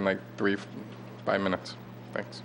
in like 5 minutes. Thanks.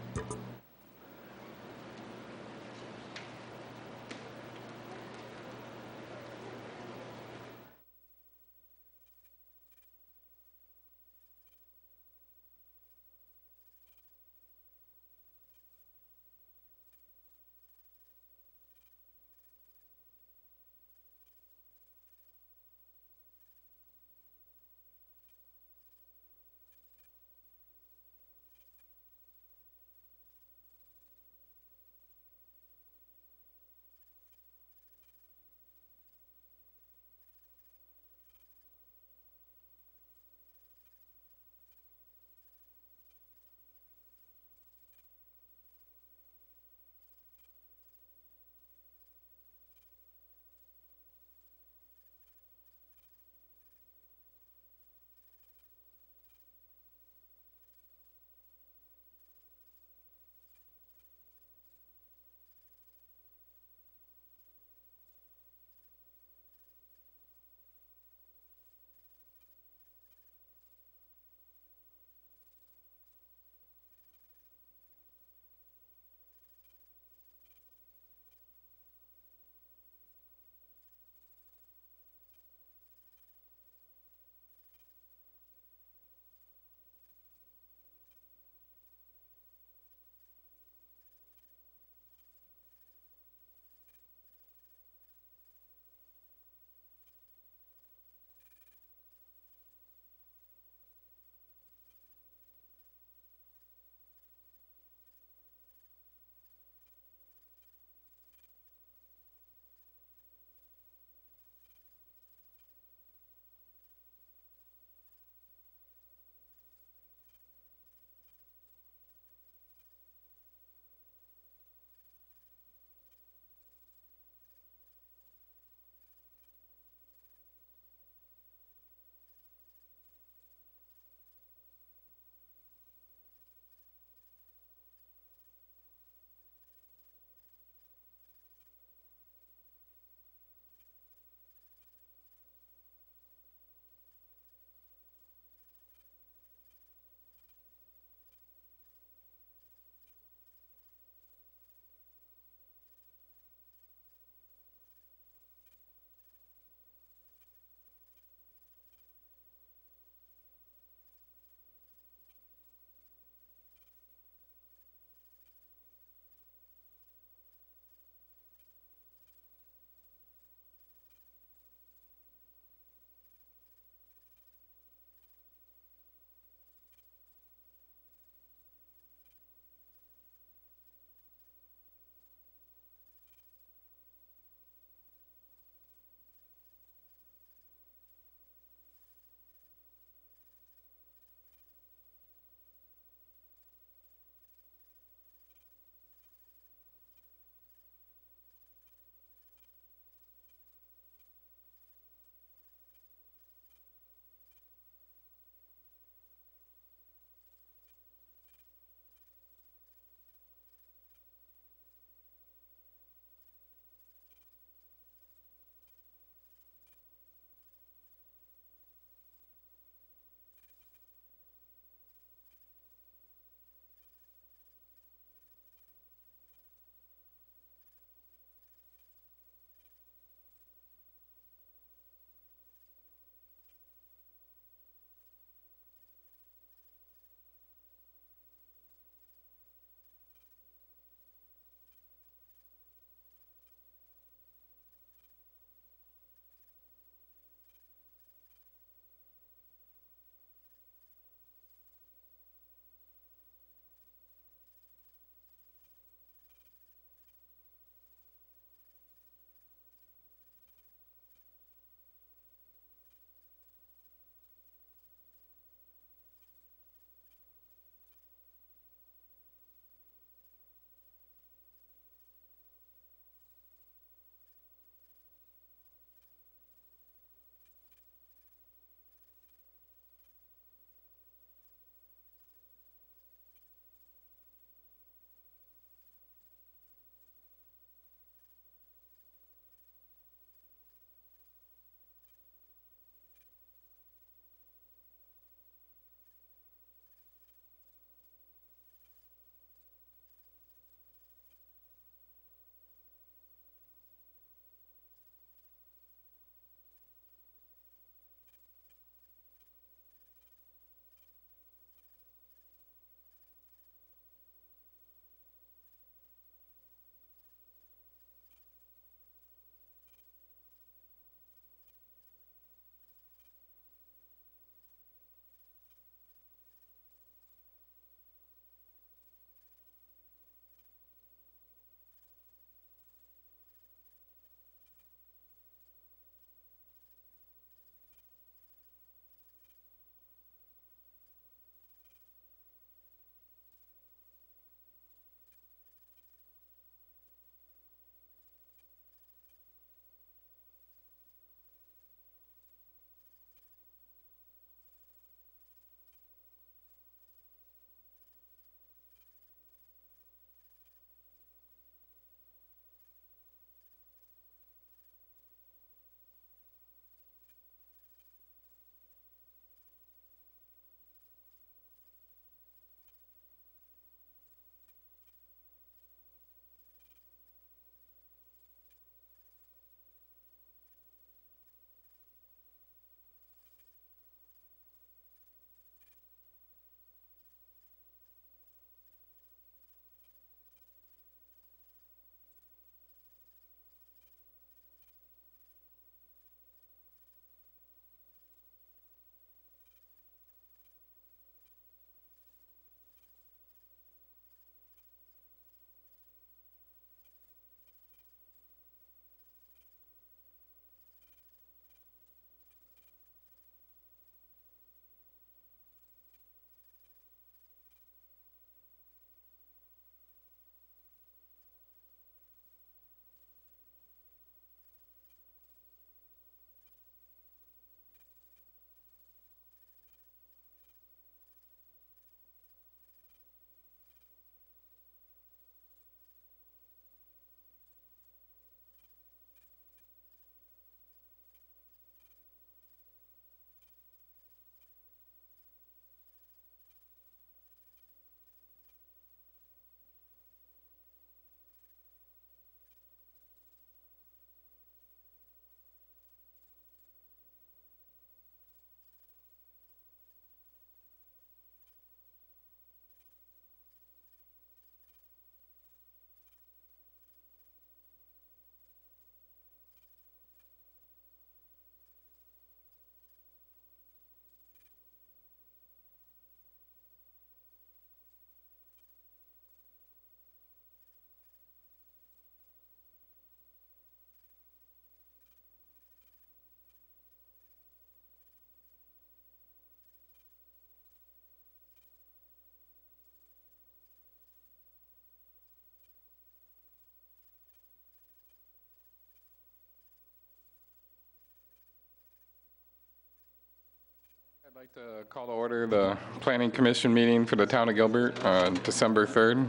I'd like to call to order the Planning Commission meeting for the Town of Gilbert on December 3rd.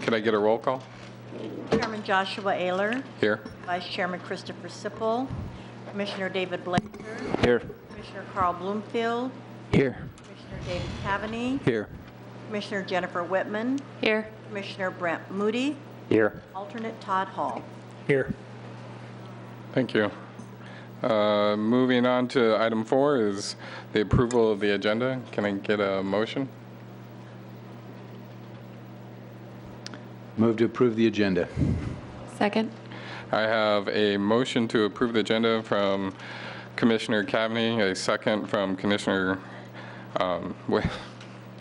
Could I get a roll call? Chairman Joshua Ayler, Here. Vice Chairman Christopher Sipple, Commissioner David Blazer, Here. Commissioner Carl Bloomfield, Here. Commissioner David Cavaney, Here. Commissioner Jennifer Whitman, Here. Commissioner Brent Moody, Here. alternate Todd Hall. Here. Thank you. Moving on to item 4 is the approval of the agenda. Can I get a motion? Move to approve the agenda. Second. I have a motion to approve the agenda from Commissioner Cavaney, a second from Commissioner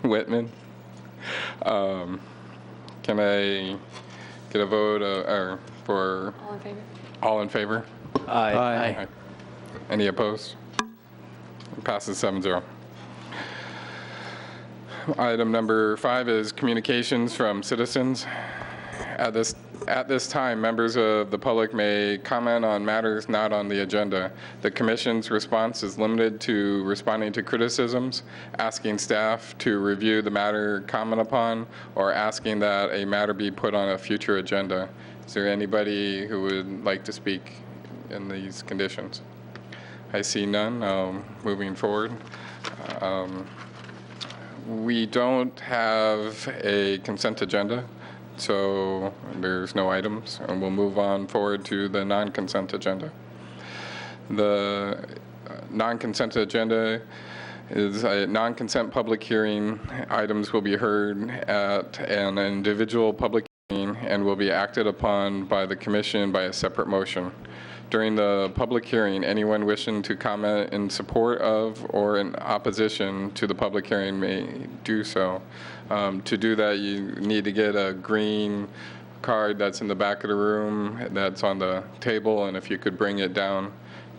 Whitman. Can I get a vote for All in favor? all in favor? Aye. Any opposed? Passes 7-0. Item number 5 is communications from citizens. At this time, members of the public may comment on matters not on the agenda. The Commission's response is limited to responding to criticisms, asking staff to review the matter comment upon, or asking that a matter be put on a future agenda. Is there anybody who would like to speak in these conditions? I see none. Moving forward. We don't have a consent agenda, so there's no items, and we'll move on forward to the non-consent agenda. The non-consent agenda is a non-consent public hearing. Items will be heard at an individual public hearing and will be acted upon by the Commission by a separate motion. During the public hearing, anyone wishing to comment in support of or in opposition to the public hearing may do so. To do that, you need to get a green card that's in the back of the room that's on the table, and if you could bring it down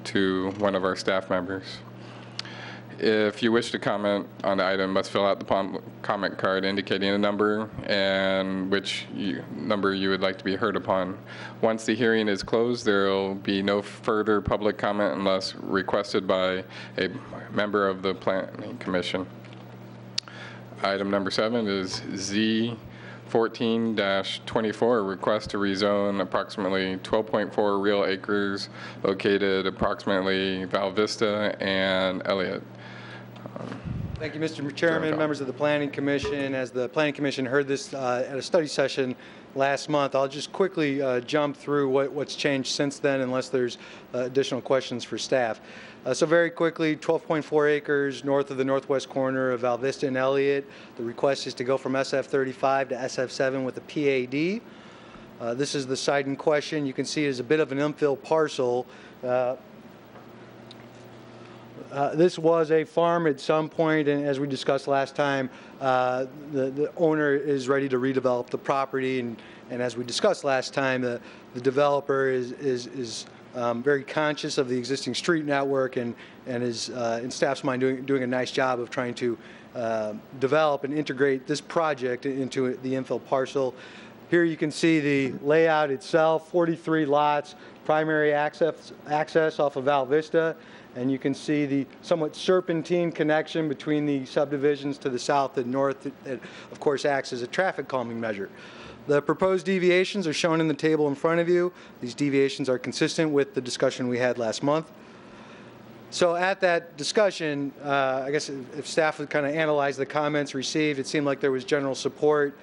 to one of our staff members. If you wish to comment on the item, must fill out the comment card indicating a number and which number you would like to be heard upon. Once the hearing is closed, there will be no further public comment unless requested by a member of the Planning Commission. Item number 7 is Z 14-24, request to rezone approximately 12.4 real acres located approximately Val Vista and Elliott. Thank you, Mr. Chairman, members of the Planning Commission. As the Planning Commission heard this at a study session last month, I'll just quickly jump through what's changed since then, unless there's additional questions for staff. So very quickly, 12.4 acres north of the northwest corner of Val Vista and Elliott. The request is to go from SF35 to SF7 with a PAD. This is the site in question. You can see it is a bit of an infill parcel. This was a farm at some point, and as we discussed last time, the owner is ready to redevelop the property, and as we discussed last time, the developer is very conscious of the existing street network and is, in staff's mind, doing a nice job of trying to develop and integrate this project into the infill parcel. Here you can see the layout itself, 43 lots, primary access off of Val Vista. And you can see the somewhat serpentine connection between the subdivisions to the south and north that, of course, acts as a traffic calming measure. The proposed deviations are shown in the table in front of you. These deviations are consistent with the discussion we had last month. So at that discussion, I guess if staff would kind of analyze the comments received, it seemed like there was general support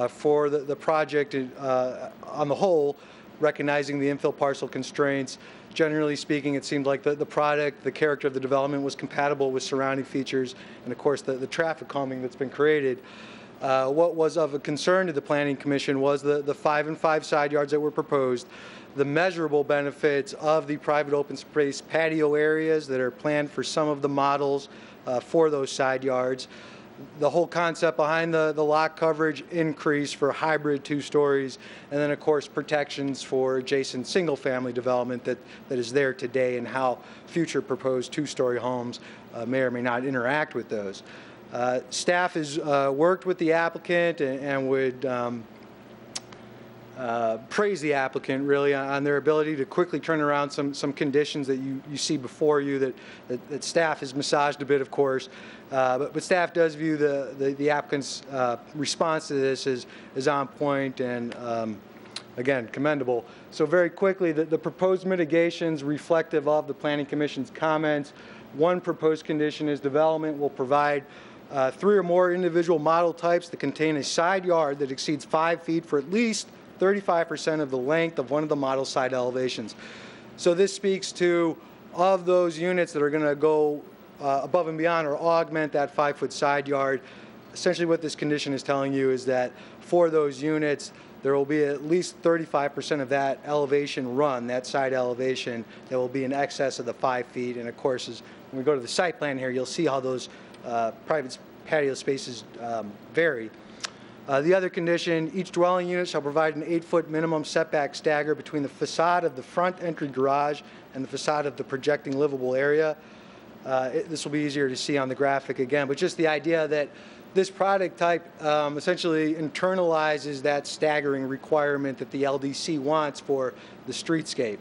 for the project on the whole, recognizing the infill parcel constraints. Generally speaking, it seemed like the product, the character of the development was compatible with surrounding features and, of course, the traffic calming that's been created. What was of a concern to the Planning Commission was the 5 and 5 side yards that were proposed, the measurable benefits of the private open space patio areas that are planned for some of the models for those side yards, the whole concept behind the lot coverage increase for hybrid 2 stories, and then of course protections for adjacent single-family development that is there today and how future proposed 2-story homes may or may not interact with those. Staff has worked with the applicant and would praise the applicant really on their ability to quickly turn around some conditions that you see before you that staff has massaged a bit, of course. But staff does view the applicant's response to this as on point and again, commendable. So very quickly, the proposed mitigations reflective of the Planning Commission's comments. One proposed condition is development will provide 3 or more individual model types that contain a side yard that exceeds 5 feet for at least 35% of the length of one of the model side elevations. So this speaks to, of those units that are going to go above and beyond or augment that 5-foot side yard, essentially what this condition is telling you is that for those units, there will be at least 35% of that elevation run, that side elevation, that will be in excess of the 5 feet. And of course, when we go to the site plan here, you'll see how those private patio spaces vary. The other condition, each dwelling unit shall provide an 8-foot minimum setback stagger between the facade of the front entry garage and the facade of the projecting livable area. This will be easier to see on the graphic again, but just the idea that this product type essentially internalizes that staggering requirement that the LDC wants for the streetscape.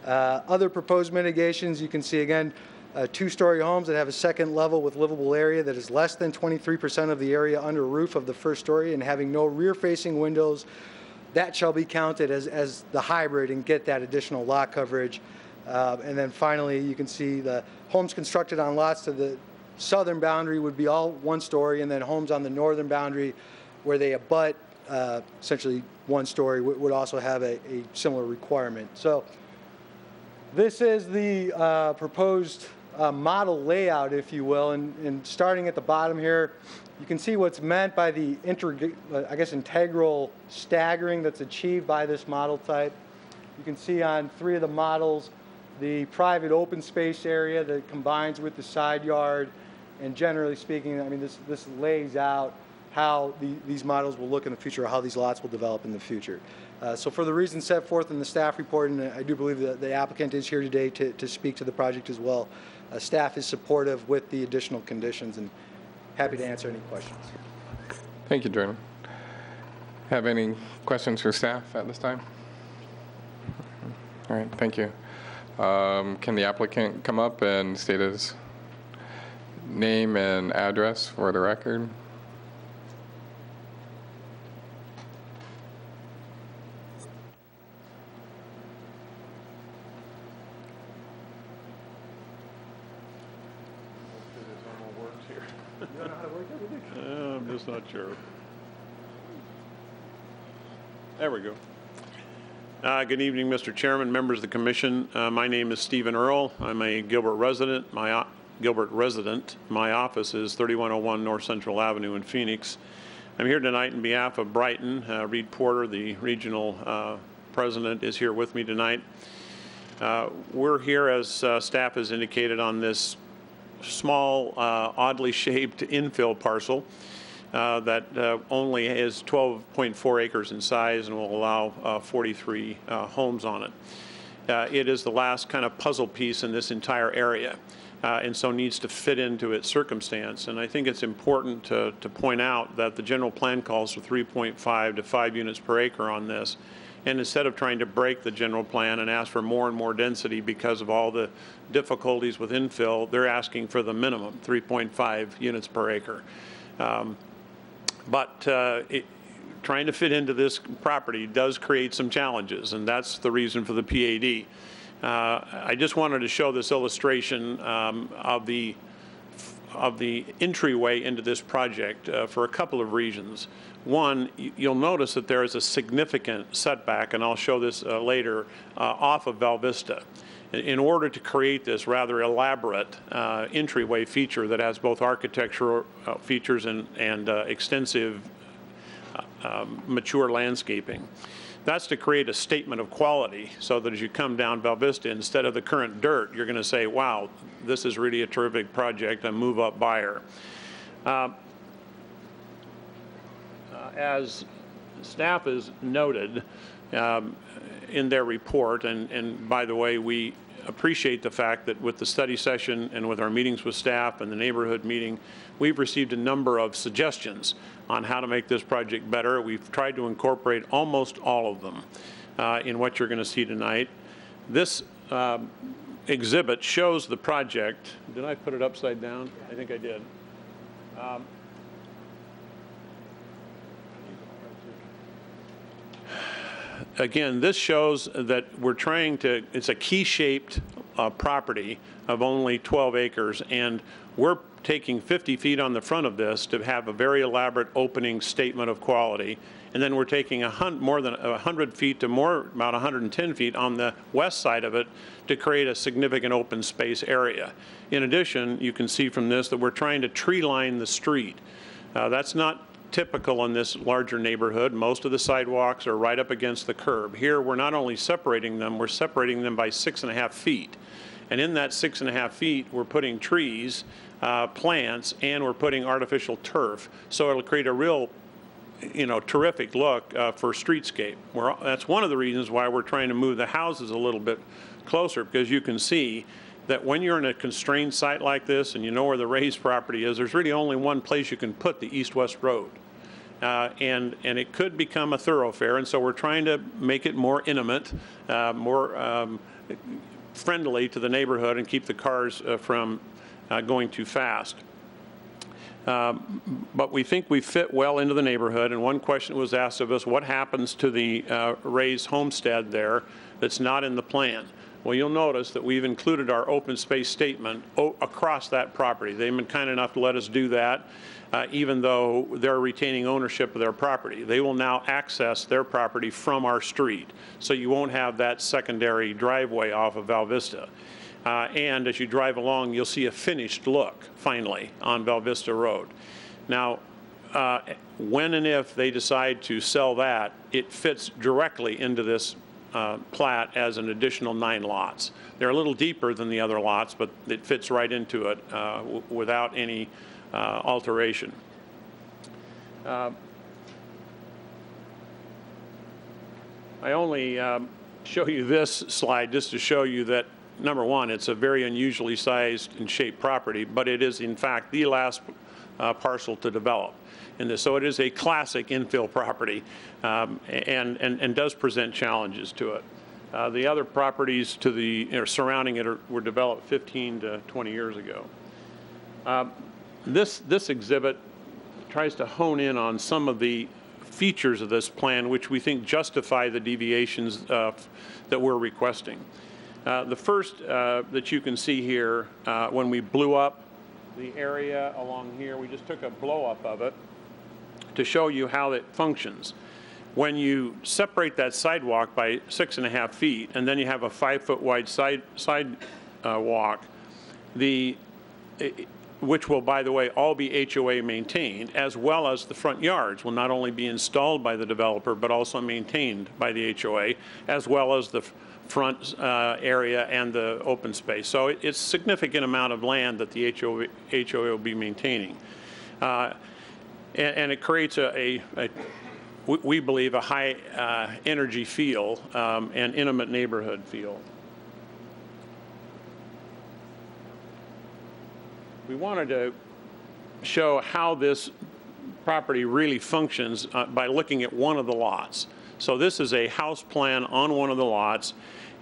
Other proposed mitigations, you can see again, 2-story homes that have a second level with livable area that is less than 23% of the area under roof of the first story and having no rear-facing windows, that shall be counted as the hybrid and get that additional lot coverage. And then finally, you can see the homes constructed on lots to the southern boundary would be all 1-story, and then homes on the northern boundary where they abut essentially 1-story would also have a similar requirement. So this is the proposed model layout, if you will, and starting at the bottom here, you can see what's meant by the integral staggering that's achieved by this model type. You can see on 3 of the models the private open space area that combines with the side yard, and generally speaking, I mean, this lays out how these models will look in the future, or how these lots will develop in the future. So for the reasons set forth in the staff report, and I do believe that the applicant is here today to speak to the project as well, staff is supportive with the additional conditions and happy to answer any questions. Thank you, Jordan. Have any questions for staff at this time? All right, thank you. Can the applicant come up and state his name and address for the record? I'm just not sure. There we go. Good evening, Mr. Chairman, members of the commission. My name is Stephen Earl. I'm a Gilbert resident. My office is 3101 North Central Avenue in Phoenix. I'm here tonight on behalf of Brighton. Reed Porter, the regional president, is here with me tonight. We're here, as staff has indicated, on this small, oddly shaped infill parcel that only is 12.4 acres in size and will allow 43 homes on it. It is the last kind of puzzle piece in this entire area, and so needs to fit into its circumstance. And I think it's important to point out that the general plan calls for 3.5 to 5 units per acre on this. And instead of trying to break the general plan and ask for more and more density because of all the difficulties with infill, they're asking for the minimum, 3.5 units per acre. Trying to fit into this property does create some challenges, and that's the reason for the PAD. I just wanted to show this illustration of the entryway into this project for a couple of reasons. One, you'll notice that there is a significant setback, and I'll show this later, off of Val Vista, in order to create this rather elaborate entryway feature that has both architectural features and extensive mature landscaping. That's to create a statement of quality so that as you come down Val Vista, instead of the current dirt, you're going to say, wow, this is really a terrific project, a move-up buyer. As staff has noted in their report, and by the way, we appreciate the fact that with the study session and with our meetings with staff and the neighborhood meeting, we've received a number of suggestions on how to make this project better. We've tried to incorporate almost all of them in what you're going to see tonight. This exhibit shows the project. Did I put it upside down? I think I did. Again, this shows that we're trying to, it's a key-shaped property of only 12 acres, and we're taking 50 feet on the front of this to have a very elaborate opening statement of quality. And then we're taking more than 100 feet to about 110 feet on the west side of it to create a significant open space area. In addition, you can see from this that we're trying to tree line the street. That's not typical in this larger neighborhood. Most of the sidewalks are right up against the curb. Here, we're not only separating them, we're separating them by 6.5 feet. And in that 6.5 feet, we're putting trees, plants, and we're putting artificial turf. So it'll create a real, terrific look for streetscape. That's one of the reasons why we're trying to move the houses a little bit closer, because you can see that when you're in a constrained site like this and you know where the raised property is, there's really only one place you can put the east-west road. And it could become a thoroughfare, and so we're trying to make it more intimate, more friendly to the neighborhood, and keep the cars from going too fast. But we think we fit well into the neighborhood, and one question was asked of us, what happens to the raised homestead there that's not in the plan? Well, you'll notice that we've included our open space statement across that property. They've been kind enough to let us do that, even though they're retaining ownership of their property. They will now access their property from our street, so you won't have that secondary driveway off of Val Vista. And as you drive along, you'll see a finished look, finally, on Val Vista Road. Now, when and if they decide to sell that, it fits directly into this plat as an additional 9 lots. They're a little deeper than the other lots, but it fits right into it without any alteration. I only show you this slide just to show you that, number one, it's a very unusually sized and shaped property, but it is in fact the last parcel to develop. So it is a classic infill property and does present challenges to it. The other properties to the surrounding it were developed 15 to 20 years ago. This exhibit tries to hone in on some of the features of this plan which we think justify the deviations that we're requesting. The first that you can see here, when we blew up the area along here, we just took a blow up of it to show you how it functions. When you separate that sidewalk by 6.5 feet, and then you have a 5-foot wide sidewalk, which will, by the way, all be HOA maintained, as well as the front yards will not only be installed by the developer, but also maintained by the HOA, as well as the front area and the open space. So it's a significant amount of land that the HOA will be maintaining. And it creates we believe, a high energy feel and intimate neighborhood feel. We wanted to show how this property really functions by looking at one of the lots. So this is a house plan on one of the lots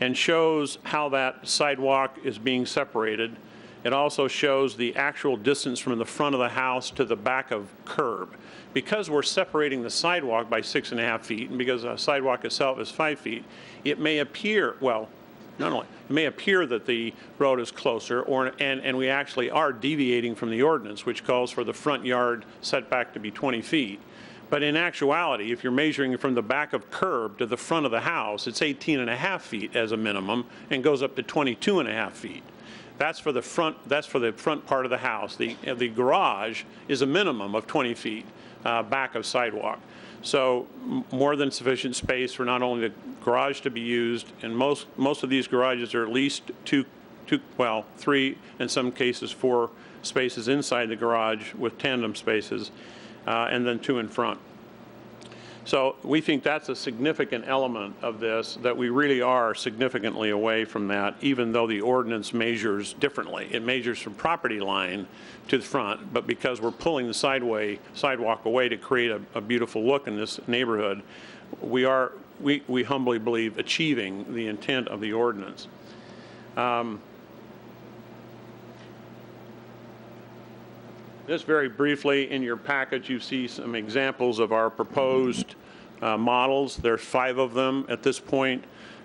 and shows how that sidewalk is being separated. It also shows the actual distance from the front of the house to the back of curb. Because we're separating the sidewalk by 6.5 feet, and because the sidewalk itself is 5 feet, it may appear, well, not only, it may appear that the road is closer, and we actually are deviating from the ordinance, which calls for the front yard setback to be 20 feet. But in actuality, if you're measuring from the back of curb to the front of the house, it's 18.5 feet as a minimum and goes up to 22.5 feet. That's for the front part of the house. The garage is a minimum of 20 feet back of sidewalk. So more than sufficient space for not only the garage to be used, and most of these garages are at least 3, in some cases 4 spaces inside the garage with tandem spaces, and then 2 in front. So we think that's a significant element of this, that we really are significantly away from that, even though the ordinance measures differently. It measures from property line to the front, but because we're pulling the sidewalk away to create a beautiful look in this neighborhood, we humbly believe achieving the intent of the ordinance. Just very briefly, in your package, you see some examples of our proposed models. There's 5 of them at this point.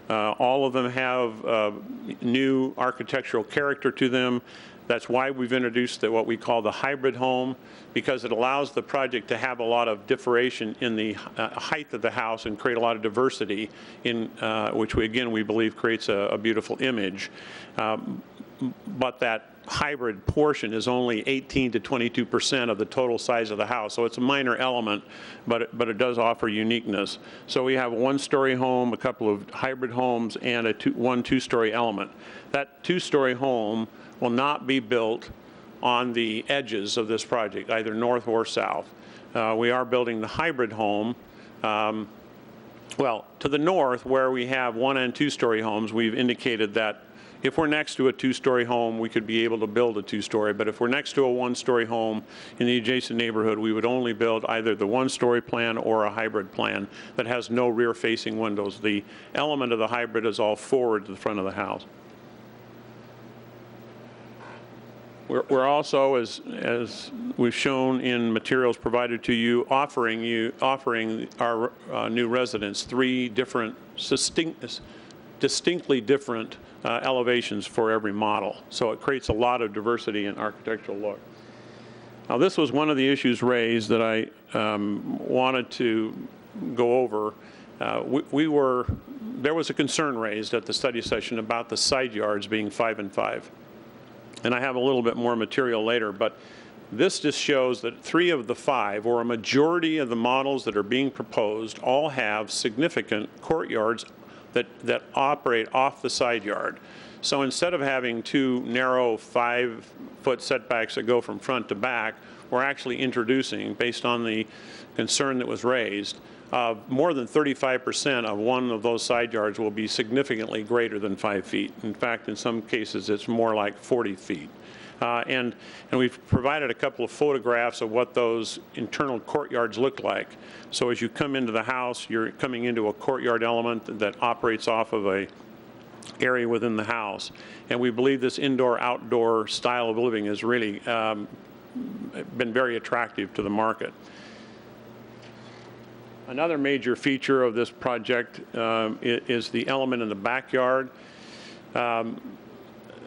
All of them have new architectural character to them. That's why we've introduced what we call the hybrid home, because it allows the project to have a lot of differentiation in the height of the house and create a lot of diversity, in which we believe creates a beautiful image. But that hybrid portion is only 18 to 22% of the total size of the house. So it's a minor element, but it does offer uniqueness. So we have a 1-story home, a couple of hybrid homes, and one 2-story element. That 2-story home will not be built on the edges of this project, either north or south. We are building the hybrid home. Well, to the north, where we have 1- and 2-story homes, we've indicated that if we're next to a 2-story home, we could be able to build a 2-story. But if we're next to a 1-story home in the adjacent neighborhood, we would only build either the 1-story plan or a hybrid plan that has no rear-facing windows. The element of the hybrid is all forward to the front of the house. We're also, as we've shown in materials provided to you, offering our new residents 3 different, distinctly different elevations for every model. So it creates a lot of diversity in architectural look. Now, this was one of the issues raised that I wanted to go over. There was a concern raised at the study session about the side yards being 5 and 5. And I have a little bit more material later, but this just shows that 3 of the 5, or a majority of the models that are being proposed, all have significant courtyards that operate off the side yard. So instead of having 2 narrow 5-foot setbacks that go from front to back, we're actually introducing, based on the concern that was raised, more than 35% of one of those side yards will be significantly greater than 5 feet. In fact, in some cases, it's more like 40 feet. And we've provided a couple of photographs of what those internal courtyards look like. So as you come into the house, you're coming into a courtyard element that operates off of a area within the house. And we believe this indoor-outdoor style of living has really been very attractive to the market. Another major feature of this project is the element in the backyard.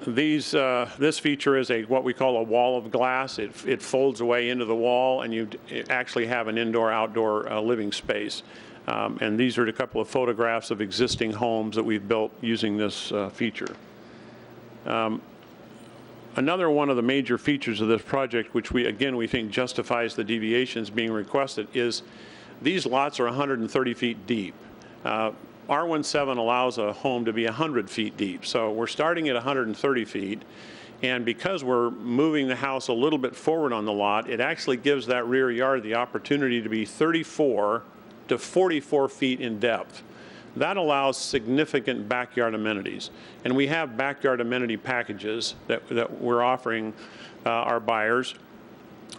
This feature is what we call a wall of glass. It folds away into the wall, and you actually have an indoor-outdoor living space. And these are a couple of photographs of existing homes that we've built using this feature. Another one of the major features of this project, which we think justifies the deviations being requested, is these lots are 130 feet deep. R17 allows a home to be 100 feet deep. So we're starting at 130 feet. And because we're moving the house a little bit forward on the lot, it actually gives that rear yard the opportunity to be 34 to 44 feet in depth. That allows significant backyard amenities. And we have backyard amenity packages that we're offering our buyers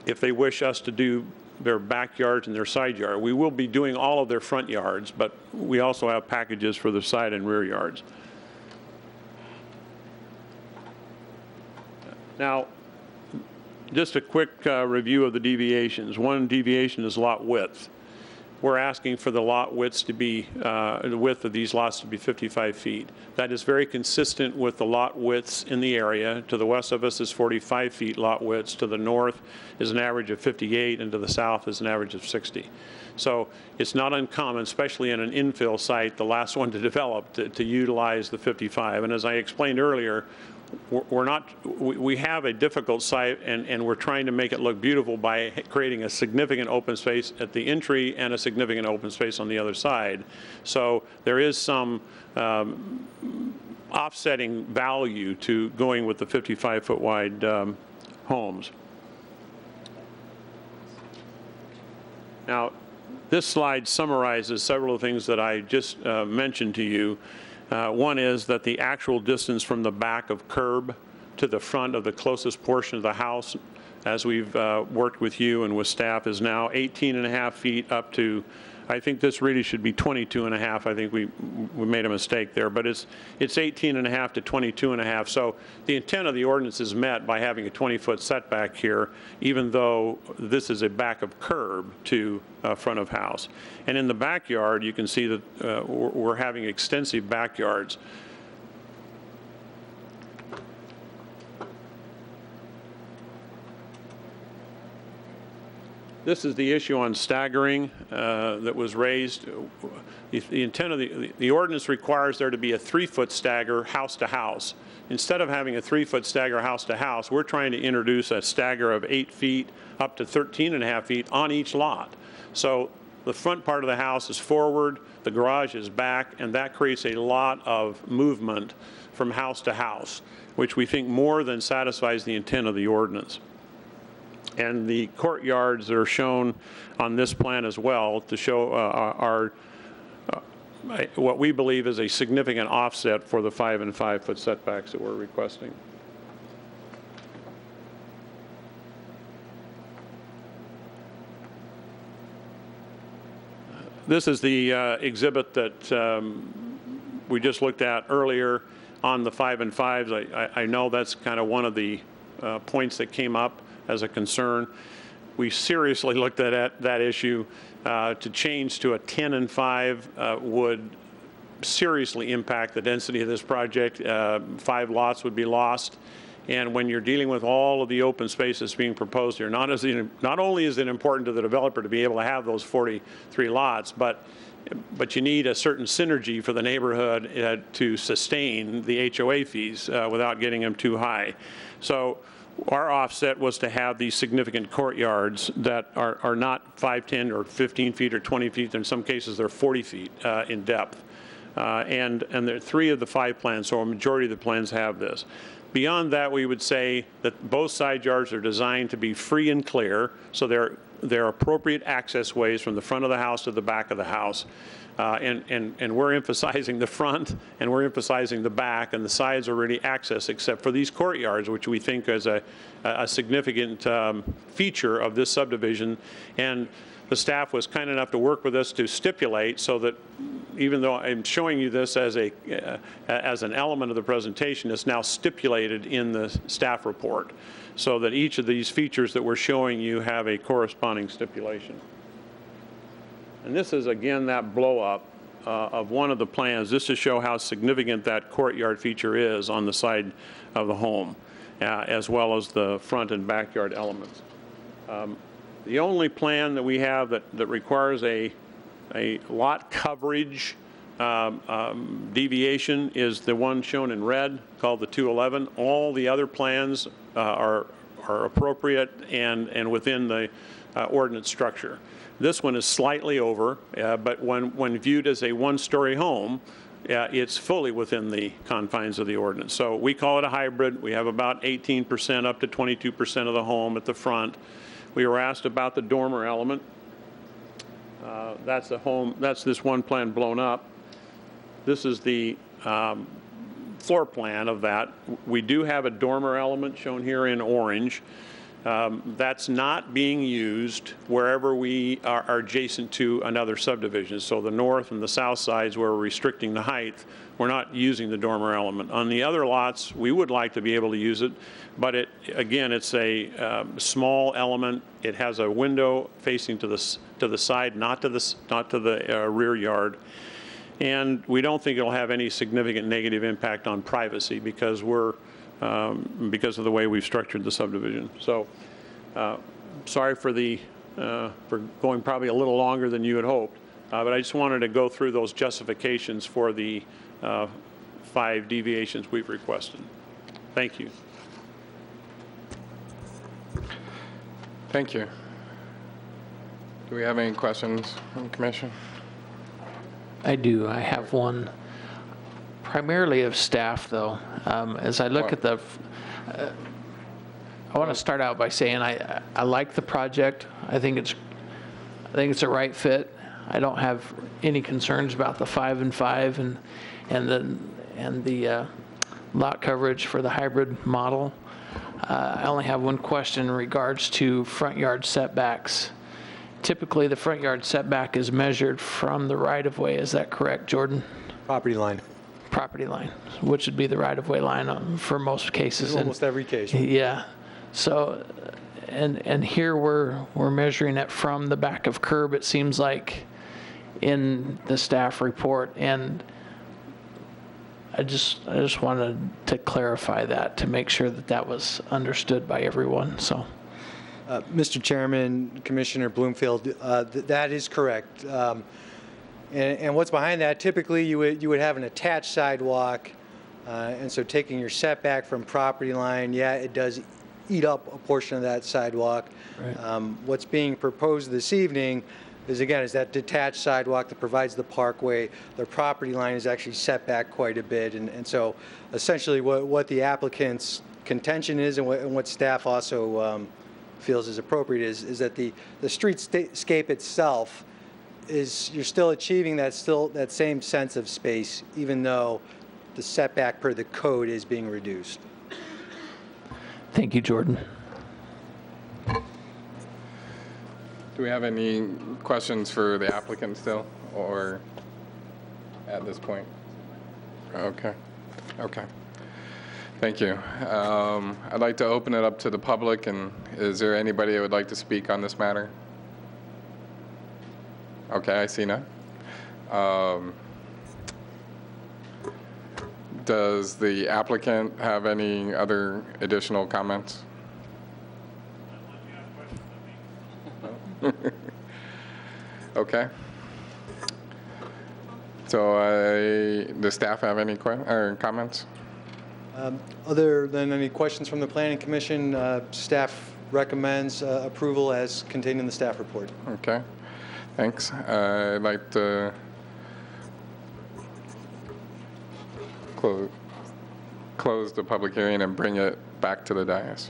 if they wish us to do their backyards and their side yard. We will be doing all of their front yards, but we also have packages for the side and rear yards. Now, just a quick review of the deviations. One deviation is lot width. We're asking for the lot widths to be, the width of these lots to be 55 feet. That is very consistent with the lot widths in the area. To the west of us is 45 feet lot widths. To the north is an average of 58, and to the south is an average of 60. So it's not uncommon, especially in an infill site, the last one to develop, to utilize the 55. And as I explained earlier, we have a difficult site, and we're trying to make it look beautiful by creating a significant open space at the entry and a significant open space on the other side. So there is some offsetting value to going with the 55-foot wide homes. Now, This slide summarizes several of the things that I just mentioned to you. One is that the actual distance from the back of curb to the front of the closest portion of the house, as we've worked with you and with staff, is now 18.5 feet up to, I think this really should be 22.5. I think we made a mistake there, but it's 18.5 to 22.5. So the intent of the ordinance is met by having a 20-foot setback here, even though this is a back of curb to front of house. And in the backyard, you can see that we're having extensive backyards. This is the issue on staggering that was raised. The intent of the ordinance requires there to be a 3-foot stagger house to house. Instead of having a 3-foot stagger house to house, we're trying to introduce a stagger of 8 feet up to 13.5 feet on each lot. So the front part of the house is forward, the garage is back, and that creates a lot of movement from house to house, which we think more than satisfies the intent of the ordinance. And the courtyards that are shown on this plan as well to show are what we believe is a significant offset for the 5 and 5-foot setbacks that we're requesting. This is the exhibit that we just looked at earlier on the 5 and 5s. I know that's kind of one of the points that came up as a concern. We seriously looked at that issue. To change to a 10 and 5 would seriously impact the density of this project. 5 lots would be lost. And when you're dealing with all of the open spaces being proposed here, not only is it important to the developer to be able to have those 43 lots, but you need a certain synergy for the neighborhood to sustain the HOA fees without getting them too high. So our offset was to have these significant courtyards that are not 5, 10, or 15 feet or 20 feet. In some cases, they're 40 feet in depth. And there are 3 of the 5 plans, so a majority of the plans have this. Beyond that, we would say that both side yards are designed to be free and clear, so they're appropriate access ways from the front of the house to the back of the house. And we're emphasizing the front, and we're emphasizing the back, and the sides are really access except for these courtyards, which we think is a significant feature of this subdivision. And the staff was kind enough to work with us to stipulate so that even though I'm showing you this as an element of the presentation, it's now stipulated in the staff report so that each of these features that we're showing you have a corresponding stipulation. And this is, again, that blow-up of one of the plans. This to show how significant that courtyard feature is on the side of the home, as well as the front and backyard elements. The only plan that we have that requires a lot coverage deviation is the one shown in red, called the 211. All the other plans are appropriate and within the ordinance structure. This one is slightly over, but when viewed as a one-story home, it's fully within the confines of the ordinance. So we call it a hybrid. We have about 18% up to 22% of the home at the front. We were asked about the dormer element. That's the home. That's this one plan blown up. This is the floor plan of that. We do have a dormer element shown here in orange. That's not being used wherever we are adjacent to another subdivision. So the north and the south sides where we're restricting the height, we're not using the dormer element. On the other lots, we would like to be able to use it, but again, it's a small element. It has a window facing to the side, not to the rear yard. And we don't think it'll have any significant negative impact on privacy because because of the way we've structured the subdivision. So sorry for going probably a little longer than you had hoped, but I just wanted to go through those justifications for the 5 deviations we've requested. Thank you. Thank you. Do we have any questions from the commission? I do. I have one, primarily of staff, though. As I look at the, I want to start out by saying I like the project. I think I think it's a right fit. I don't have any concerns about the 5 and 5 and the lot coverage for the hybrid model. I only have one question in regards to front yard setbacks. Typically, the front yard setback is measured from the right-of-way. Is that correct, Jordan? Property line. Property line, which would be the right-of-way line for most cases. In almost every case. Yeah. So, and here we're measuring it from the back of curb, it seems like, in the staff report. And I just wanted to clarify that to make sure that that was understood by everyone, so. Mr. Chairman, Commissioner Bloomfield, that is correct. And what's behind that, typically you would have an attached sidewalk, and so taking your setback from property line, yeah, it does eat up a portion of that sidewalk. Right. What's being proposed this evening is, again, is that detached sidewalk that provides the parkway. The property line is actually set back quite a bit, and so essentially what the applicant's contention is and what staff also feels is appropriate is that the streetscape itself is, you're still achieving that same sense of space, even though the setback per the code is being reduced. Thank you, Jordan. Do we have any questions for the applicant still, or at this point? Okay. Okay. Thank you. I'd like to open it up to the public, and is there anybody who would like to speak on this matter? Okay, I see none. Does the applicant have any other additional comments? Okay. So does staff have any comments? Other than any questions from the Planning Commission, staff recommends approval as contained in the staff report. Okay, thanks. I'd like to close the public hearing and bring it back to the dais.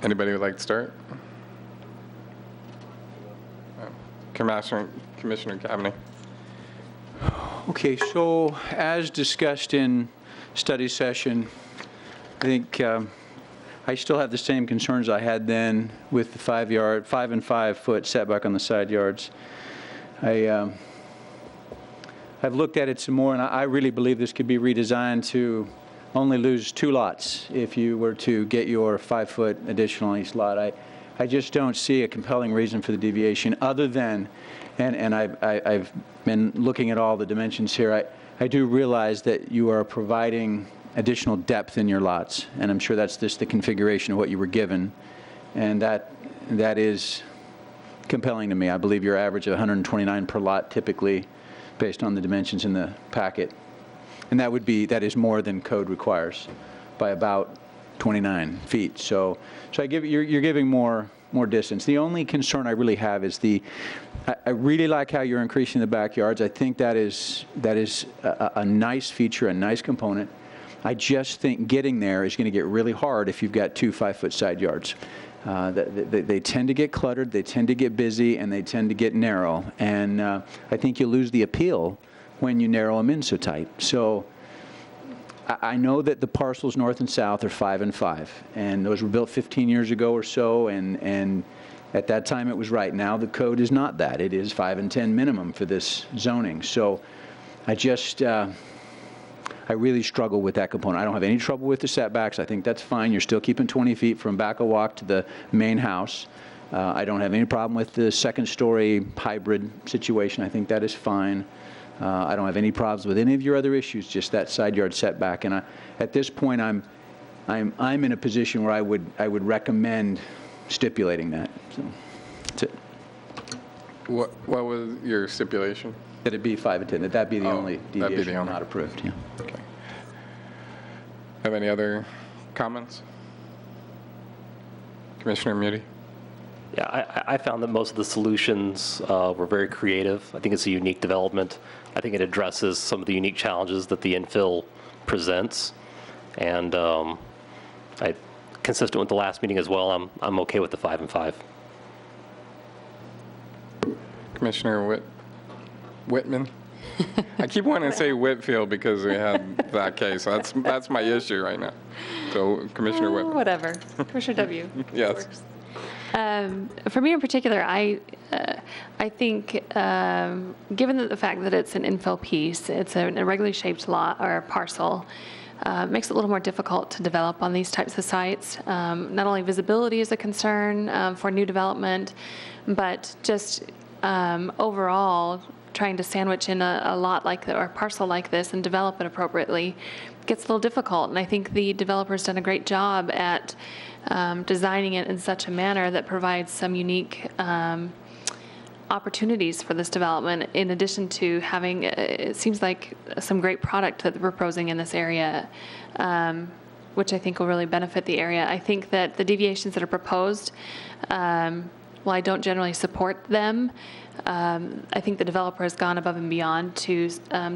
Anybody would like to start? Commissioner Cavaney. Okay, so as discussed in study session, I think I still have the same concerns I had then with the 5 and 5 foot setback on the side yards. I've looked at it some more, and I really believe this could be redesigned to only lose 2 lots if you were to get your 5 foot additional on each lot. I just don't see a compelling reason for the deviation other than, and I've been looking at all the dimensions here, I do realize that you are providing additional depth in your lots, and I'm sure that's just the configuration of what you were given, and that is compelling to me. I believe your average of 129 per lot typically based on the dimensions in the packet, and that is more than code requires by about 29 feet. So you're giving more distance. The only concern I really have is I really like how you're increasing the backyards. I think that is a nice feature, a nice component. I just think getting there is going to get really hard if you've got 2 5-foot side yards. They tend to get cluttered, they tend to get busy, and they tend to get narrow. And I think you lose the appeal when you narrow them in so tight. So I know that the parcels north and south are 5 and 5, and those were built 15 years ago or so, and at that time it was right. Now the code is not that. It is 5 and 10 minimum for this zoning. So I really struggle with that component. I don't have any trouble with the setbacks. I think that's fine. You're still keeping 20 feet from back of walk to the main house. I don't have any problem with the second-story hybrid situation. I think that is fine. I don't have any problems with any of your other issues, just that side yard setback. And at this point, I'm in a position where I would recommend stipulating that. So that's it. What was your stipulation? That it be 5 and 10. That be the only that'd be the deviation only. not approved. Yeah. Okay. Have any other comments? Commissioner Muti? Yeah, I found that most of the solutions were very creative. I think it's a unique development. I think it addresses some of the unique challenges that the infill presents. And consistent with the last meeting as well, I'm okay with the 5 and 5. Commissioner Whitman? I keep wanting to say Whitfield because we had that case. That's my issue right now. So Commissioner Whitman. Whatever. Commissioner W. Yes. Works. For me in particular, I think, given the fact that it's an infill piece, it's an irregularly shaped lot or parcel, makes it a little more difficult to develop on these types of sites. Not only visibility is a concern for new development, but just overall trying to sandwich in a lot like or a parcel like this and develop it appropriately gets a little difficult. And I think the developer's done a great job at designing it in such a manner that provides some unique opportunities for this development, in addition to having, it seems like, some great product that they're proposing in this area, which I think will really benefit the area. I think that the deviations that are proposed, while I don't generally support them, I think the developer has gone above and beyond to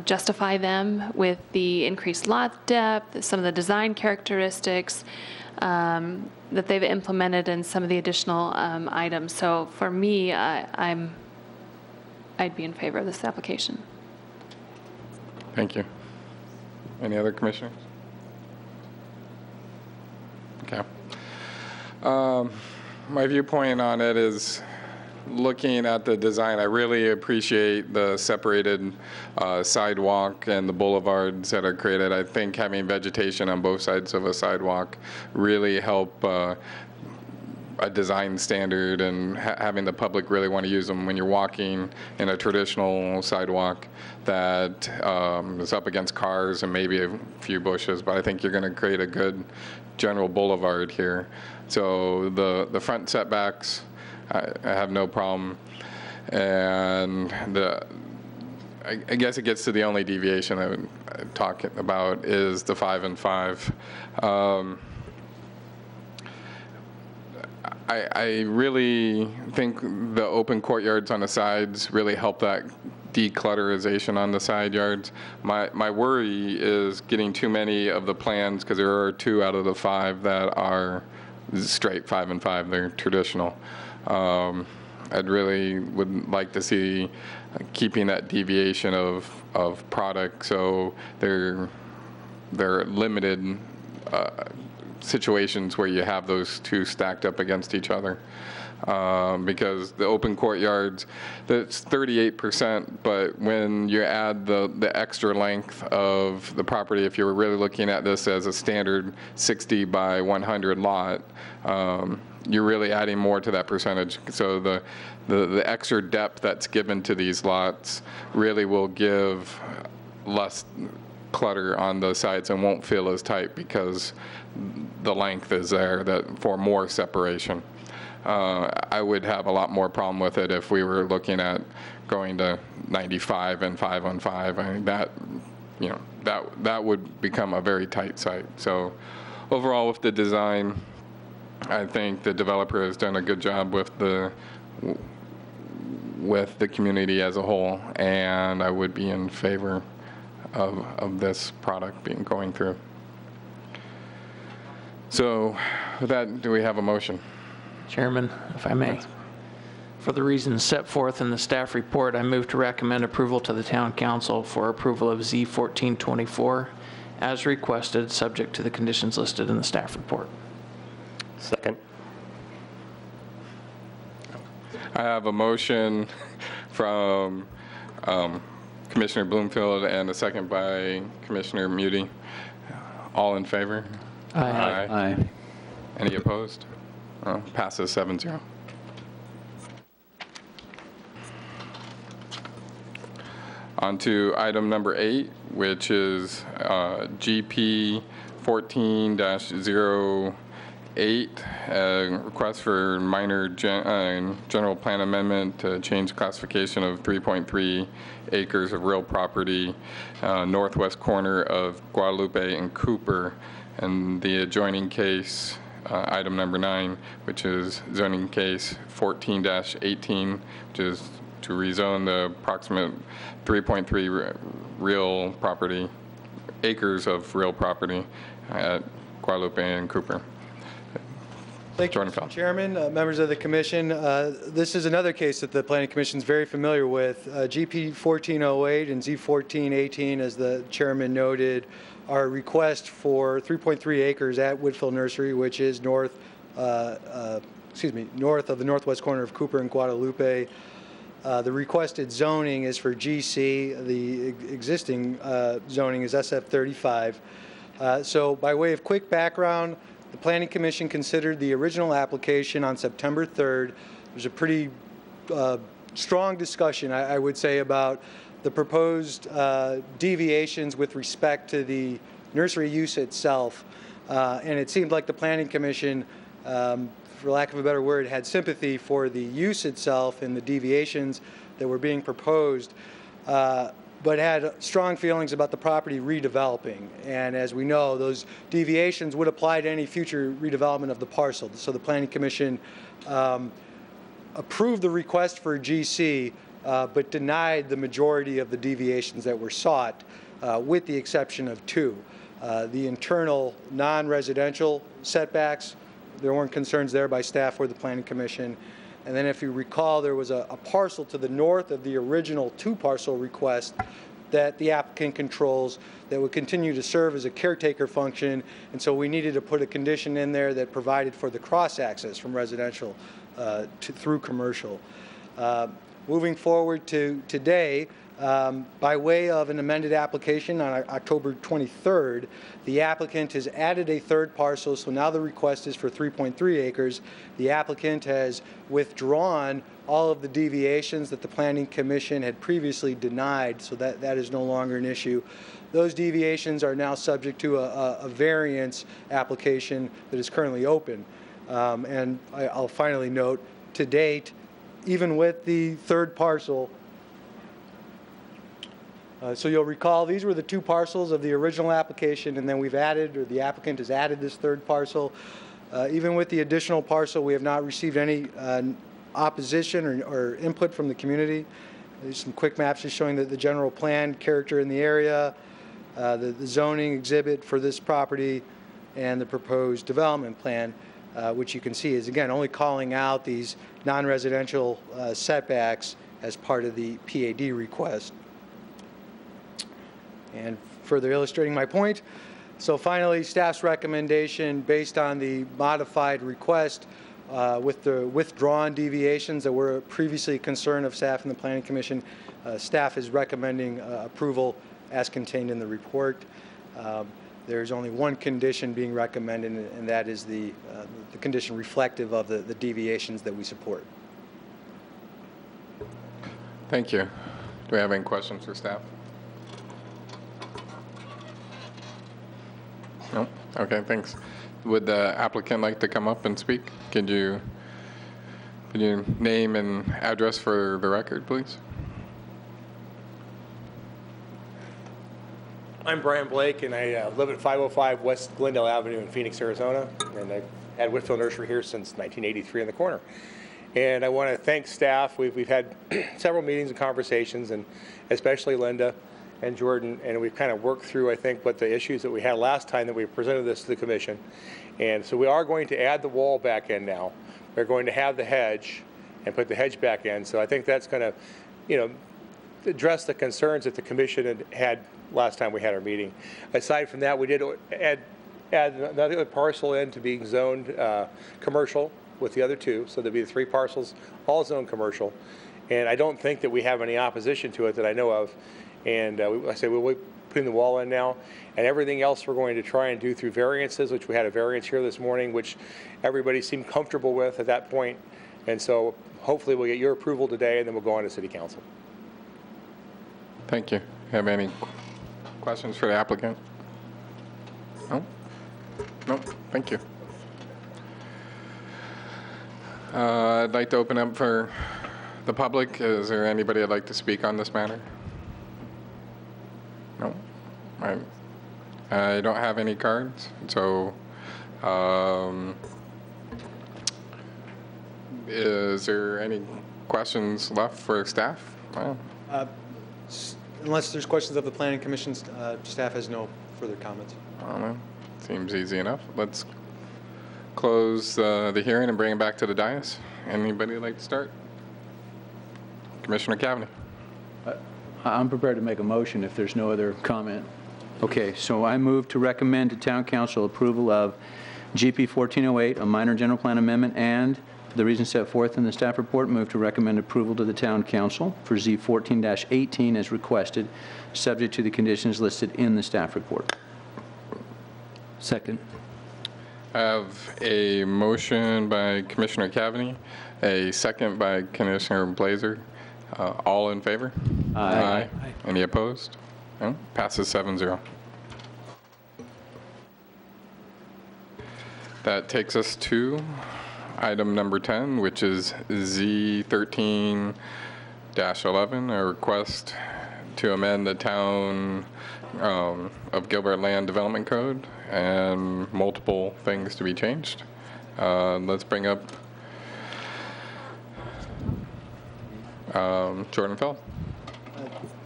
justify them with the increased lot depth, some of the design characteristics that they've implemented, and some of the additional items. So for me, I'd be in favor of this application. Thank you. Any other commissioners? Okay. My viewpoint on it is, looking at the design, I really appreciate the separated sidewalk and the boulevards that are created. I think having vegetation on both sides of a sidewalk really help a design standard, and having the public really want to use them when you're walking in a traditional sidewalk that is up against cars and maybe a few bushes, but I think you're going to create a good general boulevard here. So the front setbacks, I have no problem, and I guess it gets to the only deviation I'm talking about is the 5 and 5. I really think the open courtyards on the sides really help that declutterization on the side yards. My worry is getting too many of the plans, because there are 2 out of the 5 that are straight 5 and 5. They're traditional. I'd really would like to see keeping that deviation of product, so they're limited situations where you have those 2 stacked up against each other. Because the open courtyards, that's 38%, but when you add the extra length of the property, if you were really looking at this as a standard 60 by 100 lot, you're really adding more to that percentage. So the extra depth that's given to these lots really will give less clutter on the sides and won't feel as tight, because the length is there for more separation. I would have a lot more problem with it if we were looking at going to 95 and 5 on 5. I mean, that would become a very tight site. So overall, with the design, I think the developer has done a good job with the community as a whole, and I would be in favor of this product going through. So with that, do we have a motion? Chairman, if I may. For the reasons set forth in the staff report, I move to recommend approval to the Town Council for approval of Z1424 as requested, subject to the conditions listed in the staff report. Second. I have a motion from Commissioner Bloomfield and a second by Commissioner Muti. All in favor? Aye. Aye. Any opposed? Passes 7-0. On to item number 8, which is GP 14-08, request for minor general plan amendment to change classification of 3.3 acres of real property northwest corner of Guadalupe and Cooper, and the adjoining case, item number 9, which is zoning case 14-18, which is to rezone the approximate 3.3 real property, acres of real property at Guadalupe and Cooper. Thank you, Jordan Mr. Feld. Chairman, members of the commission. This is another case that the Planning Commission is very familiar with. GP 1408 and Z 1418, as the chairman noted, are a request for 3.3 acres at Whitfield Nursery, which is north of the northwest corner of Cooper and Guadalupe. The requested zoning is for GC. The existing zoning is SF 35. So by way of quick background, the Planning Commission considered the original application on September 3rd. There's a pretty strong discussion, I would say, about the proposed deviations with respect to the nursery use itself. And it seemed like the Planning Commission, for lack of a better word, had sympathy for the use itself and the deviations that were being proposed, but had strong feelings about the property redeveloping. And as we know, those deviations would apply to any future redevelopment of the parcel. So the Planning Commission approved the request for GC, but denied the majority of the deviations that were sought, with the exception of two. The internal non-residential setbacks, there weren't concerns there by staff or the Planning Commission. And then if you recall, there was a parcel to the north of the original two-parcel request that the applicant controls that would continue to serve as a caretaker function. And so we needed to put a condition in there that provided for the cross-access from residential through commercial. Moving forward to today, by way of an amended application on October 23rd, the applicant has added a third parcel, so now the request is for 3.3 acres. The applicant has withdrawn all of the deviations that the Planning Commission had previously denied, so that is no longer an issue. Those deviations are now subject to a variance application that is currently open. And I'll finally note, to date, even with the third parcel, so you'll recall these were the two parcels of the original application, and then we've added, or the applicant has added, this third parcel. Even with the additional parcel, we have not received any opposition or input from the community. There's some quick maps just showing the general plan character in the area, the zoning exhibit for this property, and the proposed development plan, which you can see is, again, only calling out these non-residential setbacks as part of the PAD request. And further illustrating my point, so finally, staff's recommendation based on the modified request with the withdrawn deviations that were previously a concern of staff and the Planning Commission, staff is recommending approval as contained in the report. There's only one condition being recommended, and that is the condition reflective of the deviations that we support. Thank you. Do we have any questions for staff? No? Okay, thanks. Would the applicant like to come up and speak? Could you name and address for the record, please? I'm Brian Blake, and I live at 505 West Glendale Avenue in Phoenix, Arizona, and I've had Whitfield Nursery here since 1983 in the corner. And I want to thank staff. We've had several meetings and conversations, and especially Linda and Jordan, and we've kind of worked through, I think, what the issues that we had last time that we presented this to the commission. And so we are going to add the wall back in now. We're going to have the hedge and put the hedge back in. So I think that's going to, address the concerns that the commission had last time we had our meeting. Aside from that, we did add another parcel in to being zoned commercial with the other two. So there'll be the three parcels, all zoned commercial. And I don't think that we have any opposition to it that I know of. And I say we're putting the wall in now, and everything else we're going to try and do through variances, which we had a variance here this morning, which everybody seemed comfortable with at that point. And so hopefully we'll get your approval today, and then we'll go on to City Council. Thank you. Have any questions for the applicant? No? No, thank you. I'd like to open up for the public. Is there anybody that'd like to speak on this matter? No? I don't have any cards, so is there any questions left for staff? Well, Unless there's questions of the Planning Commission, staff has no further comments. I don't know. Seems easy enough. Let's close the hearing and bring it back to the dais. Anybody like to start? Commissioner Cavaney. I'm prepared to make a motion if there's no other comment. Okay, so I move to recommend to Town Council approval of GP 1408, a minor general plan amendment, and for the reasons set forth in the staff report, move to recommend approval to the Town Council for Z 14-18 as requested, subject to the conditions listed in the staff report. Second. I have a motion by Commissioner Cavaney, a second by Commissioner Blazer. All in favor? Aye. Any opposed? No? Passes 7-0. That takes us to item number 10, which is Z13-11, a request to amend the Town of Gilbert Land Development Code, and multiple things to be changed. Let's bring up Jordan Feld.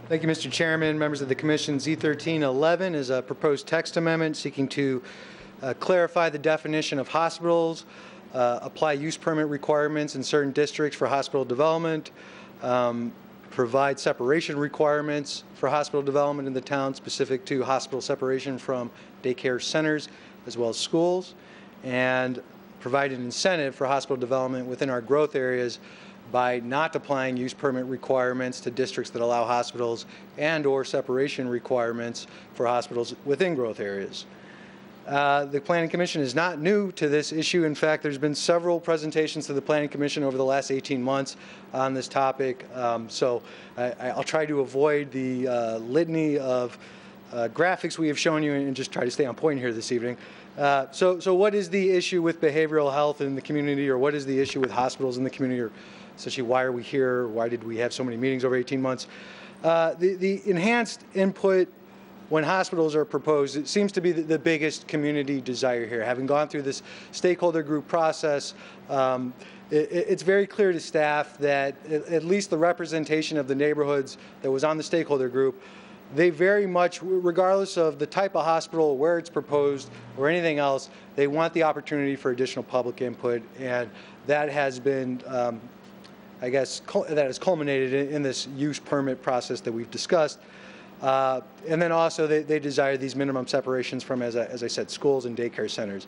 Thank you, Mr. Chairman, members of the Commission. Z1311 is a proposed text amendment seeking to clarify the definition of hospitals, apply use permit requirements in certain districts for hospital development, provide separation requirements for hospital development in the town specific to hospital separation from daycare centers as well as schools, and provide an incentive for hospital development within our growth areas by not applying use permit requirements to districts that allow hospitals and/or separation requirements for hospitals within growth areas. The Planning Commission is not new to this issue. In fact, there's been several presentations to the Planning Commission over the last 18 months on this topic. So I'll try to avoid the litany of graphics we have shown you and just try to stay on point here this evening. So what is the issue with behavioral health in the community, or what is the issue with hospitals in the community, or essentially why are we here? Why did we have so many meetings over 18 months? The enhanced input when hospitals are proposed, it seems to be the biggest community desire here. Having gone through this stakeholder group process, it's very clear to staff that at least the representation of the neighborhoods that was on the stakeholder group, they very much, regardless of the type of hospital, where it's proposed, or anything else, they want the opportunity for additional public input, and that has been, I guess, that has culminated in this use permit process that we've discussed. And then also they desire these minimum separations from, as I said, schools and daycare centers.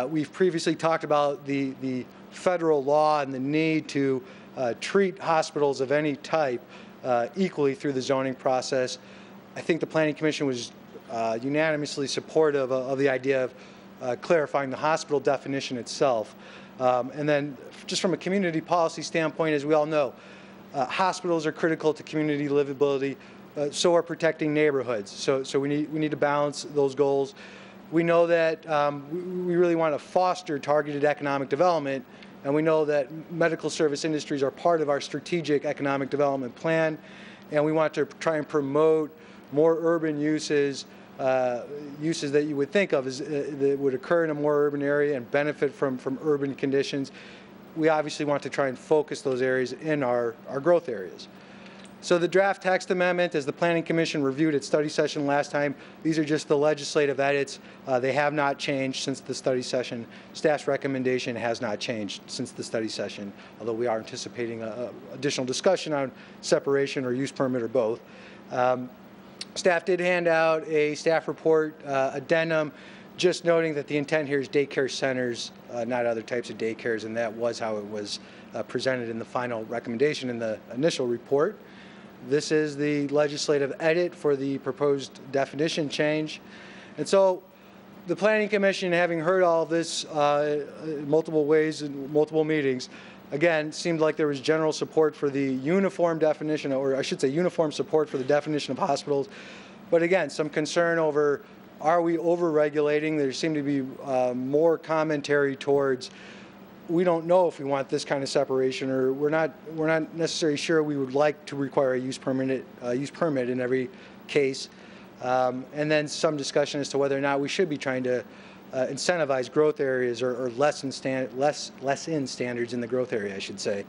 We've previously talked about the federal law and the need to treat hospitals of any type equally through the zoning process. I think the Planning Commission was unanimously supportive of the idea of clarifying the hospital definition itself. And then just from a community policy standpoint, as we all know, hospitals are critical to community livability. So are protecting neighborhoods. So we need to balance those goals. We know that we really want to foster targeted economic development, and we know that medical service industries are part of our strategic economic development plan, and we want to try and promote more urban uses, uses that you would think of as that would occur in a more urban area and benefit from urban conditions. We obviously want to try and focus those areas in our growth areas. So the draft text amendment, as the Planning Commission reviewed its study session last time, these are just the legislative edits. They have not changed since the study session. Staff's recommendation has not changed since the study session, although we are anticipating additional discussion on separation or use permit or both. Staff did hand out a staff report addendum, just noting that the intent here is daycare centers, not other types of daycares, and that was how it was presented in the final recommendation in the initial report. This is the legislative edit for the proposed definition change. And so the Planning Commission, having heard all of this in multiple ways in multiple meetings, again, seemed like there was general support for the uniform definition, or I should say uniform support for the definition of hospitals. But again, some concern over, are we over-regulating? There seemed to be more commentary towards, we don't know if we want this kind of separation, or we're not necessarily sure we would like to require a use permit in every case. And then some discussion as to whether or not we should be trying to incentivize growth areas or lessen standards in the growth area, I should say.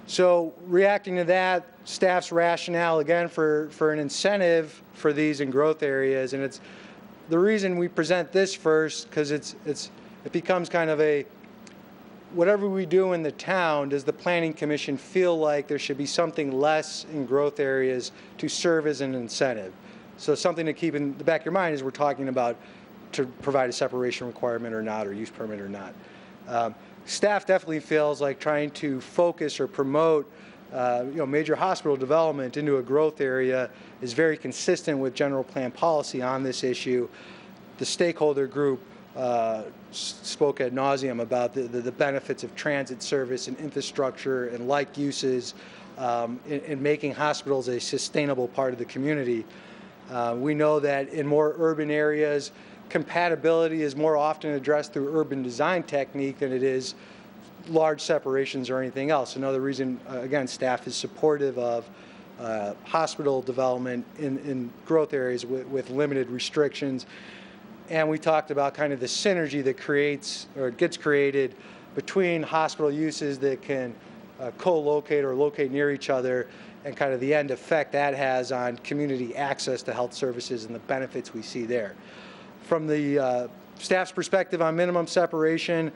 So reacting to that, staff's rationale again for an incentive for these in growth areas, and it's the reason we present this first, because it's it becomes kind of a, whatever we do in the town, does the Planning Commission feel like there should be something less in growth areas to serve as an incentive? So something to keep in the back of your mind as we're talking about to provide a separation requirement or not, or use permit or not. Staff definitely feels like trying to focus or promote major hospital development into a growth area is very consistent with general plan policy on this issue. The stakeholder group spoke ad nauseum about the benefits of transit service and infrastructure and like uses in making hospitals a sustainable part of the community. We know that in more urban areas, compatibility is more often addressed through urban design technique than it is large separations or anything else. Another reason, again, staff is supportive of hospital development in growth areas with limited restrictions. And we talked about kind of the synergy that creates or gets created between hospital uses that can co-locate or locate near each other, and kind of the end effect that has on community access to health services and the benefits we see there. From the staff's perspective on minimum separation,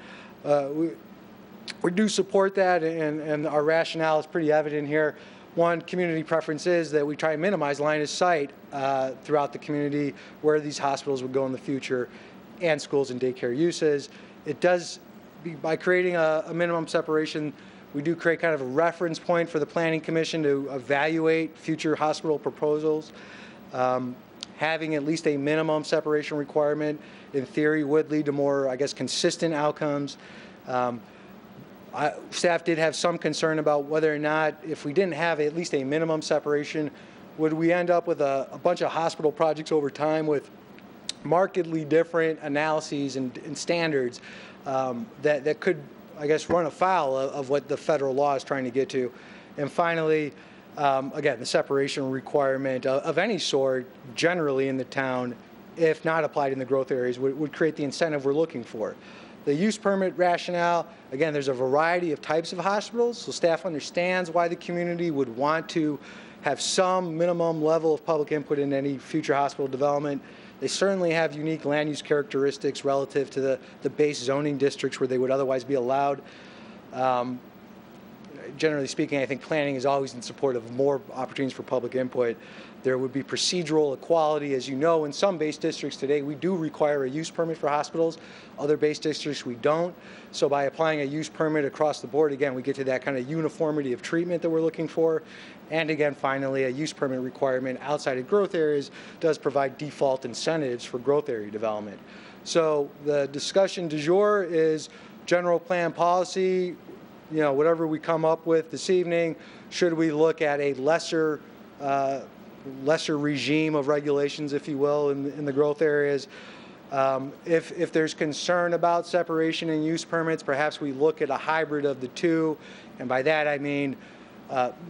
we do support that, and our rationale is pretty evident here. One, community preference is that we try and minimize line of sight throughout the community where these hospitals would go in the future, and schools and daycare uses. It does, by creating a minimum separation, we do create kind of a reference point for the Planning Commission to evaluate future hospital proposals. Having at least a minimum separation requirement, in theory, would lead to more, I guess, consistent outcomes. Staff did have some concern about whether or not, if we didn't have at least a minimum separation, would we end up with a bunch of hospital projects over time with markedly different analyses and standards that could, I guess, run afoul of what the federal law is trying to get to. And finally, again, the separation requirement of any sort generally in the town, if not applied in the growth areas, would create the incentive we're looking for. The use permit rationale, again, there's a variety of types of hospitals, so staff understands why the community would want to have some minimum level of public input in any future hospital development. They certainly have unique land use characteristics relative to the base zoning districts where they would otherwise be allowed. Generally speaking, I think planning is always in support of more opportunities for public input. There would be procedural equality. As you know, in some base districts today, we do require a use permit for hospitals. Other base districts, we don't. So by applying a use permit across the board, again, we get to that kind of uniformity of treatment that we're looking for. And again, finally, a use permit requirement outside of growth areas does provide default incentives for growth area development. So the discussion du jour is general plan policy. You know, whatever we come up with this evening, should we look at a lesser regime of regulations, if you will, in the growth areas? If there's concern about separation and use permits, perhaps we look at a hybrid of the two. And by that I mean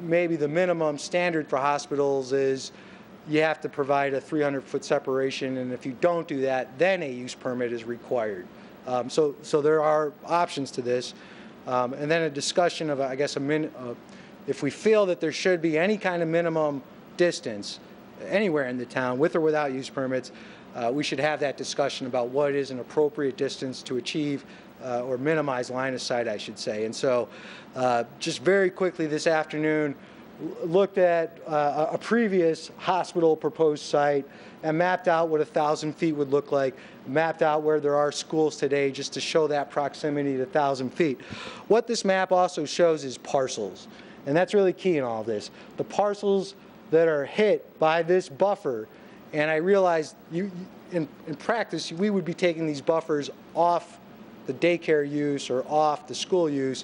maybe the minimum standard for hospitals is you have to provide a 300-foot separation, and if you don't do that, then a use permit is required. So there are options to this. And then a discussion of, I guess, if we feel that there should be any kind of minimum distance anywhere in the town, with or without use permits, we should have that discussion about what is an appropriate distance to achieve or minimize line of sight, I should say. And so just very quickly this afternoon, looked at a previous hospital proposed site and mapped out what 1,000 feet would look like, mapped out where there are schools today just to show that proximity to 1,000 feet. What this map also shows is parcels, and that's really key in all this. The parcels that are hit by this buffer, and I realize in practice we would be taking these buffers off the daycare use or off the school use,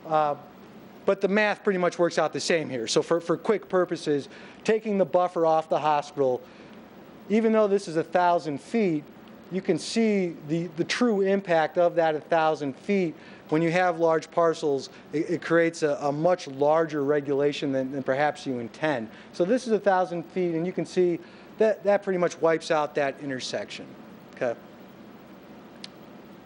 but the math pretty much works out the same here. So for quick purposes, taking the buffer off the hospital, even though this is 1,000 feet, you can see the true impact of that 1,000 feet. When you have large parcels, it creates a much larger regulation than perhaps you intend. So this is 1,000 feet, and you can see that pretty much wipes out that intersection. Okay.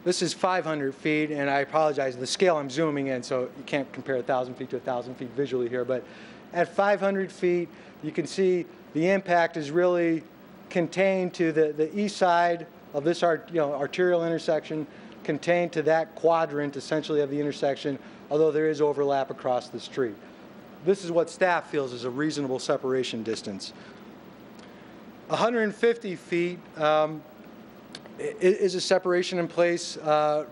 This is 500 feet, and I apologize, the scale I'm zooming in, so you can't compare 1,000 feet to 1,000 feet visually here, but at 500 feet, you can see the impact is really contained to the east side of this arterial intersection, contained to that quadrant, essentially, of the intersection, although there is overlap across the street. This is what staff feels is a reasonable separation distance. 150 feet is a separation in place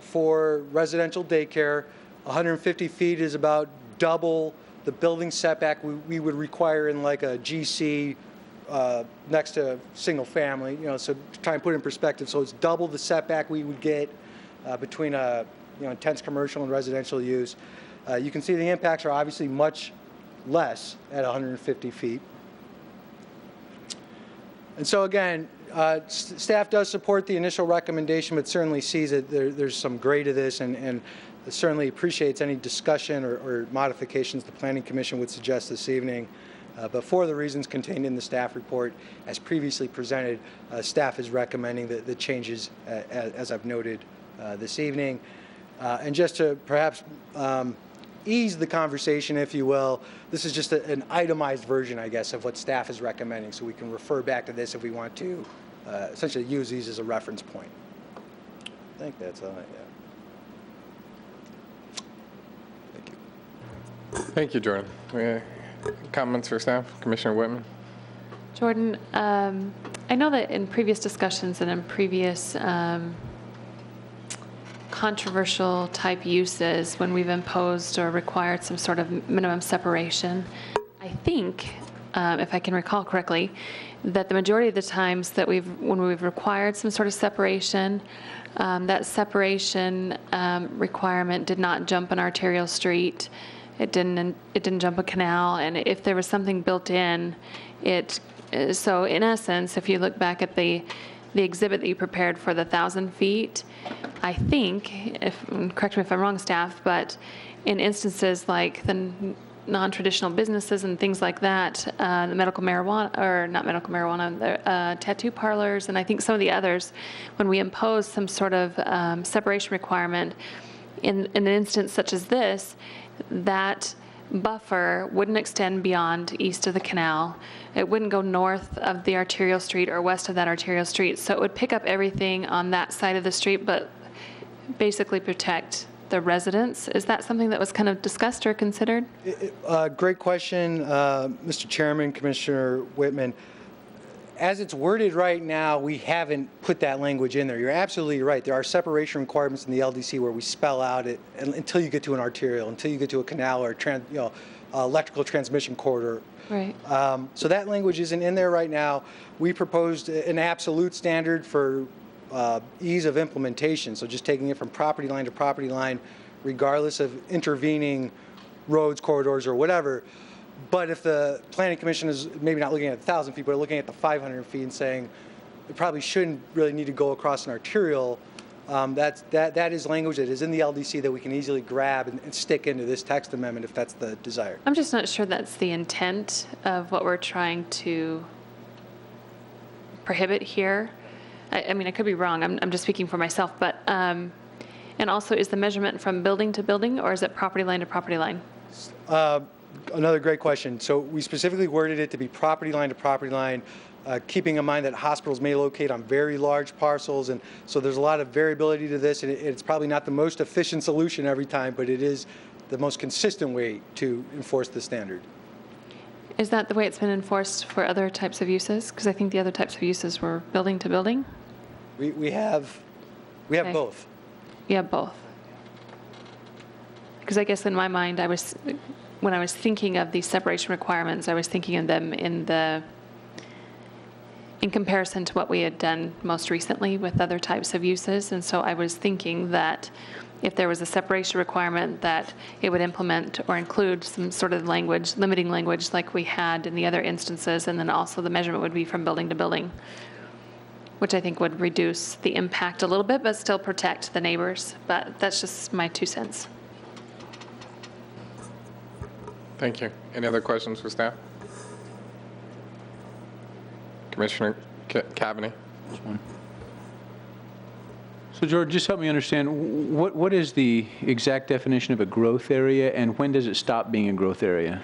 for residential daycare. 150 feet is about double the building setback we would require in like a GC next to single family, so to try and put it in perspective. So it's double the setback we would get between a intense commercial and residential use. You can see the impacts are obviously much less at 150 feet. And so again, staff does support the initial recommendation, but certainly sees that there's some gray to this and certainly appreciates any discussion or modifications the Planning Commission would suggest this evening. But for the reasons contained in the staff report, as previously presented, staff is recommending the changes as I've noted this evening. And just to perhaps ease the conversation, if you will, this is just an itemized version, I guess, of what staff is recommending, so we can refer back to this if we want to essentially use these as a reference point. I think that's all I have. Thank you. Thank you, Jordan. Comments for staff? Commissioner Whitman? Jordan, I know that in previous discussions and in previous controversial type uses, when we've imposed or required some sort of minimum separation, I think, if I can recall correctly, that the majority of the times that when we've required some sort of separation, that separation requirement did not jump an arterial street. It didn't jump a canal, and if there was something built in, so in essence, if you look back at the exhibit that you prepared for the 1,000 feet, I think, correct me if I'm wrong, staff, but in instances like the non-traditional businesses and things like that, the medical marijuana, or not medical marijuana, the tattoo parlors, and I think some of the others, when we impose some sort of separation requirement, in an instance such as this, that buffer wouldn't extend beyond east of the canal. It wouldn't go north of the arterial street or west of that arterial street. So it would pick up everything on that side of the street, but basically protect the residents. Is that something that was kind of discussed or considered? Great question, Mr. Chairman, Commissioner Whitman. As it's worded right now, we haven't put that language in there. You're absolutely right. There are separation requirements in the LDC where we spell out it until you get to an arterial, until you get to a canal or electrical transmission corridor. Right. So that language isn't in there right now. We proposed an absolute standard for ease of implementation. So just taking it from property line to property line, regardless of intervening roads, corridors, or whatever. But if the Planning Commission is maybe not looking at 1,000 feet, but looking at the 500 feet and saying it probably shouldn't really need to go across an arterial, that is language that is in the LDC that we can easily grab and stick into this text amendment if that's the desire. I'm just not sure that's the intent of what we're trying to prohibit here. I mean, I could be wrong. I'm just speaking for myself. But and also, is the measurement from building to building, or is it property line to property line? Another great question. So we specifically worded it to be property line to property line, keeping in mind that hospitals may locate on very large parcels, and so there's a lot of variability to this, and it's probably not the most efficient solution every time, but it is the most consistent way to enforce the standard. Is that the way it's been enforced for other types of uses? Because I think the other types of uses were building to building. We have Okay. both. You have both. Because I guess in my mind, when I was thinking of these separation requirements, I was thinking of them in comparison to what we had done most recently with other types of uses. And so I was thinking that if there was a separation requirement, that it would implement or include some sort of language, limiting language like we had in the other instances, and then also the measurement would be from building to building, which I think would reduce the impact a little bit, but still protect the neighbors. But that's just my 2 cents. Thank you. Any other questions for staff? Commissioner Cavaney? So George, just help me understand, what is the exact definition of a growth area, and when does it stop being a growth area?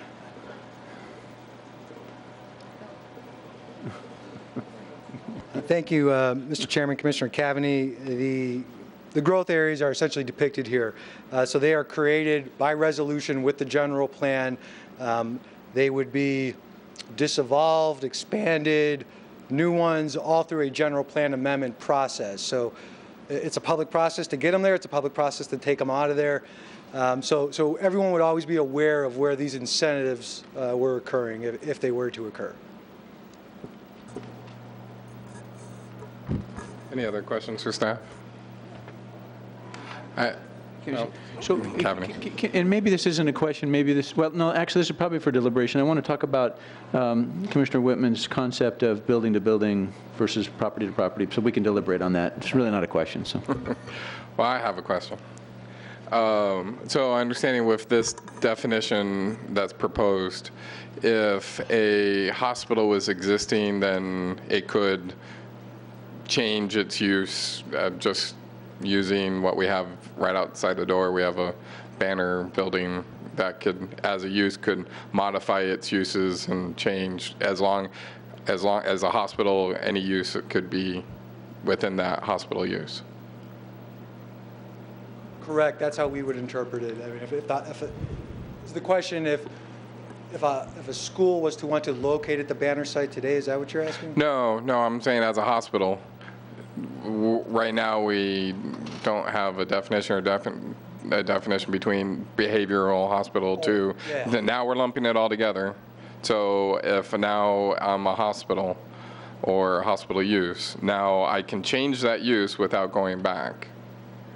Thank you, Mr. Chairman, Commissioner Cavaney. the growth areas are essentially depicted here. So they are created by resolution with the general plan. They would be disevolved, expanded, new ones, all through a general plan amendment process. So it's a public process to get them there. It's a public process to take them out of there. So everyone would always be aware of where these incentives were occurring if they were to occur. Any other questions for staff? So, Cabinet. and maybe this isn't a question, maybe this, well, no, actually, this is probably for deliberation. I want to talk about Commissioner Whitman's concept of building to building versus property to property, so we can deliberate on that. It's really not a question, so. Well, I have a question. So understanding with this definition that's proposed, if a hospital was existing, then it could change its use, just using what we have right outside the door. We have a banner building that could, as a use, could modify its uses and change as long as a hospital, any use could be within that hospital use. Correct. That's how we would interpret it. I mean, if is the question if a school was to want to locate at the banner site today, is that what you're asking? No, I'm saying as a hospital. Right now, we don't have a definition or a definition between behavioral hospital to. Yeah. Now we're lumping it all together. So if now I'm a hospital or hospital use, now I can change that use without going back.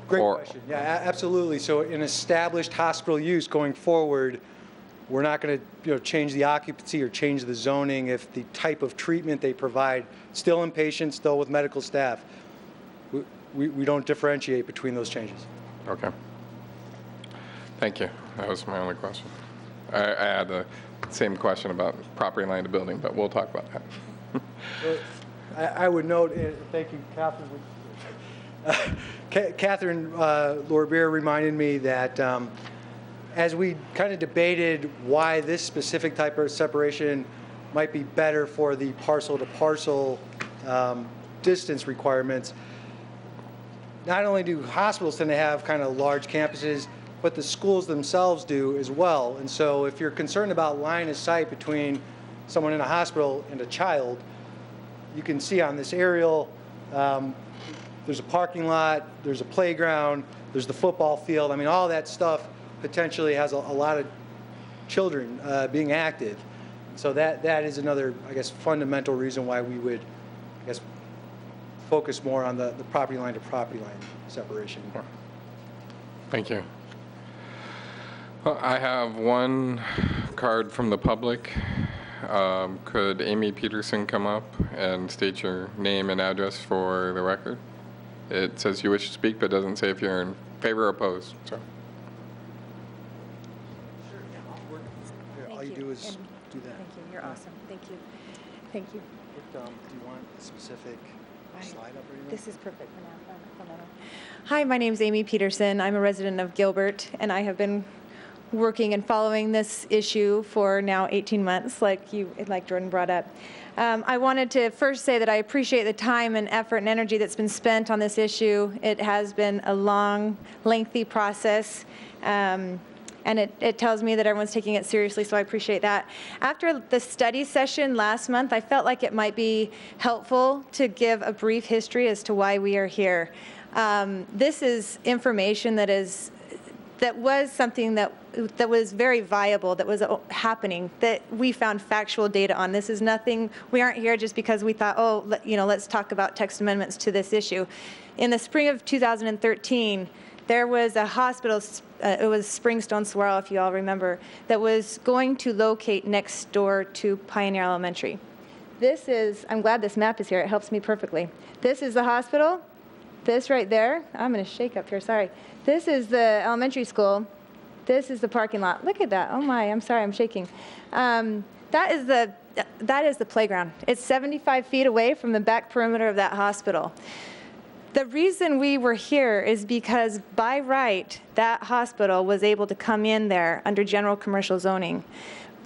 Great question. Yeah, absolutely. So in established hospital use going forward, we're not going to change the occupancy or change the zoning if the type of treatment they provide, still inpatient, still with medical staff. We don't differentiate between those changes. Okay. Thank you. That was my only question. I had the same question about property line to building, but we'll talk about that. I would note, thank you, Catherine. Catherine Lorbeer reminded me that as we kind of debated why this specific type of separation might be better for the parcel-to-parcel distance requirements, not only do hospitals tend to have kind of large campuses, but the schools themselves do as well. And so if you're concerned about line of sight between someone in a hospital and a child, you can see on this aerial, there's a parking lot, there's a playground, there's the football field. I mean, all that stuff potentially has a lot of children being active. So that is another, I guess, fundamental reason why we would, I guess, focus more on the property line to property line separation. Thank you. Well, I have one card from the public. Could Amy Peterson come up and state your name and address for the record? It says you wish to speak, but doesn't say if you're in favor or opposed. So. All you do is do that. Thank you. You're awesome. Thank you. Thank you. Do you want a specific slide up or anything? This is perfect for now. Hi, my name is Amy Peterson. I'm a resident of Gilbert, and I have been working and following this issue for now 18 months, like Jordan brought up. I wanted to first say that I appreciate the time and effort and energy that's been spent on this issue. It has been a long, lengthy process, and it tells me that everyone's taking it seriously, so I appreciate that. After the study session last month, I felt like it might be helpful to give a brief history as to why we are here. This is information that was something that was very viable, that was happening, that we found factual data on. This is nothing, we aren't here just because we thought, oh, let's talk about text amendments to this issue. In the spring of 2013, there was a hospital, it was Springstone Saguaro, if you all remember, that was going to locate next door to Pioneer Elementary. This is, I'm glad this map is here, it helps me perfectly. This is the hospital. This right there, I'm going to shake up here, sorry. This is the elementary school. This is the parking lot. Look at that. Oh my, I'm sorry, I'm shaking. That is the playground. It's 75 feet away from the back perimeter of that hospital. The reason we were here is because by right, that hospital was able to come in there under general commercial zoning.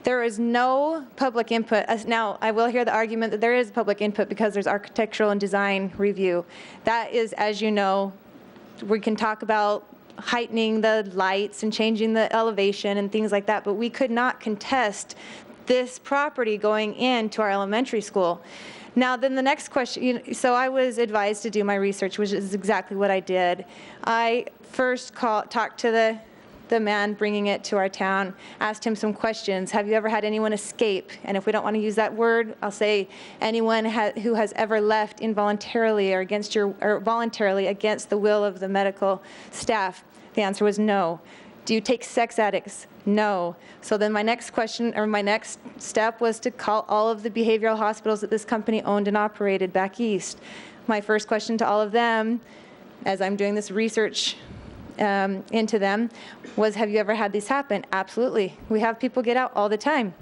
There is no public input. Now, I will hear the argument that there is public input because there's architectural and design review. That is, as you know, we can talk about heightening the lights and changing the elevation and things like that, but we could not contest this property going into our elementary school. Now, then the next question, so I was advised to do my research, which is exactly what I did. I first talked to the man bringing it to our town, asked him some questions. Have you ever had anyone escape? And if we don't want to use that word, I'll say anyone who has ever left involuntarily or voluntarily against the will of the medical staff. The answer was no. Do you take sex addicts? No. So then my next question, or my next step, was to call all of the behavioral hospitals that this company owned and operated back east. My first question to all of them, as I'm doing this research into them, was, have you ever had this happen? Absolutely. We have people get out all the time.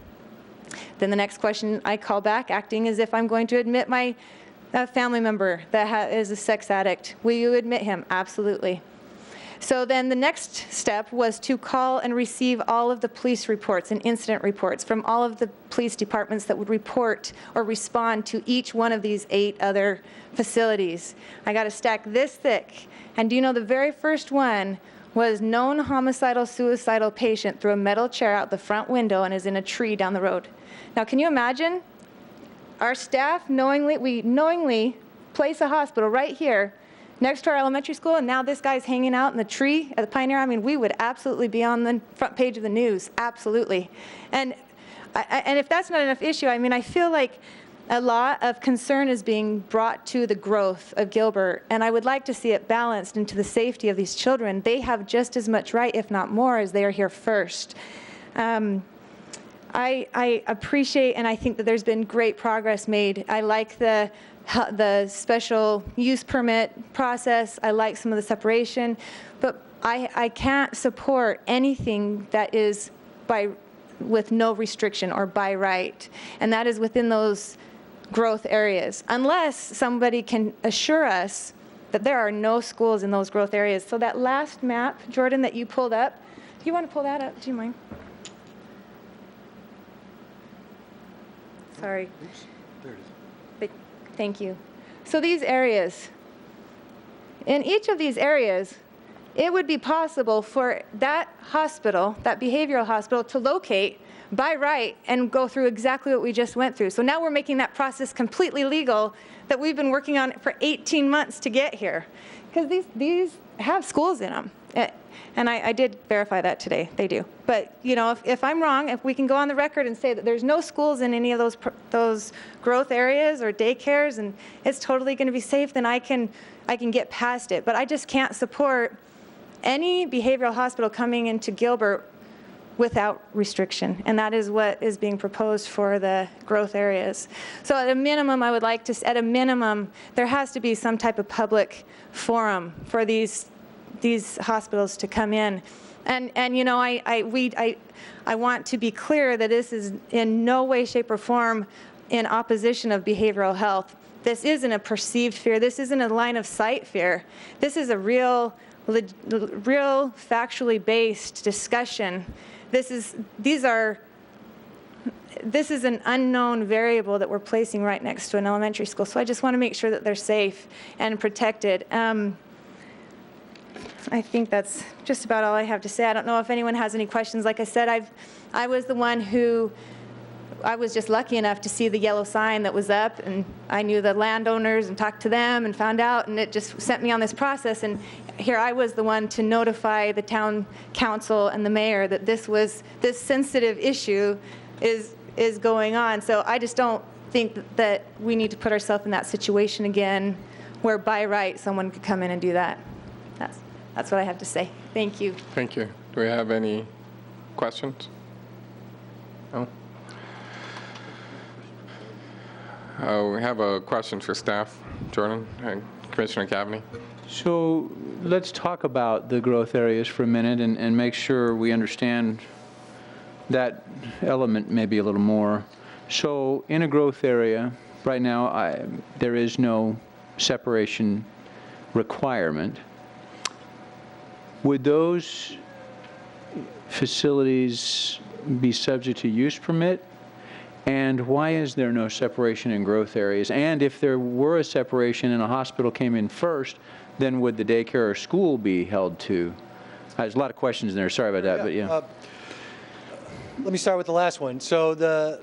Then the next question I call back, acting as if I'm going to admit my family member that is a sex addict. Will you admit him? Absolutely. So then the next step was to call and receive all of the police reports and incident reports from all of the police departments that would report or respond to each one of these 8 other facilities. I got a stack this thick. And do you know the very first one was known homicidal suicidal patient threw a metal chair out the front window and is in a tree down the road. Now, can you imagine? Our staff we knowingly place a hospital right here next to our elementary school, and now this guy's hanging out in the tree at the Pioneer. I mean, we would absolutely be on the front page of the news, absolutely. And if that's not enough issue, I mean, I feel like a lot of concern is being brought to the growth of Gilbert, and I would like to see it balanced into the safety of these children. They have just as much right, if not more, as they are here first. I appreciate, and I think that there's been great progress made. I like the special use permit process. I like some of the separation, but I can't support anything that is with no restriction or by right, and that is within those growth areas, unless somebody can assure us that there are no schools in those growth areas. So that last map, Jordan, that you pulled up, do you want to pull that up? Do you mind? Sorry. Oops, there it is. But, thank you. So these areas, in each of these areas, it would be possible for that hospital, that behavioral hospital, to locate by right and go through exactly what we just went through. So now we're making that process completely legal that we've been working on for 18 months to get here. Because these have schools in them. And I did verify that today. They do. But, you know, if I'm wrong, if we can go on the record and say that there's no schools in any of those growth areas or daycares and it's totally going to be safe, then I can get past it. But I just can't support any behavioral hospital coming into Gilbert without restriction, and that is what is being proposed for the growth areas. So at a minimum, I would like to, at a minimum, there has to be some type of public forum for these hospitals to come in. And you know, I want to be clear that this is in no way, shape, or form in opposition of behavioral health. This isn't a perceived fear. This isn't a line of sight fear. This is a real factually based discussion. This is an unknown variable that we're placing right next to an elementary school. So I just want to make sure that they're safe and protected. I think that's just about all I have to say. I don't know if anyone has any questions. Like I said, I was the one who, I was just lucky enough to see the yellow sign that was up, and I knew the landowners and talked to them and found out, and it just sent me on this process. And here I was the one to notify the town council and the mayor that this sensitive issue is going on. So I just don't think that we need to put ourselves in that situation again where by right someone could come in and do that. That's what I have to say. Thank you. Thank you. Do we have any questions? No? We have a question for staff. Jordan, Commissioner Cavaney. So let's talk about the growth areas for a minute and make sure we understand that element maybe a little more. So in a growth area, right now, there is no separation requirement. Would those facilities be subject to use permit? And why is there no separation in growth areas? And if there were a separation and a hospital came in first, then would the daycare or school be held to? There's a lot of questions in there. Sorry about that, but yeah. Let me start with the last one. So the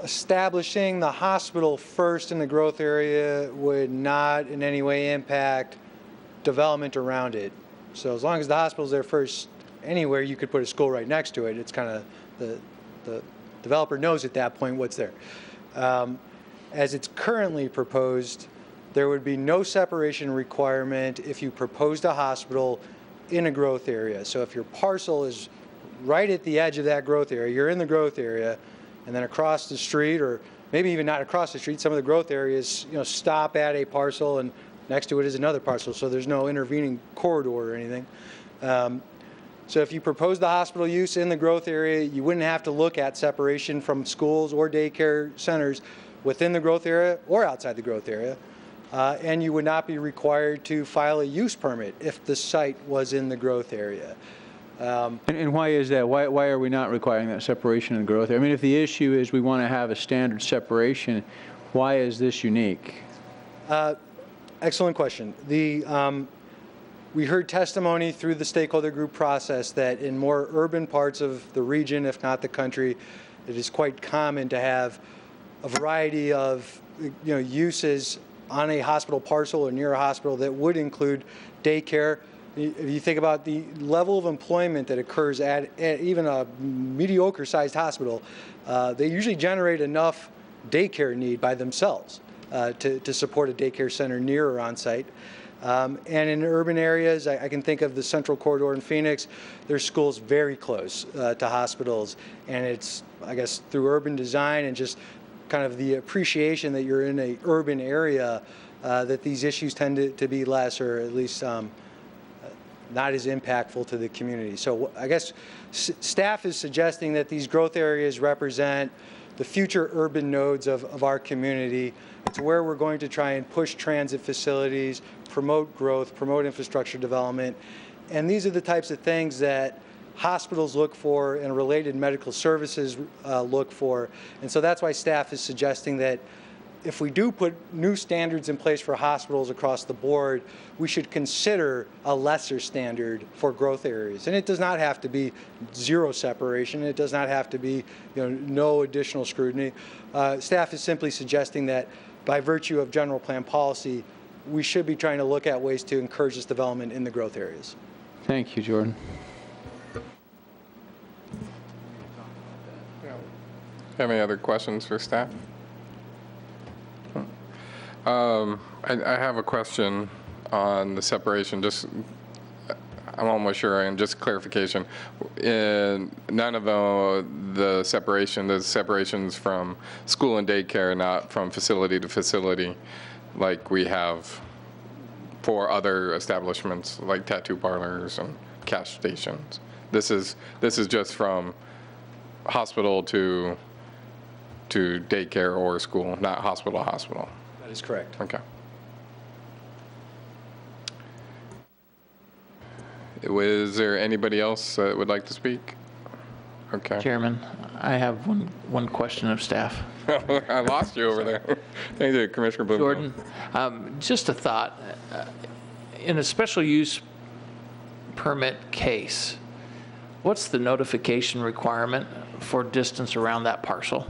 establishing the hospital first in the growth area would not in any way impact development around it. So as long as the hospital's there first, anywhere you could put a school right next to it. It's kind of the developer knows at that point what's there. As it's currently proposed, there would be no separation requirement if you proposed a hospital in a growth area. So if your parcel is right at the edge of that growth area, you're in the growth area, and then across the street, or maybe even not across the street, some of the growth areas, stop at a parcel, and next to it is another parcel, so there's no intervening corridor or anything. So if you propose the hospital use in the growth area, you wouldn't have to look at separation from schools or daycare centers within the growth area or outside the growth area. And you would not be required to file a use permit if the site was in the growth area. And why is that? Why are we not requiring that separation in the growth area? I mean, if the issue is we want to have a standard separation, why is this unique? Excellent question. We heard testimony through the stakeholder group process that in more urban parts of the region, if not the country, it is quite common to have a variety of uses on a hospital parcel or near a hospital that would include daycare. If you think about the level of employment that occurs at even a mediocre-sized hospital, they usually generate enough daycare need by themselves to support a daycare center near or on site. And in urban areas, I can think of the Central Corridor in Phoenix. There's schools very close to hospitals, and it's, I guess, through urban design and just kind of the appreciation that you're in an urban area that these issues tend to be less, or at least not as impactful to the community. So I guess staff is suggesting that these growth areas represent the future urban nodes of our community. It's where we're going to try and push transit facilities, promote growth, promote infrastructure development. And these are the types of things that hospitals look for and related medical services look for. And so that's why staff is suggesting that if we do put new standards in place for hospitals across the board, we should consider a lesser standard for growth areas. And it does not have to be zero separation. It does not have to be no additional scrutiny. Staff is simply suggesting that by virtue of general plan policy, we should be trying to look at ways to encourage this development in the growth areas. Thank you, Jordan. Any other questions for staff? I have a question on the separation. I'm almost sure, and just clarification. In none of the separations from school and daycare, not from facility to facility, like we have for other establishments like tattoo parlors and cash stations. This is just from hospital to daycare or school, not hospital to hospital. That is correct. Okay. Is there anybody else that would like to speak? Okay. Chairman, I have one question of staff. I lost you over there. Thank you, Commissioner Bloom. Jordan, just a thought. In a special use permit case, what's the notification requirement for distance around that parcel?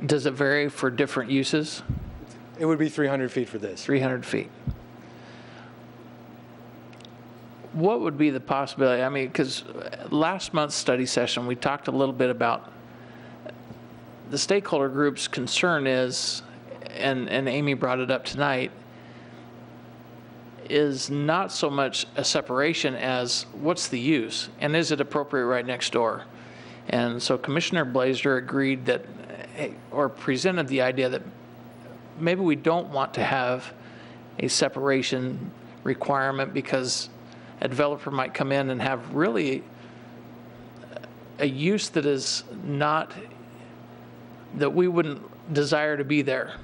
Does it vary for different uses? It would be 300 feet for this. 300 feet. What would be the possibility? I mean, because last month's study session, we talked a little bit about the stakeholder group's concern is, and Amy brought it up tonight, is not so much a separation as what's the use, and is it appropriate right next door? And so Commissioner Blazer agreed that, or presented the idea that maybe we don't want to have a separation requirement because a developer might come in and have really a use that is not, that we wouldn't desire to be there.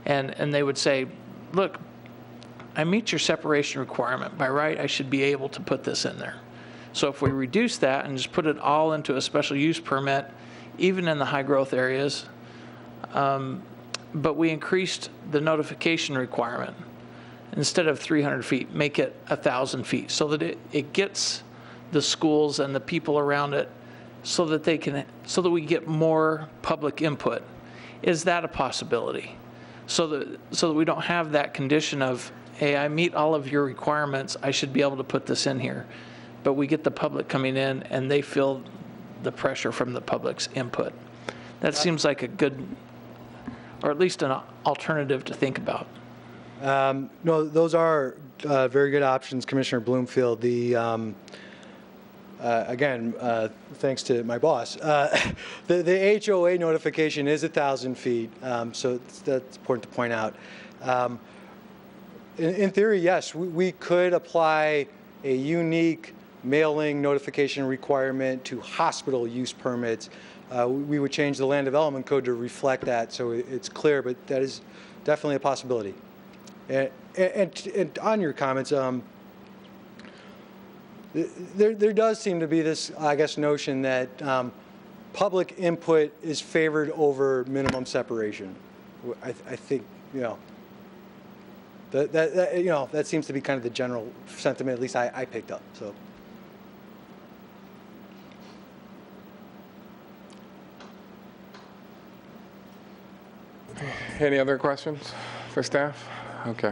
And they would say, look, I meet your separation requirement. By right, I should be able to put this in there. So if we reduce that and just put it all into a special use permit, even in the high-growth areas. But we increased the notification requirement. Instead of 300 feet, make it 1,000 feet, so that it gets the schools and the people around it, so that we get more public input. Is that a possibility? So that we don't have that condition of, hey, I meet all of your requirements, I should be able to put this in here. But we get the public coming in and they feel the pressure from the public's input. That seems like a good, or at least an alternative to think about. No, those are very good options, Commissioner Bloomfield. Again, thanks to my boss, the HOA notification is 1,000 feet, so that's important to point out. In theory, yes, we could apply a unique mailing notification requirement to hospital use permits. We would change the land development code to reflect that, so it's clear, but that is definitely a possibility. And on your comments, there does seem to be this, I guess, notion that public input is favored over minimum separation. I think, that seems to be kind of the general sentiment, at least I picked up. So. Any other questions for staff? Okay.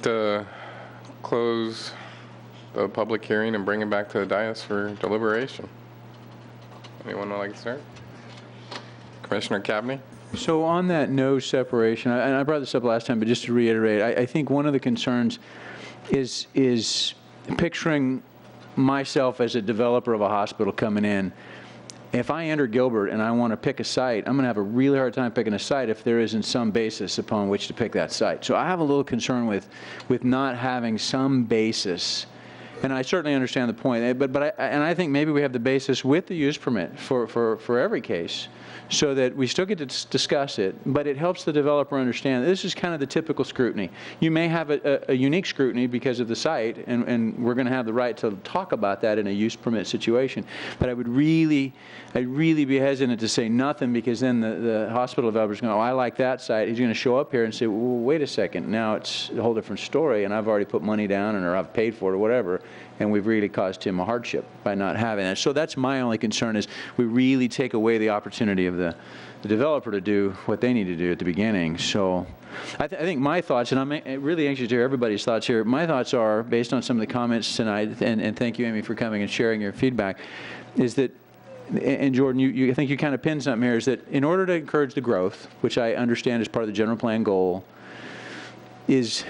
To close the public hearing and bring it back to the dais for deliberation. Anyone would like to start? Commissioner Cavney? So on that no separation, and I brought this up last time, but just to reiterate, I think one of the concerns is picturing myself as a developer of a hospital coming in. If I enter Gilbert and I want to pick a site, I'm going to have a really hard time picking a site if there isn't some basis upon which to pick that site. So I have a little concern with not having some basis. And I certainly understand the point, but I think maybe we have the basis with the use permit for every case, so that we still get to discuss it, but it helps the developer understand this is kind of the typical scrutiny. You may have a unique scrutiny because of the site, and we're going to have the right to talk about that in a use permit situation. But I'd really be hesitant to say nothing, because then the hospital developer's going, oh, I like that site. He's going to show up here and say, well, wait a second, now it's a whole different story, and I've already put money down, or I've paid for it, or whatever, and we've really caused him a hardship by not having that. So that's my only concern, is we really take away the opportunity of the developer to do what they need to do at the beginning. So I think my thoughts, and I'm really anxious to hear everybody's thoughts here, my thoughts are, based on some of the comments tonight, and thank you, Amy, for coming and sharing your feedback, is that, and Jordan, I think you kind of pinned something here, is that in order to encourage the growth, which I understand is part of the general plan goal, is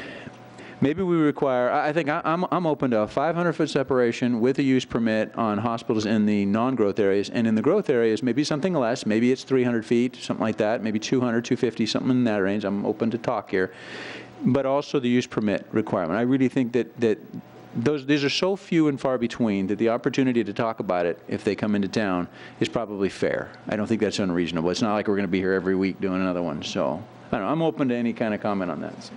maybe we require, I think I'm open to a 500-foot separation with a use permit on hospitals in the non-growth areas, and in the growth areas, maybe something less, maybe it's 300 feet, something like that, maybe 200, 250, something in that range. I'm open to talk here. But also the use permit requirement. I really think that these are so few and far between that the opportunity to talk about it if they come into town is probably fair. I don't think that's unreasonable. It's not like we're going to be here every week doing another one. So I don't know, I'm open to any kind of comment on that.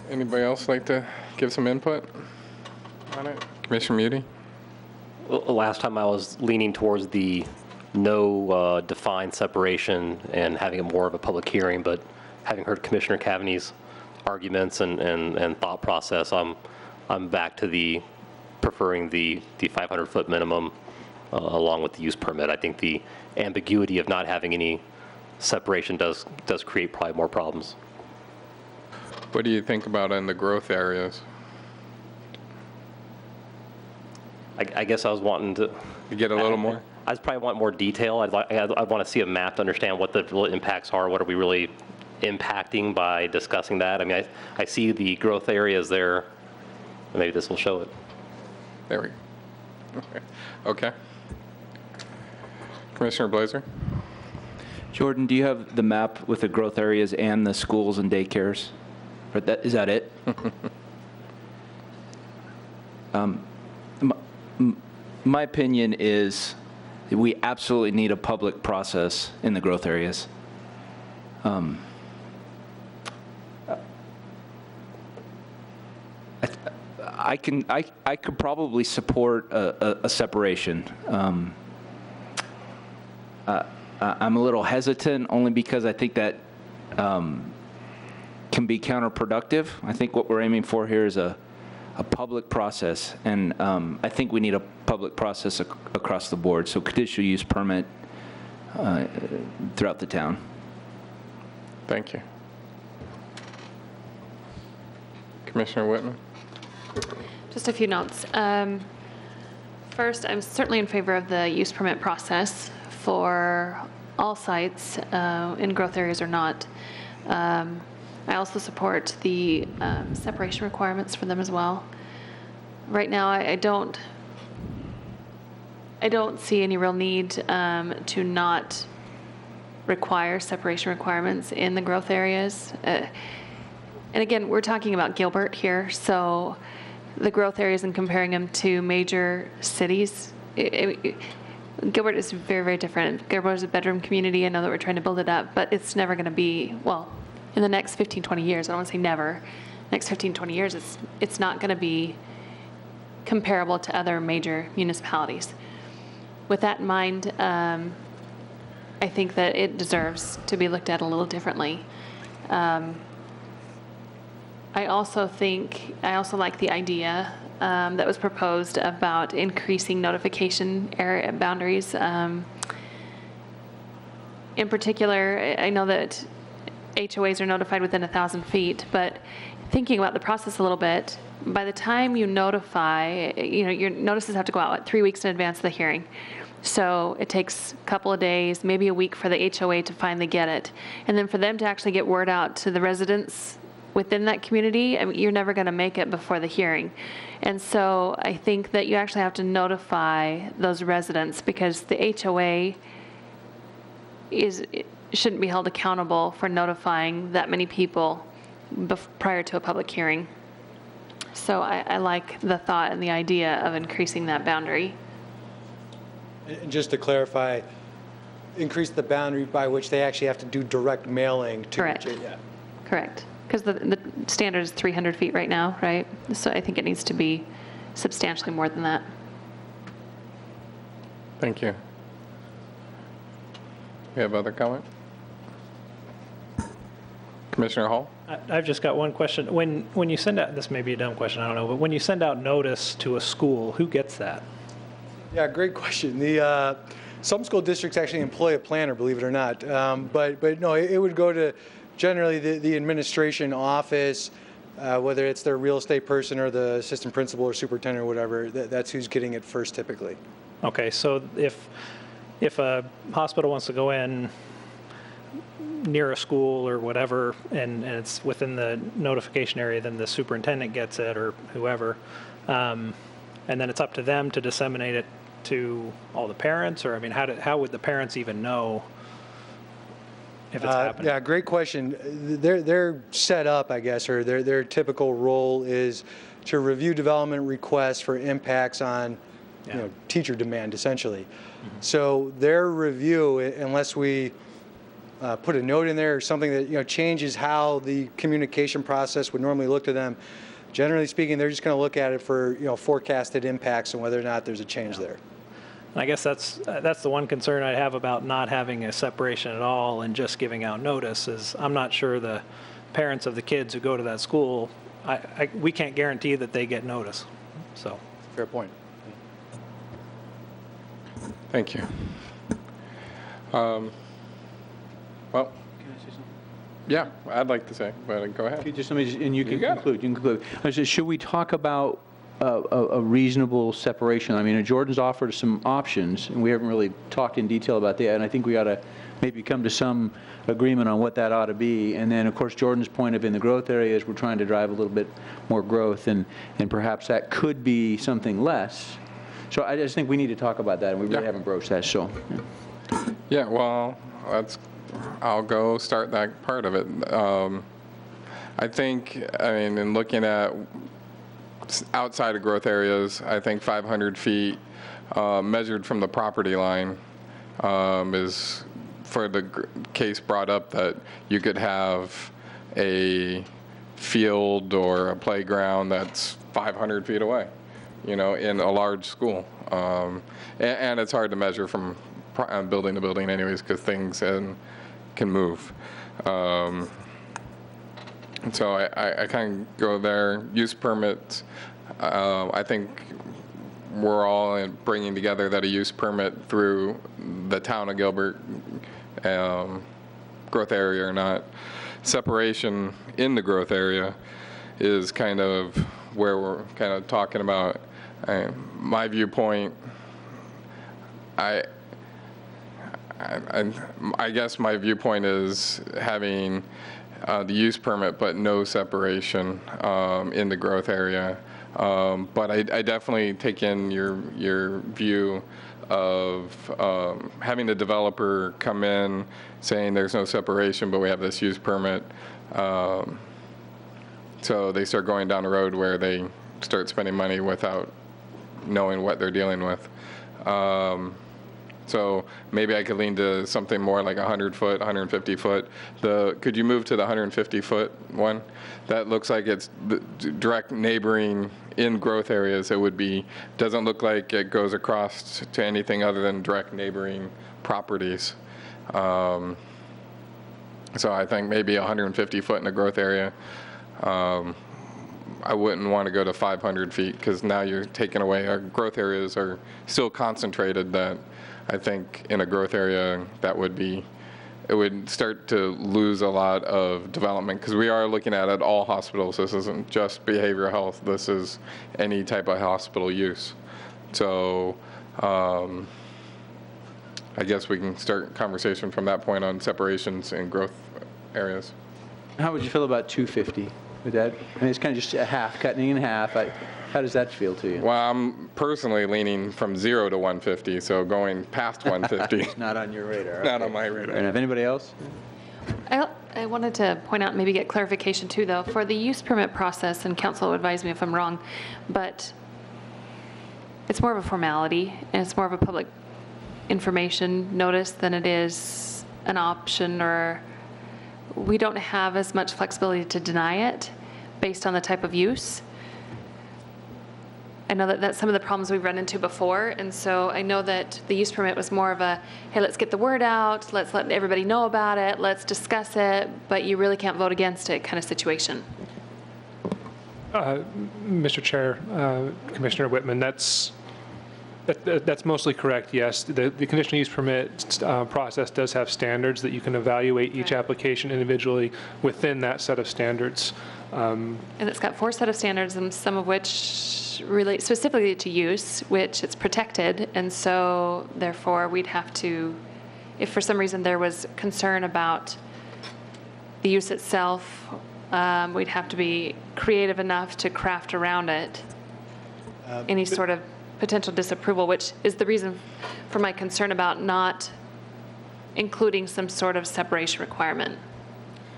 Anybody else like to give some input on it? Commissioner Muti? Last time I was leaning towards the no defined separation and having it more of a public hearing, but having heard Commissioner Cavney's arguments and thought process, I'm back to preferring the 500-foot minimum along with the use permit. I think the ambiguity of not having any separation does create probably more problems. What do you think about in the growth areas? I guess I was wanting to get a little more? I probably want more detail. I'd want to see a map to understand what the real impacts are. What are we really impacting by discussing that? I mean, I see the growth areas there. Maybe this will show it. There we go. Okay. Commissioner Blazer? Jordan, do you have the map with the growth areas and the schools and daycares? Is that it? My opinion is that we absolutely need a public process in the growth areas. I could probably support a separation. I'm a little hesitant only because I think that can be counterproductive. I think what we're aiming for here is a public process, and I think we need a public process across the board. So conditional use permit throughout the town. Thank you. Commissioner Whitman? Just a few notes. First, I'm certainly in favor of the use permit process for all sites in growth areas or not. I also support the separation requirements for them as well. Right now, I don't see any real need to not require separation requirements in the growth areas. And again, we're talking about Gilbert here, so the growth areas and comparing them to major cities, Gilbert is very, very different. Gilbert is a bedroom community. I know that we're trying to build it up, but it's never going to be, well, in the next 15, 20 years, I don't want to say never, next 15, 20 years, it's not going to be comparable to other major municipalities. With that in mind, I think that it deserves to be looked at a little differently. I also like the idea that was proposed about increasing notification area boundaries. In particular, I know that HOAs are notified within 1,000 feet, but thinking about the process a little bit, by the time you notify, your notices have to go out 3 weeks in advance of the hearing. So it takes a couple of days, maybe a week for the HOA to finally get it. And then for them to actually get word out to the residents within that community, I mean, you're never going to make it before the hearing. And so I think that you actually have to notify those residents because the HOA shouldn't be held accountable for notifying that many people prior to a public hearing. So I like the thought and the idea of increasing that boundary. And just to clarify, increase the boundary by which they actually have to do direct mailing to. Correct. Correct. Because the standard is 300 feet right now, right? So I think it needs to be substantially more than that. Thank you. We have other comment? Commissioner Hall? I've just got one question. When you send out, this may be a dumb question, I don't know, but when you send out notice to a school, who gets that? Yeah, great question. Some school districts actually employ a planner, believe it or not. But no, it would go to generally the administration office, whether it's their real estate person or the assistant principal or superintendent or whatever. That's who's getting it first typically. Okay, so if a hospital wants to go in near a school or whatever, and it's within the notification area, then the superintendent gets it or whoever, and then it's up to them to disseminate it to all the parents, or I mean, how would the parents even know if it's happening? Yeah, great question. They're set up, I guess, or their typical role is to review development requests for impacts on teacher demand, essentially. Mm-hmm. So their review, unless we put a note in there or something that changes how the communication process would normally look to them, generally speaking, they're just going to look at it for forecasted impacts and whether or not there's a change there. I guess that's the one concern I have about not having a separation at all and just giving out notice is I'm not sure the parents of the kids who go to that school, we can't guarantee that they get notice. So fair point. Thank you. Well, Can I say something? yeah, I'd like to say, but go ahead. Just let me, and you can got it. conclude. You can conclude. I said, should we talk about a reasonable separation? I mean, Jordan's offered some options, and we haven't really talked in detail about that. And I think we ought to maybe come to some agreement on what that ought to be. And then, of course, Jordan's point of in the growth areas, we're trying to drive a little bit more growth, and perhaps that could be something less. So I just think we need to talk about that, and we really haven't broached that. So. Yeah, well, I'll go start that part of it. I think, in looking at outside of growth areas, I think 500 feet measured from the property line is, for the case brought up that you could have a field or a playground that's 500 feet away, in a large school. And it's hard to measure from building to building anyways, because things can move. So I kind of go there. Use permits, I think we're all bringing together that a use permit through the town of Gilbert, growth area or not, separation in the growth area is kind of where we're kind of talking about. My viewpoint, I guess my viewpoint is having the use permit, but no separation in the growth area. But I definitely take in your view of having the developer come in saying there's no separation, but we have this use permit. So they start going down a road where they start spending money without knowing what they're dealing with. So maybe I could lean to something more like 100 foot, 150 foot. Could you move to the 150 foot one? That looks like it's the direct neighboring in growth areas. It doesn't look like it goes across to anything other than direct neighboring properties. So I think maybe 150 foot in a growth area. I wouldn't want to go to 500 feet because now you're taking away, our growth areas are still concentrated. That I think in a growth area it would start to lose a lot of development, because we are looking at all hospitals. This isn't just behavioral health. This is any type of hospital use. So I guess we can start conversation from that point on separations in growth areas. How would you feel about 250? Would that, it's kind of just a half, cutting in half. How does that feel to you? Well, I'm personally leaning from 0 to 150, so going past 150. Not on your radar. Not on my radar. And if anybody else? I wanted to point out, maybe get clarification too, though, for the use permit process, and council will advise me if I'm wrong, but it's more of a formality, and it's more of a public information notice than it is an option, or we don't have as much flexibility to deny it based on the type of use. I know that that's some of the problems we've run into before, and so I know that the use permit was more of a, hey, let's get the word out, let's let everybody know about it, let's discuss it, but you really can't vote against it kind of situation. Mr. Chair, Commissioner Whitman, that's mostly correct, yes. The conditional use permit process does have standards that you can evaluate each application individually within that set of standards. And it's got 4 set of standards, and some of which relate specifically to use, which it's protected, and so therefore we'd have to, if for some reason there was concern about the use itself, we'd have to be creative enough to craft around it any sort of potential disapproval, which is the reason for my concern about not including some sort of separation requirement.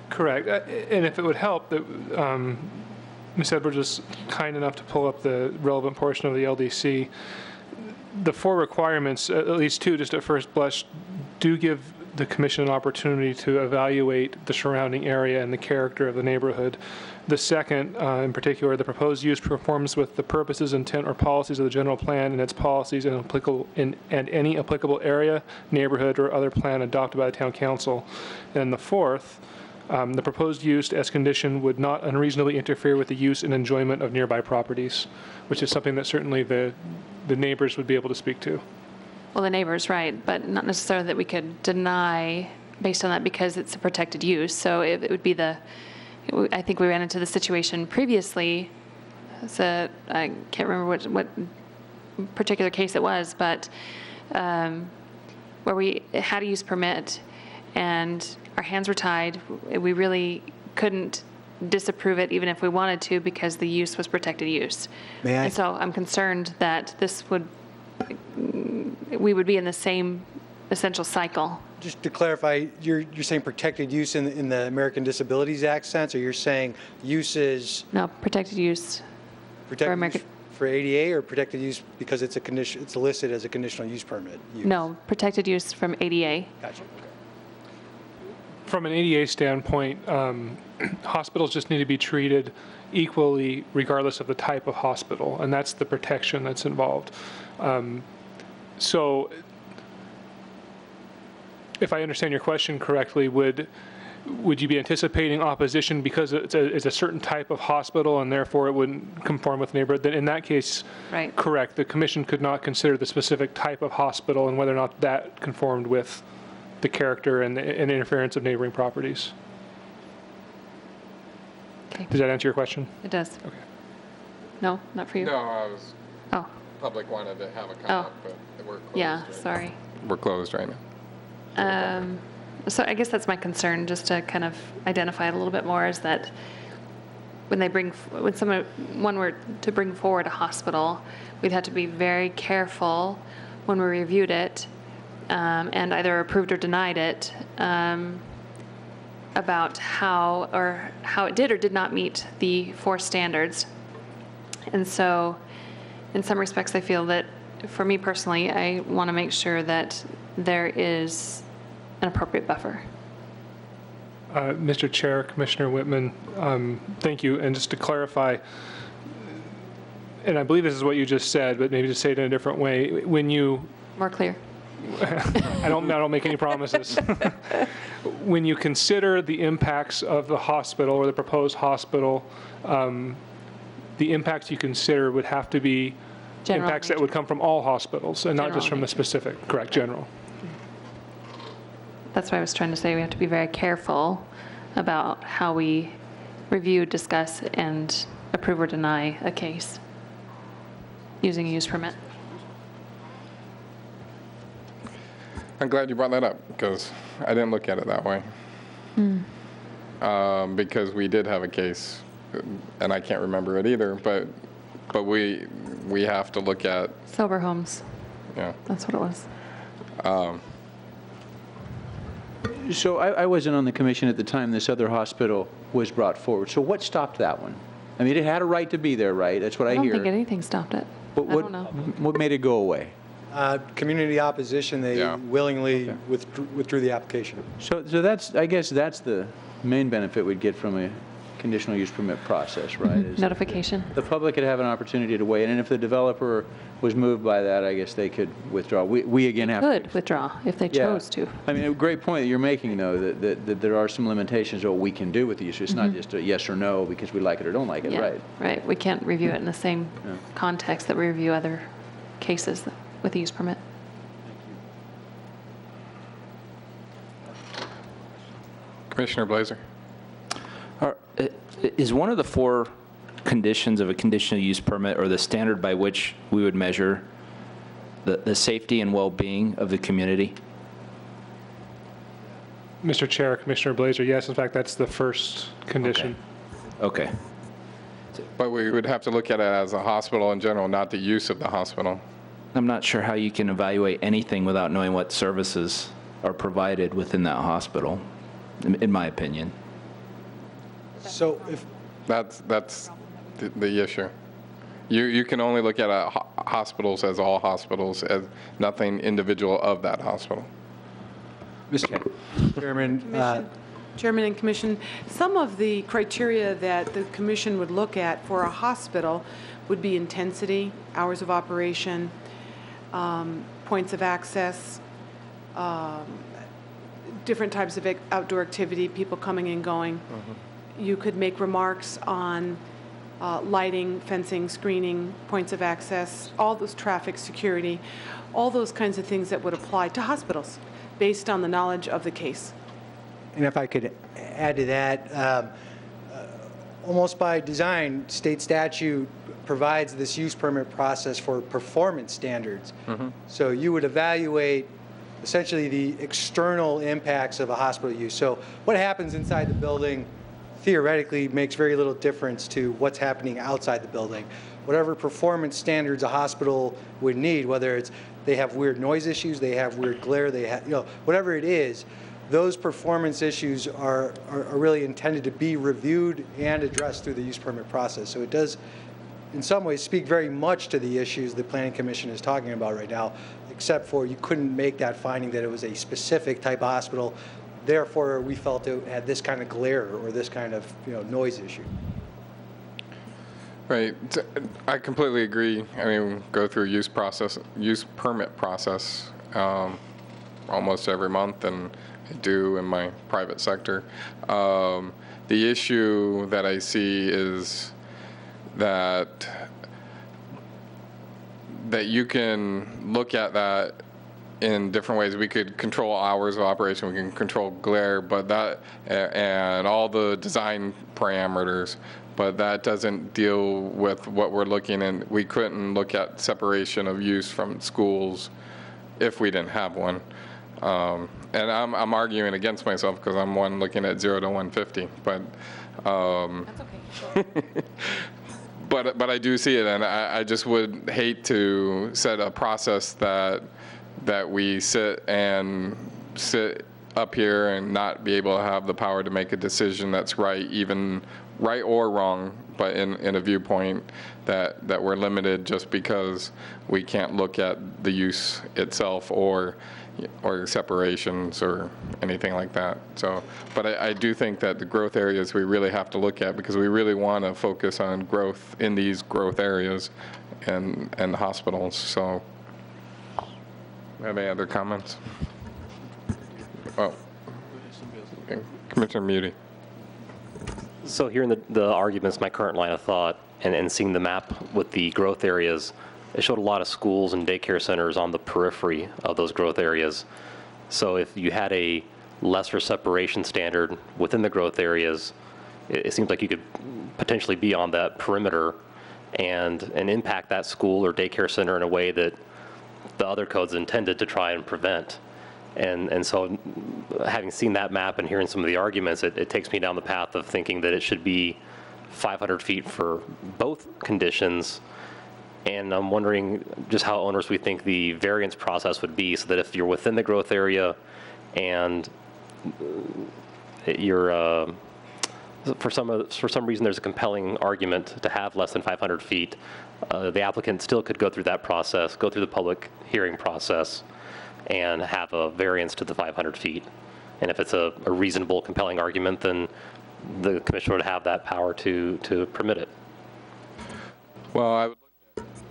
Correct. And if it would help, Ms. Edwards was kind enough to pull up the relevant portion of the LDC. The 4 requirements, at least 2 just at first blush, do give the commission an opportunity to evaluate the surrounding area and the character of the neighborhood. The second, in particular, the proposed use conforms with the purposes, intent, or policies of the general plan and its policies and any applicable area, neighborhood, or other plan adopted by the town council. And the fourth, the proposed use as condition would not unreasonably interfere with the use and enjoyment of nearby properties, which is something that certainly the neighbors would be able to speak to. Well, the neighbors, right, but not necessarily that we could deny based on that because it's a protected use. So it would be I think we ran into the situation previously. So I can't remember what particular case it was, but where we had a use permit and our hands were tied. We really couldn't disapprove it even if we wanted to because the use was protected use. May I? And so I'm concerned that we would be in the same essential cycle. Just to clarify, you're saying protected use in the American Disabilities Act sense, or you're saying uses No, protected use. For ADA, or protected use because it's listed as a conditional use permit use? No, protected use from ADA. Gotcha. from an ADA standpoint, hospitals just need to be treated equally regardless of the type of hospital, and that's the protection that's involved. So if I understand your question correctly, would you be anticipating opposition because it's a certain type of hospital and therefore it wouldn't conform with neighborhood? Then in that case, Right. correct, the commission could not consider the specific type of hospital and whether or not that conformed with the character and interference of neighboring properties. Okay. Does that answer your question? It does. Okay. No, not for you? No, I was, Oh, public wanted to have a comment, but we're closed. yeah, right sorry. now. We're closed right now. So I guess that's my concern, just to kind of identify it a little bit more, is that when one were to bring forward a hospital, we'd have to be very careful when we reviewed it and either approved or denied it about how it did or did not meet the 4 standards. And so in some respects, I feel that for me personally, I want to make sure that there is an appropriate buffer. Mr. Chair, Commissioner Whitman, thank you. And just to clarify, and I believe this is what you just said, but maybe to say it in a different way, when you, More clear. I don't make any promises. When you consider the impacts of the hospital or the proposed hospital, the impacts you consider would have to be General impacts that nature. would come from all hospitals and not General just from the nature. specific, correct, general. That's what I was trying to say. We have to be very careful about how we review, discuss, and approve or deny a case using a use permit. I'm glad you brought that up because I didn't look at it that way. Because we did have a case, and I can't remember it either, but we have to look at, Sober homes, yeah. that's what it was. So I wasn't on the commission at the time this other hospital was brought forward. So what stopped that one? I mean, it had a right to be there, right? That's what I I don't hear. think anything stopped it. I don't know. What made it go away? Community opposition, they Yeah. willingly withdrew the application. So that's, I guess that's the main benefit we'd get from a conditional use permit process, right? is Notification. The public could have an opportunity to weigh in, and if the developer was moved by that, I guess they could withdraw. We again have. Could withdraw if they Yeah. chose to. I mean, a great point that you're making, though, that there are some limitations of what we can do with the issue. It's not just a yes or no because we like it or don't like it, Yeah, right? Right. We can't review it in the same context that we review other cases with a use permit. Commissioner Blazer. Is one of the 4 conditions of a conditional use permit or the standard by which we would measure the safety and well-being of the community? Mr. Chair, Commissioner Blazer, yes, in fact, that's the first condition. Okay. But we would have to look at it as a hospital in general, not the use of the hospital. I'm not sure how you can evaluate anything without knowing what services are provided within that hospital, in my opinion. So if, That's the issue. You can only look at hospitals as all hospitals, as nothing individual of that hospital. Mr. Chairman, Chairman and Commission, some of the criteria that the Commission would look at for a hospital would be intensity, hours of operation, points of access, different types of outdoor activity, people coming and going. You could make remarks on lighting, fencing, screening, points of access, all those traffic security, all those kinds of things that would apply to hospitals based on the knowledge of the case. and if I could add to that, almost by design, state statute provides this use permit process for performance standards. So you would evaluate essentially the external impacts of a hospital use. So what happens inside the building theoretically makes very little difference to what's happening outside the building. Whatever performance standards a hospital would need, whether it's they have weird noise issues, they have weird glare, they have, whatever it is, those performance issues are really intended to be reviewed and addressed through the use permit process. So it does, in some ways, speak very much to the issues the Planning Commission is talking about right now, except for you couldn't make that finding that it was a specific type of hospital therefore, we felt it had this kind of glare or this kind of, noise issue. Right. I completely agree. I mean, go through use permit process almost every month, and I do in my private sector. The issue that I see is that you can look at that in different ways. We could control hours of operation, we can control glare, but that, and all the design parameters, but that doesn't deal with what we're looking at. We couldn't look at separation of use from schools if we didn't have one. And I'm arguing against myself because I'm one looking at 0 to 150, but That's okay. but I do see it, and I just would hate to set a process that we sit up here and not be able to have the power to make a decision that's right, even right or wrong, but in a viewpoint that we're limited just because we can't look at the use itself or separations or anything like that. So, but I do think that the growth areas we really have to look at, because we really want to focus on growth in these growth areas and the hospitals. So, have any other comments? Oh, Commissioner Muti. So hearing the arguments, my current line of thought, and seeing the map with the growth areas, it showed a lot of schools and daycare centers on the periphery of those growth areas. So if you had a lesser separation standard within the growth areas, it seems like you could potentially be on that perimeter and impact that school or daycare center in a way that the other code's intended to try and prevent. And so having seen that map and hearing some of the arguments, it takes me down the path of thinking that it should be 500 feet for both conditions. And I'm wondering just how onerous we think the variance process would be, so that if you're within the growth area and you're, for some reason there's a compelling argument to have less than 500 feet, the applicant still could go through that process, go through the public hearing process, and have a variance to the 500 feet. And if it's a reasonable, compelling argument, then the commissioner would have that power to permit it. Well, I would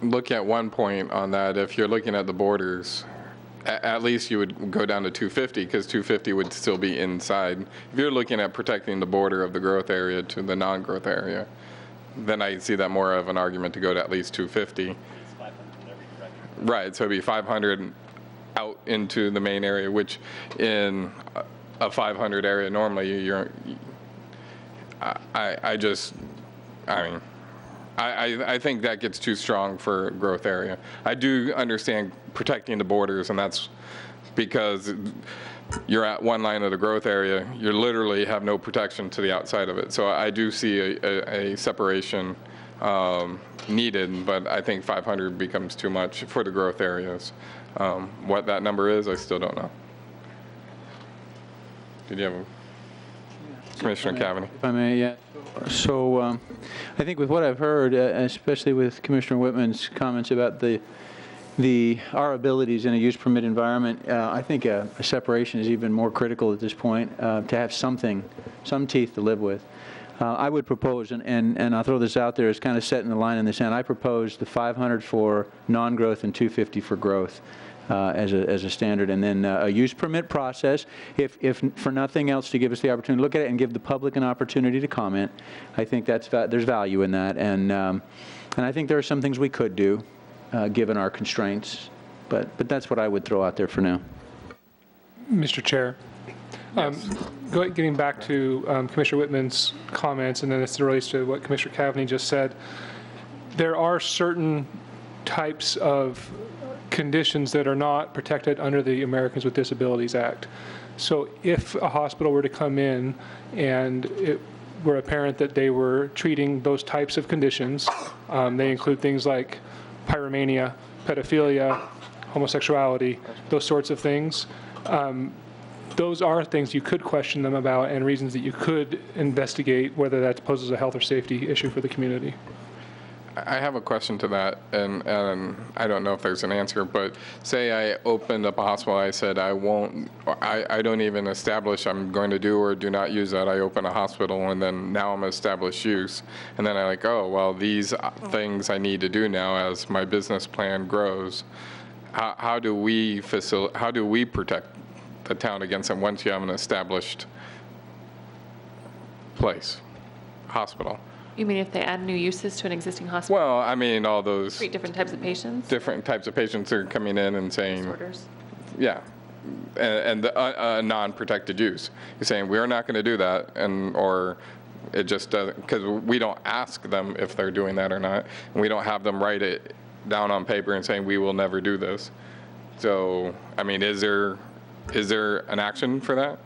look at one point on that. If you're looking at the borders, at least you would go down to 250, because 250 would still be inside. If you're looking at protecting the border of the growth area to the non-growth area, then I see that more of an argument to go to at least 250. Right, so it'd be 500 out into the main area, which in a 500 area normally I think that gets too strong for growth area. I do understand protecting the borders, and that's because you're at one line of the growth area, you literally have no protection to the outside of it. So I do see a separation needed, but I think 500 becomes too much for the growth areas. What that number is, I still don't know. Did you have Commissioner Cavaney? If I may, yeah. So I think with what I've heard, especially with Commissioner Whitman's comments about our abilities in a use permit environment, I think a separation is even more critical at this point, to have some teeth to live with. I would propose, and I'll throw this out there, it's kind of setting the line in the sand. I propose the 500 for non-growth and 250 for growth as a standard, and then a use permit process, if for nothing else, to give us the opportunity to look at it and give the public an opportunity to comment. I think there's value in that, and I think there are some things we could do given our constraints, but that's what I would throw out there for now. Mr. Chair. Getting back to Commissioner Whitman's comments, and then as it relates to what Commissioner Cavaney just said, there are certain types of conditions that are not protected under the Americans with Disabilities Act. So if a hospital were to come in and it were apparent that they were treating those types of conditions, they include things like pyromania, pedophilia, homosexuality, those sorts of things, those are things you could question them about and reasons that you could investigate whether that poses a health or safety issue for the community. I have a question to that, and I don't know if there's an answer, but say I opened up a hospital, I said I don't even establish I'm going to do or do not use that. I open a hospital, and then now I'm established use, and then I'm like, oh, well, these things I need to do now as my business plan grows. How do we protect the town against it once you have an established place, hospital? You mean if they add new uses to an existing hospital? Well, I mean, all those Treat different types of patients? different types of patients are coming in and saying, Disorders? yeah, and non-protected use. You're saying, we're not going to do that, or it just doesn't, because we don't ask them if they're doing that or not, and we don't have them write it down on paper and saying, we will never do this. So, I mean, is there an action for that?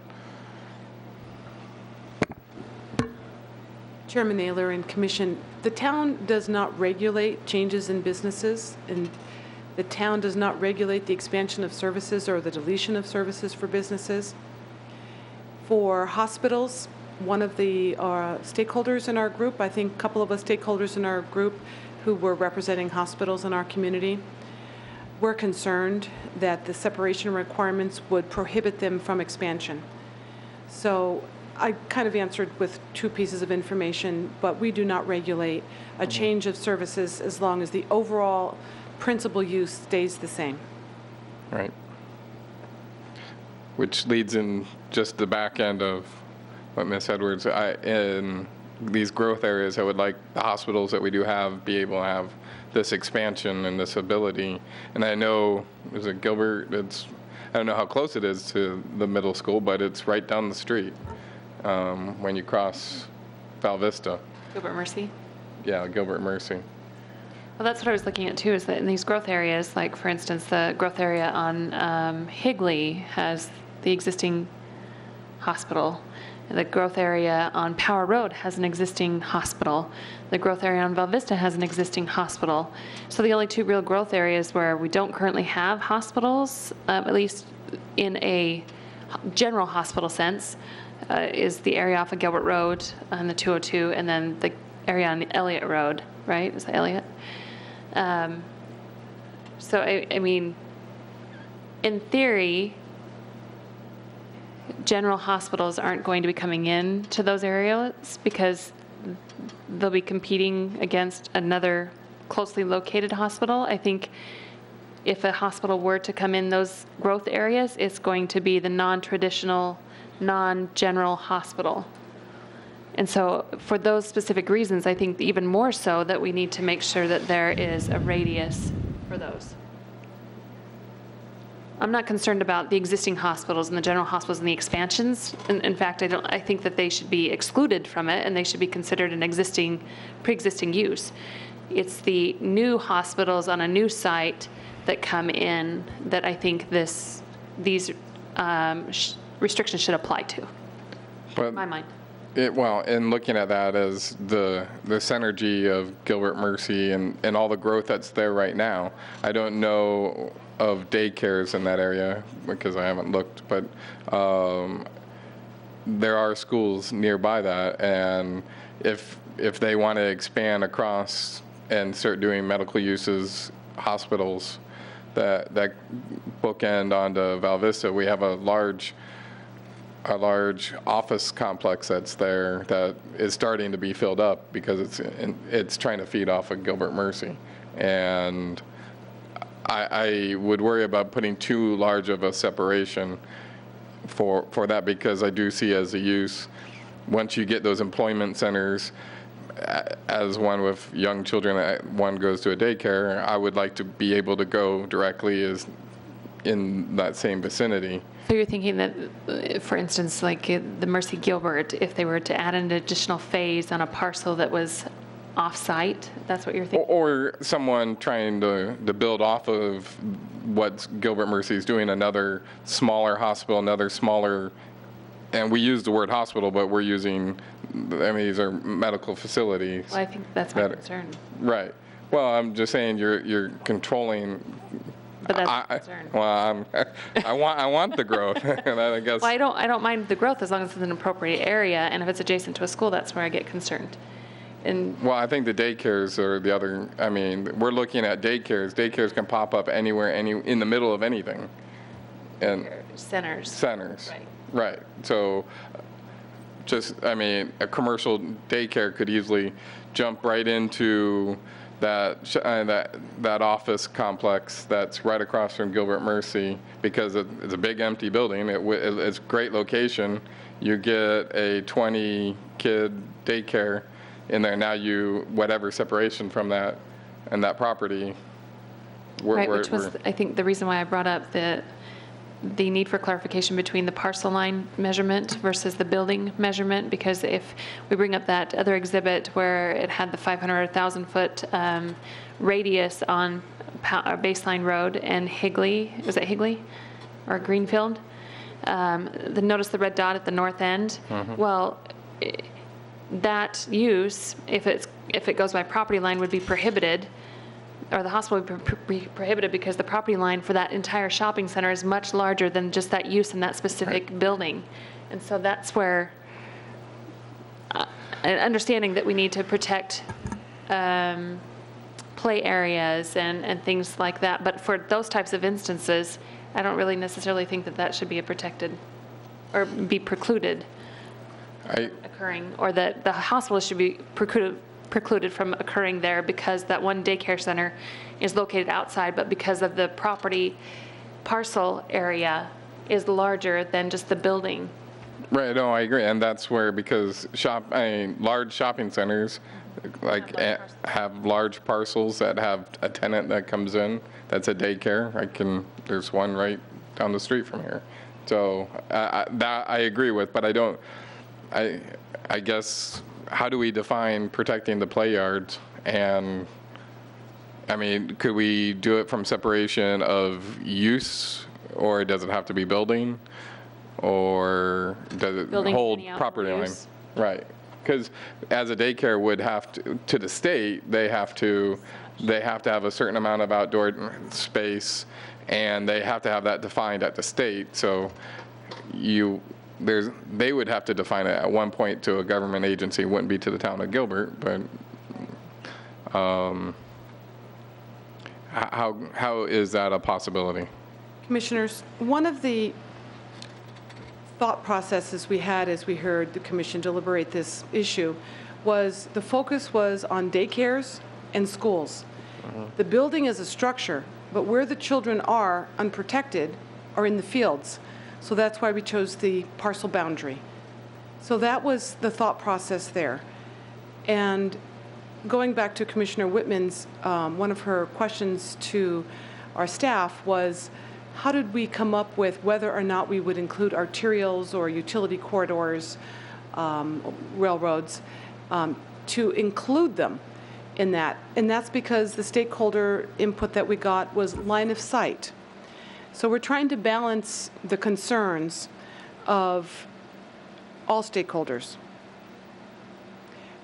Chairman Naylor and Commission, the town does not regulate changes in businesses, and the town does not regulate the expansion of services or the deletion of services for businesses. For hospitals, one of the stakeholders in our group, I think a couple of us stakeholders in our group who were representing hospitals in our community, we're concerned that the separation requirements would prohibit them from expansion. So I kind of answered with two pieces of information, but we do not regulate a change of services as long as the overall principal use stays the same. Right. Which leads in just the back end of what Ms. Edwards, in these growth areas, I would like the hospitals that we do have be able to have this expansion and this ability. And I know, is it Gilbert? I don't know how close it is to the middle school, but it's right down the street when you cross Val Vista. Gilbert Mercy? Yeah, Gilbert Mercy. Well, that's what I was looking at too, is that in these growth areas, like for instance, the growth area on Higley has the existing hospital. The growth area on Power Road has an existing hospital. The growth area on Val Vista has an existing hospital. So the only two real growth areas where we don't currently have hospitals, at least in a general hospital sense, is the area off of Gilbert Road and the 202, and then the area on Elliott Road, right? Is that Elliott? So, I mean, in theory, general hospitals aren't going to be coming in to those areas because they'll be competing against another closely located hospital. I think if a hospital were to come in those growth areas, it's going to be the non-traditional, non-general hospital. And so for those specific reasons, I think even more so that we need to make sure that there is a radius for those. I'm not concerned about the existing hospitals and the general hospitals and the expansions. In fact, I think that they should be excluded from it and they should be considered an pre-existing use. It's the new hospitals on a new site that come in that I think these restrictions should apply to, in my mind. Well, in looking at that as the synergy of Gilbert Mercy and all the growth that's there right now, I don't know of daycares in that area because I haven't looked, but there are schools nearby that, and if they want to expand across and start doing medical uses, hospitals that bookend onto Val Vista, we have a large office complex that's there that is starting to be filled up because it's trying to feed off of Gilbert Mercy. And I would worry about putting too large of a separation for that because I do see as a use, once you get those employment centers, as one with young children, one goes to a daycare, I would like to be able to go directly as in that same vicinity. So you're thinking that, for instance, like the Mercy Gilbert, if they were to add an additional phase on a parcel that was off-site, that's what you're thinking? Or someone trying to build off of what Gilbert Mercy is doing, another smaller hospital, another smaller, and we use the word hospital, but we're using, I mean, these are medical facilities. Well, I think that's my concern. Right. Well, I'm just saying you're controlling. But that's my concern. Well, I want the growth, and I guess. Well, I don't mind the growth as long as it's an appropriate area, and if it's adjacent to a school, that's where I get concerned. Well, I think the daycares are the other, I mean, we're looking at daycares. Daycares can pop up anywhere, in the middle of anything. And Centers. Right. So just, I mean, a commercial daycare could easily jump right into that office complex that's right across from Gilbert Mercy, because it's a big empty building. It's a great location. You get a 20-kid daycare in there. Now whatever separation from that and that property. Right, which was, I think, the reason why I brought up the need for clarification between the parcel line measurement versus the building measurement, because if we bring up that other exhibit where it had the 500 or 1,000-foot radius on Baseline Road and Higley, was it Higley or Greenfield? Notice the red dot at the north end? Well, that use, if it goes by property line, would be prohibited, or the hospital would be prohibited, because the property line for that entire shopping center is much larger than just that use in that specific building. And so that's where, understanding that we need to protect play areas and things like that. But for those types of instances, I don't really necessarily think that should be a protected or be precluded occurring, or that the hospital should be precluded from occurring there because that one daycare center is located outside, but because of the property parcel area is larger than just the building. Right, no, I agree. And that's where, because large shopping centers have large parcels that have a tenant that comes in that's a daycare. There's one right down the street from here. So that I agree with, but I guess, how do we define protecting the play yards? And I mean, could we do it from separation of use, or does it have to be building, or does it hold property line? Right, because as a daycare would have to the state, they have to have a certain amount of outdoor space, and they have to have that defined at the state. So they would have to define it at one point to a government agency. It wouldn't be to the town of Gilbert, but how is that a possibility? Commissioners, one of the thought processes we had as we heard the commission deliberate this issue was the focus was on daycares and schools. The building is a structure, but where the children are unprotected are in the fields. So that's why we chose the parcel boundary. So that was the thought process there. And going back to Commissioner Whitman's, one of her questions to our staff was, how did we come up with whether or not we would include arterials or utility corridors, railroads, to include them in that? And that's because the stakeholder input that we got was line of sight. So we're trying to balance the concerns of all stakeholders.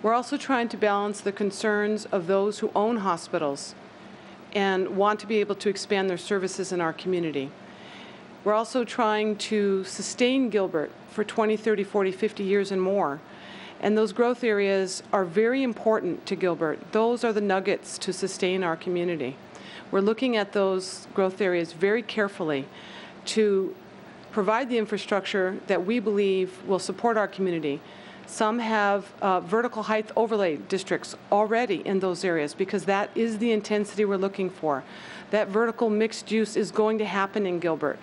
We're also trying to balance the concerns of those who own hospitals and want to be able to expand their services in our community. We're also trying to sustain Gilbert for 20, 30, 40, 50 years and more. And those growth areas are very important to Gilbert. Those are the nuggets to sustain our community. We're looking at those growth areas very carefully to provide the infrastructure that we believe will support our community. Some have vertical height overlay districts already in those areas because that is the intensity we're looking for. That vertical mixed use is going to happen in Gilbert.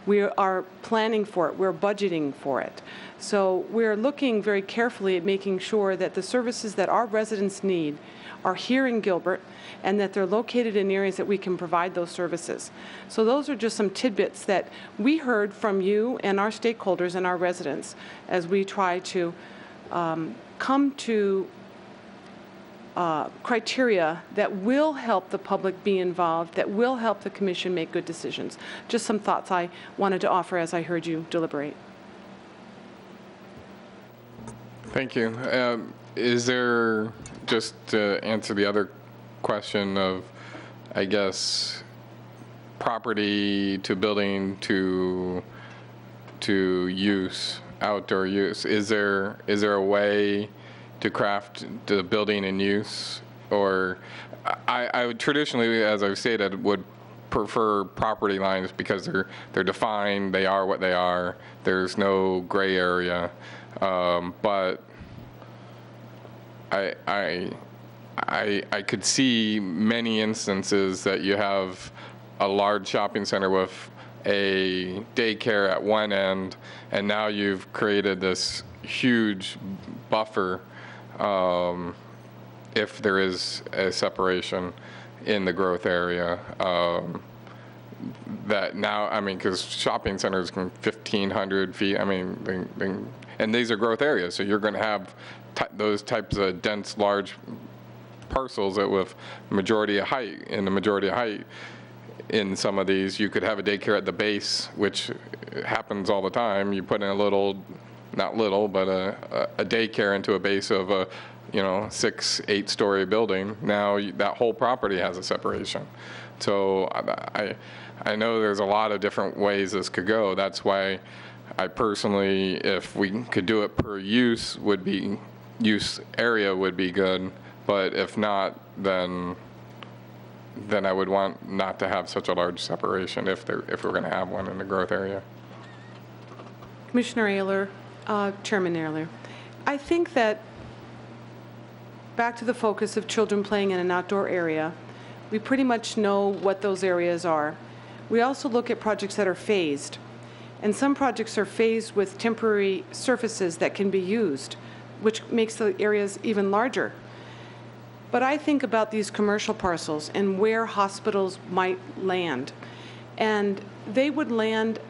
We are planning for it. We're budgeting for it. So we're looking very carefully at making sure that the services that our residents need are here in Gilbert and that they're located in areas that we can provide those services. So those are just some tidbits that we heard from you and our stakeholders and our residents as we try to come to criteria that will help the public be involved, that will help the commission make good decisions. Just some thoughts I wanted to offer as I heard you deliberate. Thank you. Is there, just to answer the other question of, I guess, property to building to use, outdoor use, is there a way to craft the building in use, or I would traditionally, as I've stated, would prefer property lines because they're defined, they are what they are, there's no gray area. But I could see many instances that you have a large shopping center with a daycare at one end, and now you've created this huge buffer if there is a separation in the growth area. That now, I mean, because shopping centers can 1,500 feet, I mean, and these are growth areas, so you're going to have those types of dense, large parcels that with majority of height, in the majority of height, in some of these, you could have a daycare at the base, which happens all the time. You put in a little, not little, but a daycare into a base of a, 6, 8-story building. Now that whole property has a separation. So I know there's a lot of different ways this could go. That's why I personally, if we could do it per use area would be good. But if not, then I would want not to have such a large separation if we're going to have one in the growth area. Commissioner Ayler, Chairman Ayler, I think that back to the focus of children playing in an outdoor area, we pretty much know what those areas are. We also look at projects that are phased, and some projects are phased with temporary surfaces that can be used, which makes the areas even larger. But I think about these commercial parcels and where hospitals might land. And they would land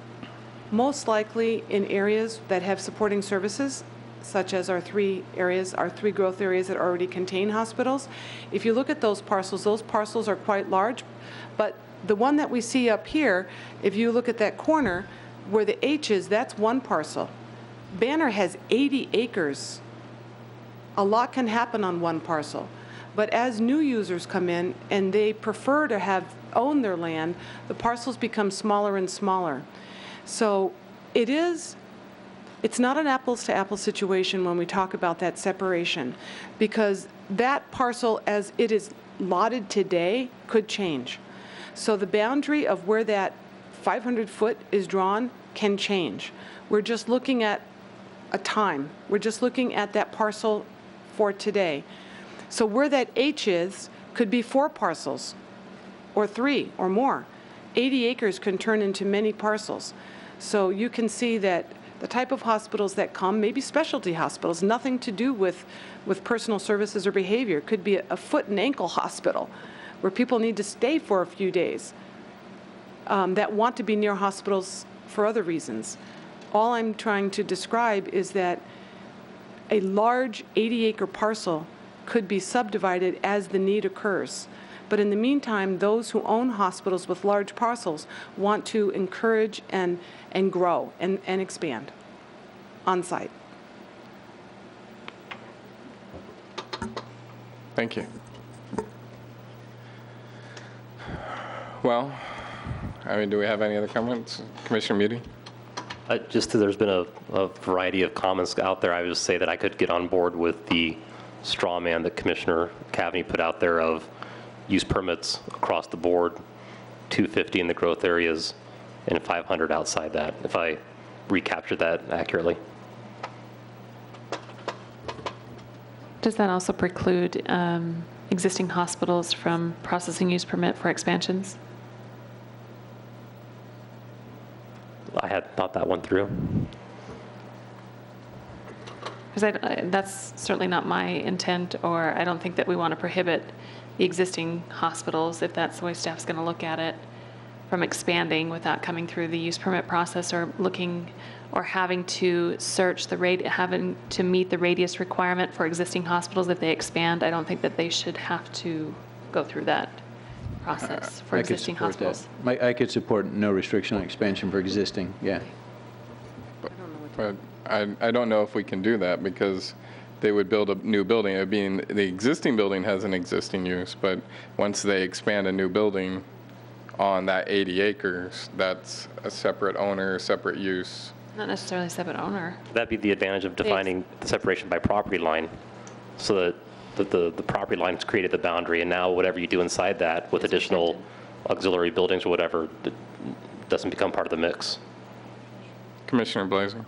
most likely in areas that have supporting services, such as our three growth areas that already contain hospitals. If you look at those parcels are quite large. But the one that we see up here, if you look at that corner where the H is, that's one parcel. Banner has 80 acres. A lot can happen on one parcel. But as new users come in and they prefer to own their land, the parcels become smaller and smaller. So it's not an apples to apples situation when we talk about that separation, because that parcel as it is lotted today could change. So the boundary of where that 500 foot is drawn can change. We're just looking at a time. We're just looking at that parcel for today. So where that H is could be 4 parcels or 3 or more. 80 acres can turn into many parcels. So you can see that the type of hospitals that come, maybe specialty hospitals, nothing to do with personal services or behavior. It could be a foot and ankle hospital where people need to stay for a few days that want to be near hospitals for other reasons. All I'm trying to describe is that a large 80-acre parcel could be subdivided as the need occurs. But in the meantime, those who own hospitals with large parcels want to encourage and grow and expand on site. Thank you. Well, do we have any other comments? Commissioner Muti? There's been a variety of comments out there. I would just say that I could get on board with the straw man that Commissioner Cavaney put out there of use permits across the board, 250 in the growth areas, and 500 outside that, if I recaptured that accurately. Does that also preclude existing hospitals from processing use permit for expansions? I had thought that one through. Because that's certainly not my intent, or I don't think that we want to prohibit the existing hospitals, if that's the way staff's going to look at it, from expanding without coming through the use permit process or looking or having to search having to meet the radius requirement for existing hospitals if they expand. I don't think that they should have to go through that process for existing hospitals. I could support no restriction on expansion for existing, yeah. But I don't know if we can do that because they would build a new building. It would be the existing building has an existing use, but once they expand a new building on that 80 acres, that's a separate owner, separate use. Not necessarily separate owner. That'd be the advantage of defining the separation by property line. so that the property lines created the boundary, and now whatever you do inside that with additional auxiliary buildings or whatever, it doesn't become part of the mix. Commissioner Blazer.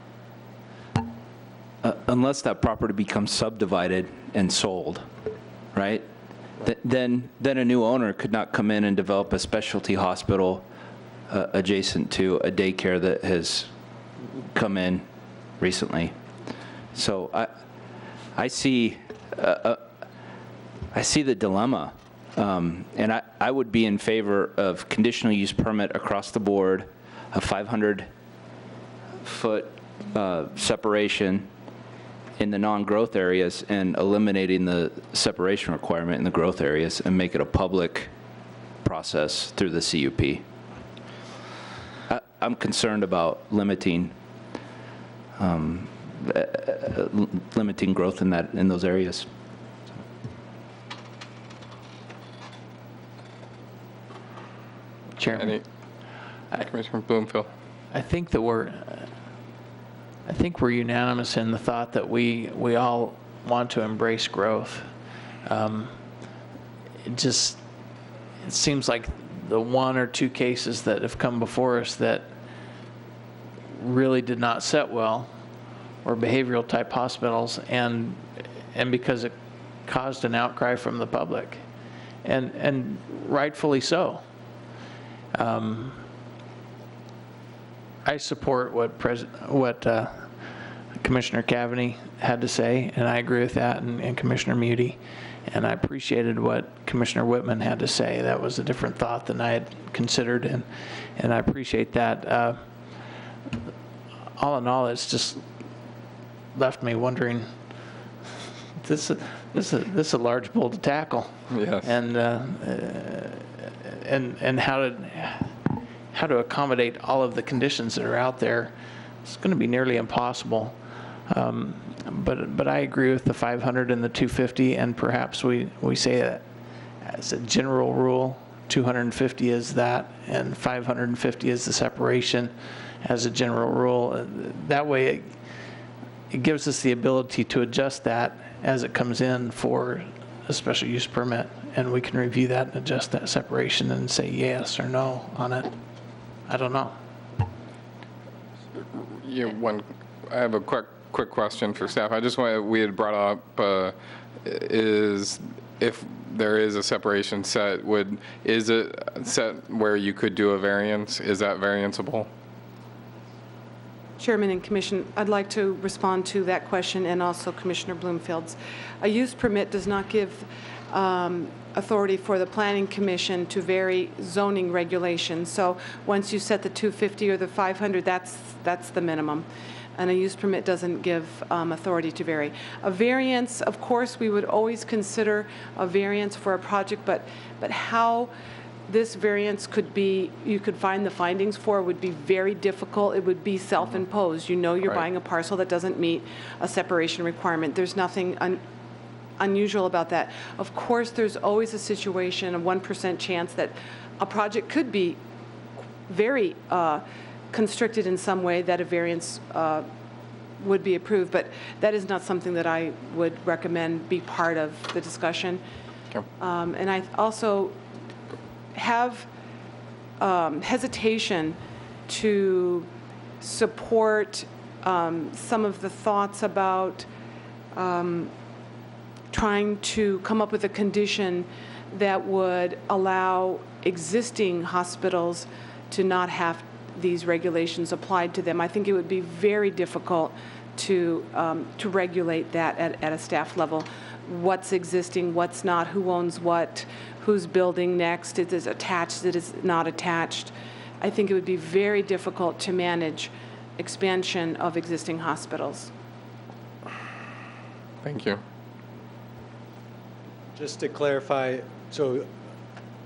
Unless that property becomes subdivided and sold, right? Then a new owner could not come in and develop a specialty hospital adjacent to a daycare that has come in recently. So I see the dilemma, and I would be in favor of conditional use permit across the board, a 500-foot separation in the non-growth areas, and eliminating the separation requirement in the growth areas, and make it a public process through the CUP. I'm concerned about limiting growth in those areas. Chairman, Commissioner Bloomfield. I think we're unanimous in the thought that we all want to embrace growth. It seems like the one or two cases that have come before us that really did not set well were behavioral type hospitals, and because it caused an outcry from the public, and rightfully so. I support what Commissioner Cavaney had to say, and I agree with that, and Commissioner Muti, and I appreciated what Commissioner Whitman had to say. That was a different thought than I had considered, and I appreciate that. All in all, it's just left me wondering. This is a large bull to tackle. Yes. And how to accommodate all of the conditions that are out there. It's going to be nearly impossible. But I agree with the 500 and the 250, and perhaps we say that as a general rule, 250 is that, and 550 is the separation as a general rule. That way it gives us the ability to adjust that as it comes in for a special use permit, and we can review that and adjust that separation and say yes or no on it. I don't know. I have a quick question for staff. We had brought up is if there is a separation set, is it set where you could do a variance? Is that varianceable? Chairman and Commission, I'd like to respond to that question, and also Commissioner Bloomfield's. A use permit does not give authority for the Planning Commission to vary zoning regulations. So once you set the 250 or the 500, that's the minimum. And a use permit doesn't give authority to vary. A variance, of course, we would always consider a variance for a project, but how this variance could be, you could find the findings for, would be very difficult. It would be self-imposed. You know you're buying a parcel that doesn't meet a separation requirement. There's nothing unusual about that. Of course, there's always a situation, a 1% chance that a project could be very constricted in some way that a variance would be approved, but that is not something that I would recommend be part of the discussion. Okay. And I also have hesitation to support some of the thoughts about trying to come up with a condition that would allow existing hospitals to not have these regulations applied to them. I think it would be very difficult to regulate that at a staff level. What's existing, what's not, who owns what, who's building next, it is attached, it is not attached. I think it would be very difficult to manage expansion of existing hospitals. Thank you. Just to clarify, so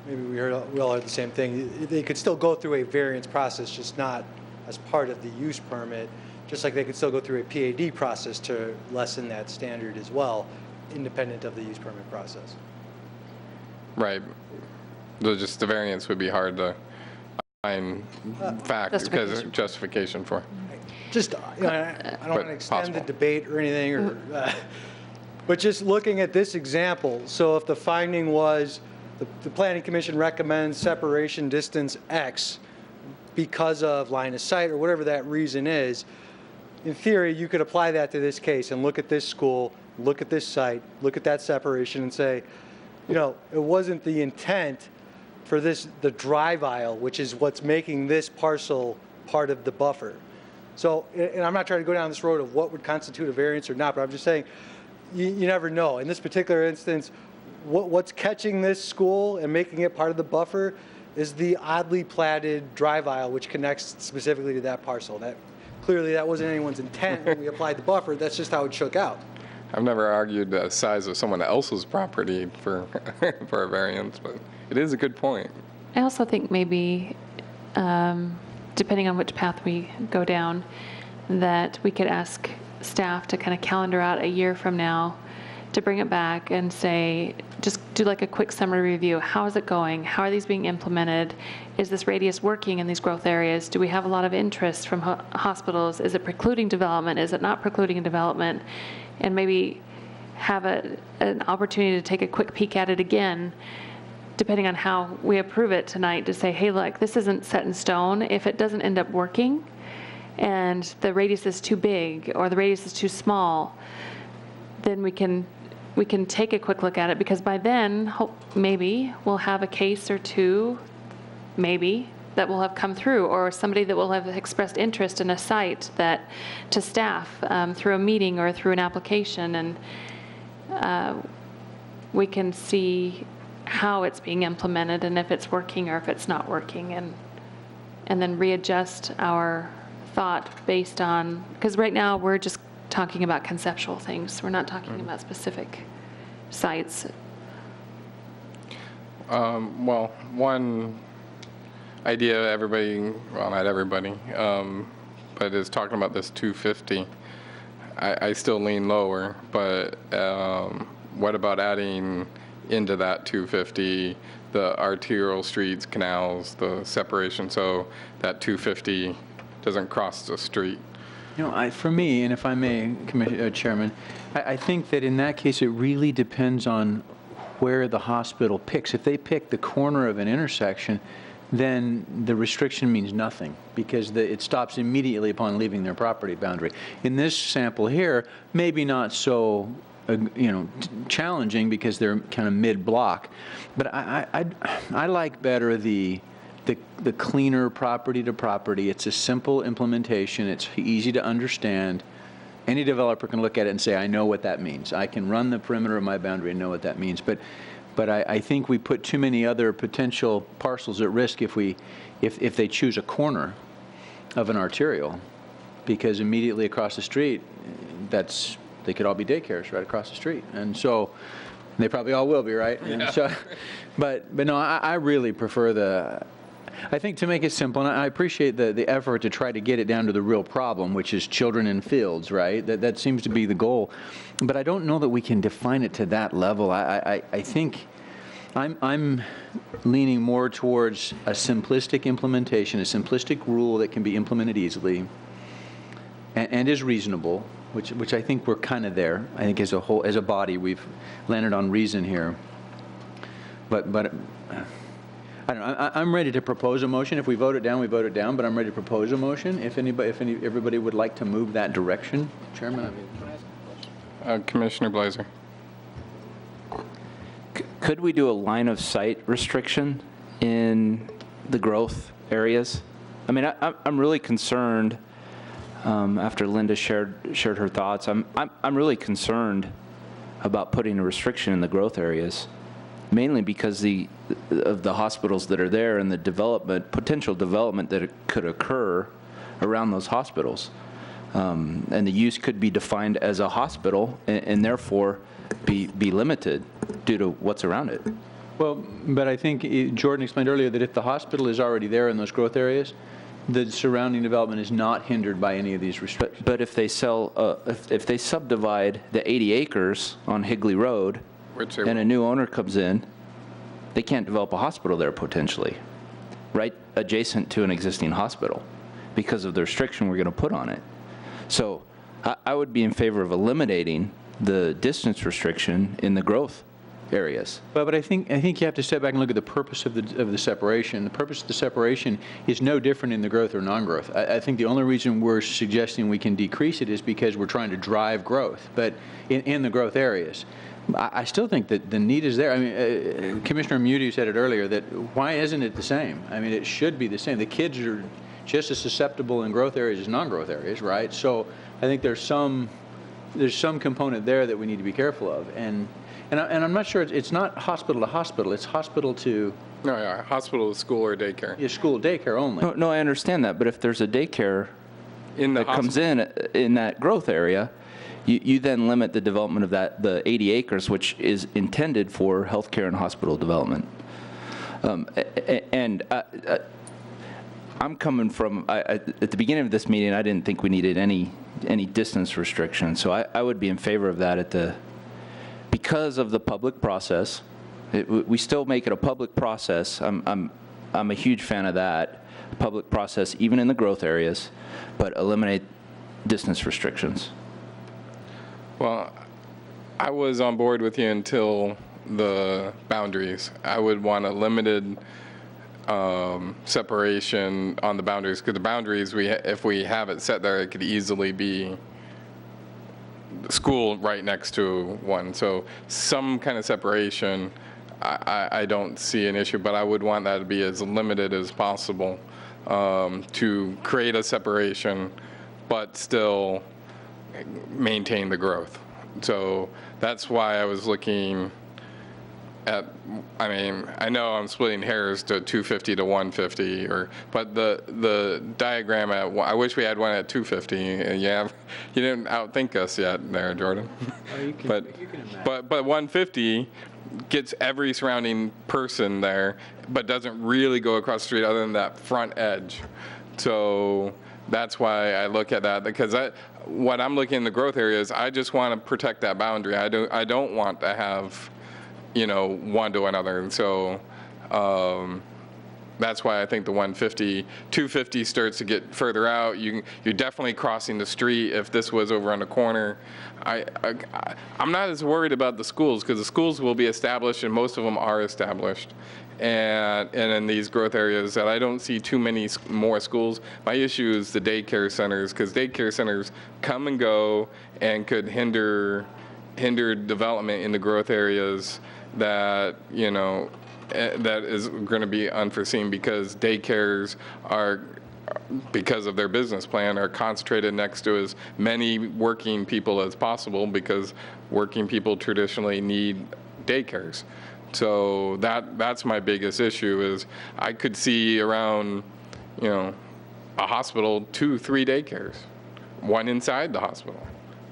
maybe we all heard the same thing. They could still go through a variance process, just not as part of the use permit, just like they could still go through a PAD process to lessen that standard as well, independent of the use permit process. Right. The variance would be hard to find because of justification for. Just, I don't want to extend the debate or anything, or But just looking at this example, so if the finding was the Planning Commission recommends separation distance X because of line of sight or whatever that reason is, in theory, you could apply that to this case and look at this school, look at this site, look at that separation and say, you know, it wasn't the intent for this, the drive aisle, which is what's making this parcel part of the buffer. So, and I'm not trying to go down this road of what would constitute a variance or not, but I'm just saying, you never know. In this particular instance, what's catching this school and making it part of the buffer is the oddly platted drive aisle, which connects specifically to that parcel. That clearly that wasn't anyone's intent when we applied the buffer. That's just how it shook out. I've never argued the size of someone else's property for for a variance, but it is a good point. I also think maybe, depending on which path we go down, that we could ask staff to kind of calendar out a year from now to bring it back and say, just do like a quick summary review. How is it going? How are these being implemented? Is this radius working in these growth areas? Do we have a lot of interest from hospitals? Is it precluding development? Is it not precluding development? And maybe have an opportunity to take a quick peek at it again, depending on how we approve it tonight, to say, hey, look, this isn't set in stone. If it doesn't end up working and the radius is too big or the radius is too small, then we can take a quick look at it, because by then, maybe we'll have a case or two, maybe, that will have come through, or somebody that will have expressed interest in a site that to staff through a meeting or through an application, and we can see how it's being implemented and if it's working or if it's not working, and then readjust our thought based on, because right now we're just talking about conceptual things. We're not talking about specific sites. Well, one idea everybody, well, not everybody, but is talking about this 250. I still lean lower, but what about adding into that 250 the arterial streets, canals, the separation, so that 250 doesn't cross the street? You know, for me, and if I may, Chairman, I think that in that case, it really depends on where the hospital picks. If they pick the corner of an intersection, then the restriction means nothing, because it stops immediately upon leaving their property boundary. In this sample here, maybe not so challenging because they're kind of mid-block, but I like better the cleaner property to property. It's a simple implementation. It's easy to understand. Any developer can look at it and say, I know what that means. I can run the perimeter of my boundary and know what that means. But I think we put too many other potential parcels at risk if they choose a corner of an arterial, because immediately across the street, they could all be daycares right across the street. And so they probably all will be, right? Yeah. And so, but no, I really prefer I think to make it simple, and I appreciate the effort to try to get it down to the real problem, which is children in fields, right? That seems to be the goal. But I don't know that we can define it to that level. I think I'm leaning more towards a simplistic implementation, a simplistic rule that can be implemented easily and is reasonable, which I think we're kind of there. I think as a whole, as a body, we've landed on reason here. But I don't know. I'm ready to propose a motion. If we vote it down, we vote it down. But I'm ready to propose a motion. If everybody would like to move that direction, Chairman. Commissioner Blazer. Could we do a line of sight restriction in the growth areas? I mean, I'm really concerned. After Linda shared her thoughts, I'm really about putting a restriction in the growth areas, mainly because of the hospitals that are there and the potential development that could occur around those hospitals. And the use could be defined as a hospital and therefore be limited due to what's around it. Well, but I think Jordan explained earlier that if the hospital is already there in those growth areas, the surrounding development is not hindered by any of these restrictions. But if they if they subdivide the 80 acres on Higley Road, and a new owner comes in, they can't develop a hospital there potentially, right adjacent to an existing hospital, because of the restriction we're going to put on it. So I would be in favor of eliminating the distance restriction in the growth areas. But I think you have to step back and look at the purpose of the separation. The purpose of the separation is no different in the growth or non-growth. I think the only reason we're suggesting we can decrease it is because we're trying to drive growth, but in the growth areas. I still think that the need is there. I mean, Commissioner Muti said it earlier, that why isn't it the same? I mean, it should be the same. The kids are just as susceptible in growth areas as non-growth areas, right? So I think there's some component there that we need to be careful of. And I'm not sure, it's not hospital to hospital, it's hospital to... No, yeah, hospital to school or daycare. Yeah, school, daycare only. No, I understand that, but if there's a daycare In the that comes in that growth area, you then limit the development of the 80 acres, which is intended for healthcare and hospital development. I'm coming from, at the beginning of this meeting, I didn't think we needed any distance restriction, so I would be in favor of that because of the public process. We still make it a public process. I'm a huge fan of that, public process, even in the growth areas, but eliminate distance restrictions. Well, I was on board with you until the boundaries. I would want a limited separation on the boundaries, because the boundaries, if we have it set there, it could easily be the school right next to one. So some kind of separation, I don't see an issue, but I would want that to be as limited as possible to create a separation, but still maintain the growth. So that's why I was looking at, I mean, I know I'm splitting hairs to 250 to 150, but the diagram I wish we had one at 250. And you didn't outthink us yet there, Jordan. But 150 gets every surrounding person there, but doesn't really go across the street other than that front edge. So that's why I look at that, because what I'm looking in the growth areas, I just want to protect that boundary. I don't want to have, one to another. And so that's why I think the 250 starts to get further out. You're definitely crossing the street. If this was over on the corner, I'm not as worried about the schools, because the schools will be established, and most of them are established. And in these growth areas, that I don't see too many more schools. My issue is the daycare centers, because daycare centers come and go and could hinder development in the growth areas that, that is going to be unforeseen, because daycares are, because of their business plan, are concentrated next to as many working people as possible, because working people traditionally need daycares. So that's my biggest issue. Is I could see around, a hospital 2-3 daycares, one inside the hospital.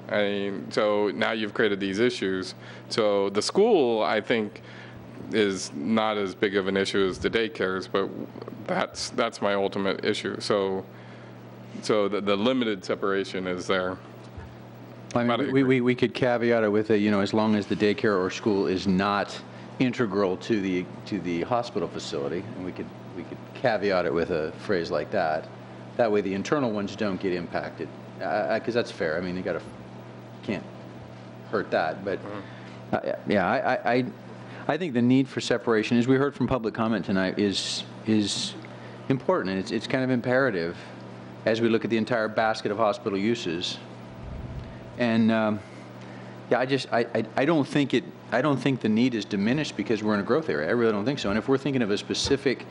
I mean, so now you've created these issues. So the school, I think, is not as big of an issue as the daycares, but that's my ultimate issue. So the limited separation is there. I mean, we could caveat it with as long as the daycare or school is not integral to the hospital facility, and we could caveat it with a phrase like that. That way, the internal ones don't get impacted, because that's fair. I mean, you can't hurt that. But I think the need for separation, as we heard from public comment tonight, is important, and it's kind of imperative as we look at the entire basket of hospital uses. And I don't think the need is diminished because we're in a growth area. I really don't think so. And if we're thinking of a specific,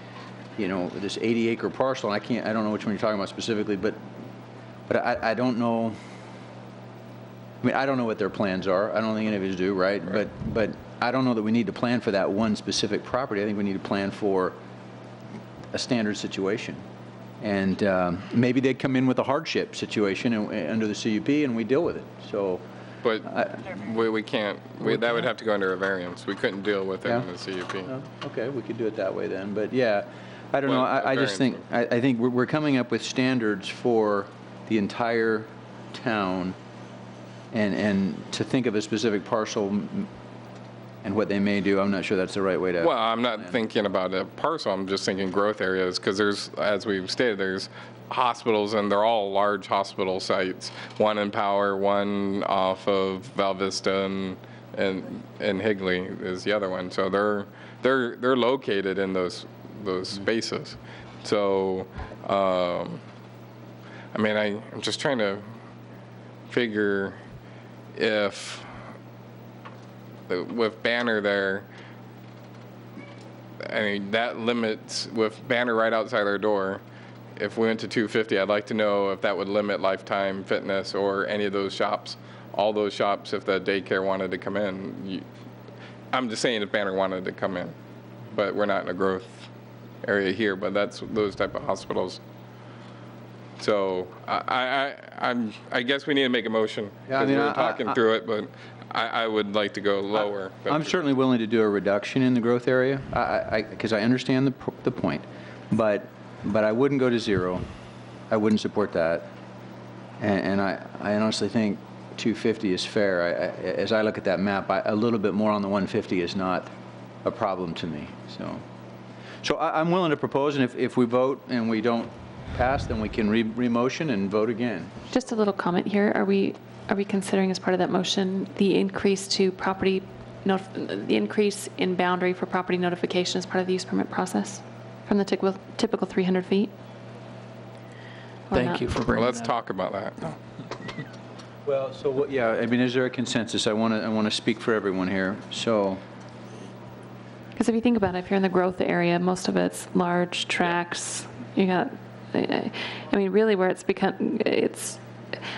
this 80-acre parcel, I don't know which one you're talking about specifically, but I don't know. I mean, I don't know what their plans are. I don't think any of us do, right? But I don't know that we need to plan for that one specific property. I think we need to plan for a standard situation. And maybe they'd come in with a hardship situation under the CUP, and we deal with it. So. But we can't. That would have to go under a variance. We couldn't deal with it in the CUP. Okay, we could do it that way then. But yeah, I don't know. I just think I think we're coming up with standards for the entire town, and to think of a specific parcel and what they may do. I'm not sure that's the right way to. Well, I'm not thinking about a parcel, I'm just thinking growth areas, because there's, as we've stated, there's hospitals, and they're all large hospital sites. One in Power, one off of Val Vista, and Higley is the other one. So they're located in those spaces. So, I mean, I'm just trying to figure if, with Banner there, I mean, that limits, with Banner right outside their door, if we went to 250, I'd like to know if that would limit Lifetime Fitness or any of those shops, all those shops, if the daycare wanted to come in. I'm just saying if Banner wanted to come in, but we're not in a growth area here, but that's those type of hospitals. So I guess we need to make a motion, because we were talking through it, but I would like to go lower. I'm certainly willing to do a reduction in the growth area, because I understand the point, but I wouldn't go to 0. I wouldn't support that. And I honestly think 250 is fair. As I look at that map, a little bit more on the 150 is not a problem to me. So I'm willing to propose, and if we vote and we don't pass, then we can re-motion and vote again. Just a little comment here. Are we considering as part of that motion the increase to the increase in boundary for property notification as part of the use permit process from the typical 300 feet? Or Thank not? you for bringing Let's that. talk about that. Well, so yeah, I mean, is there a consensus? I want to speak for everyone here. So, Because if you think about it, if you're in the growth area, most of it's large tracts. You got, I mean, really where it's become,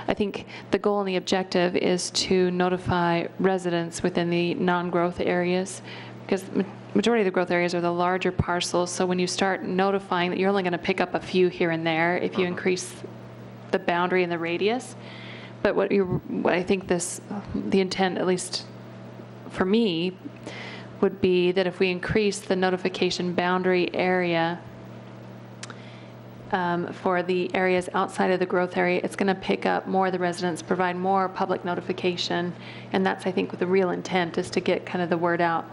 I think the goal and the objective is to notify residents within the non-growth areas, because majority of the growth areas are the larger parcels. So when you start notifying that, you're only going to pick up a few here and there if you increase the boundary and the radius. But what I think the intent, at least for me, would be that if we increase the notification boundary area for the areas outside of the growth area, it's going to pick up more of the residents, provide more public notification, and that's, I think, what the real intent is, to get kind of the word out.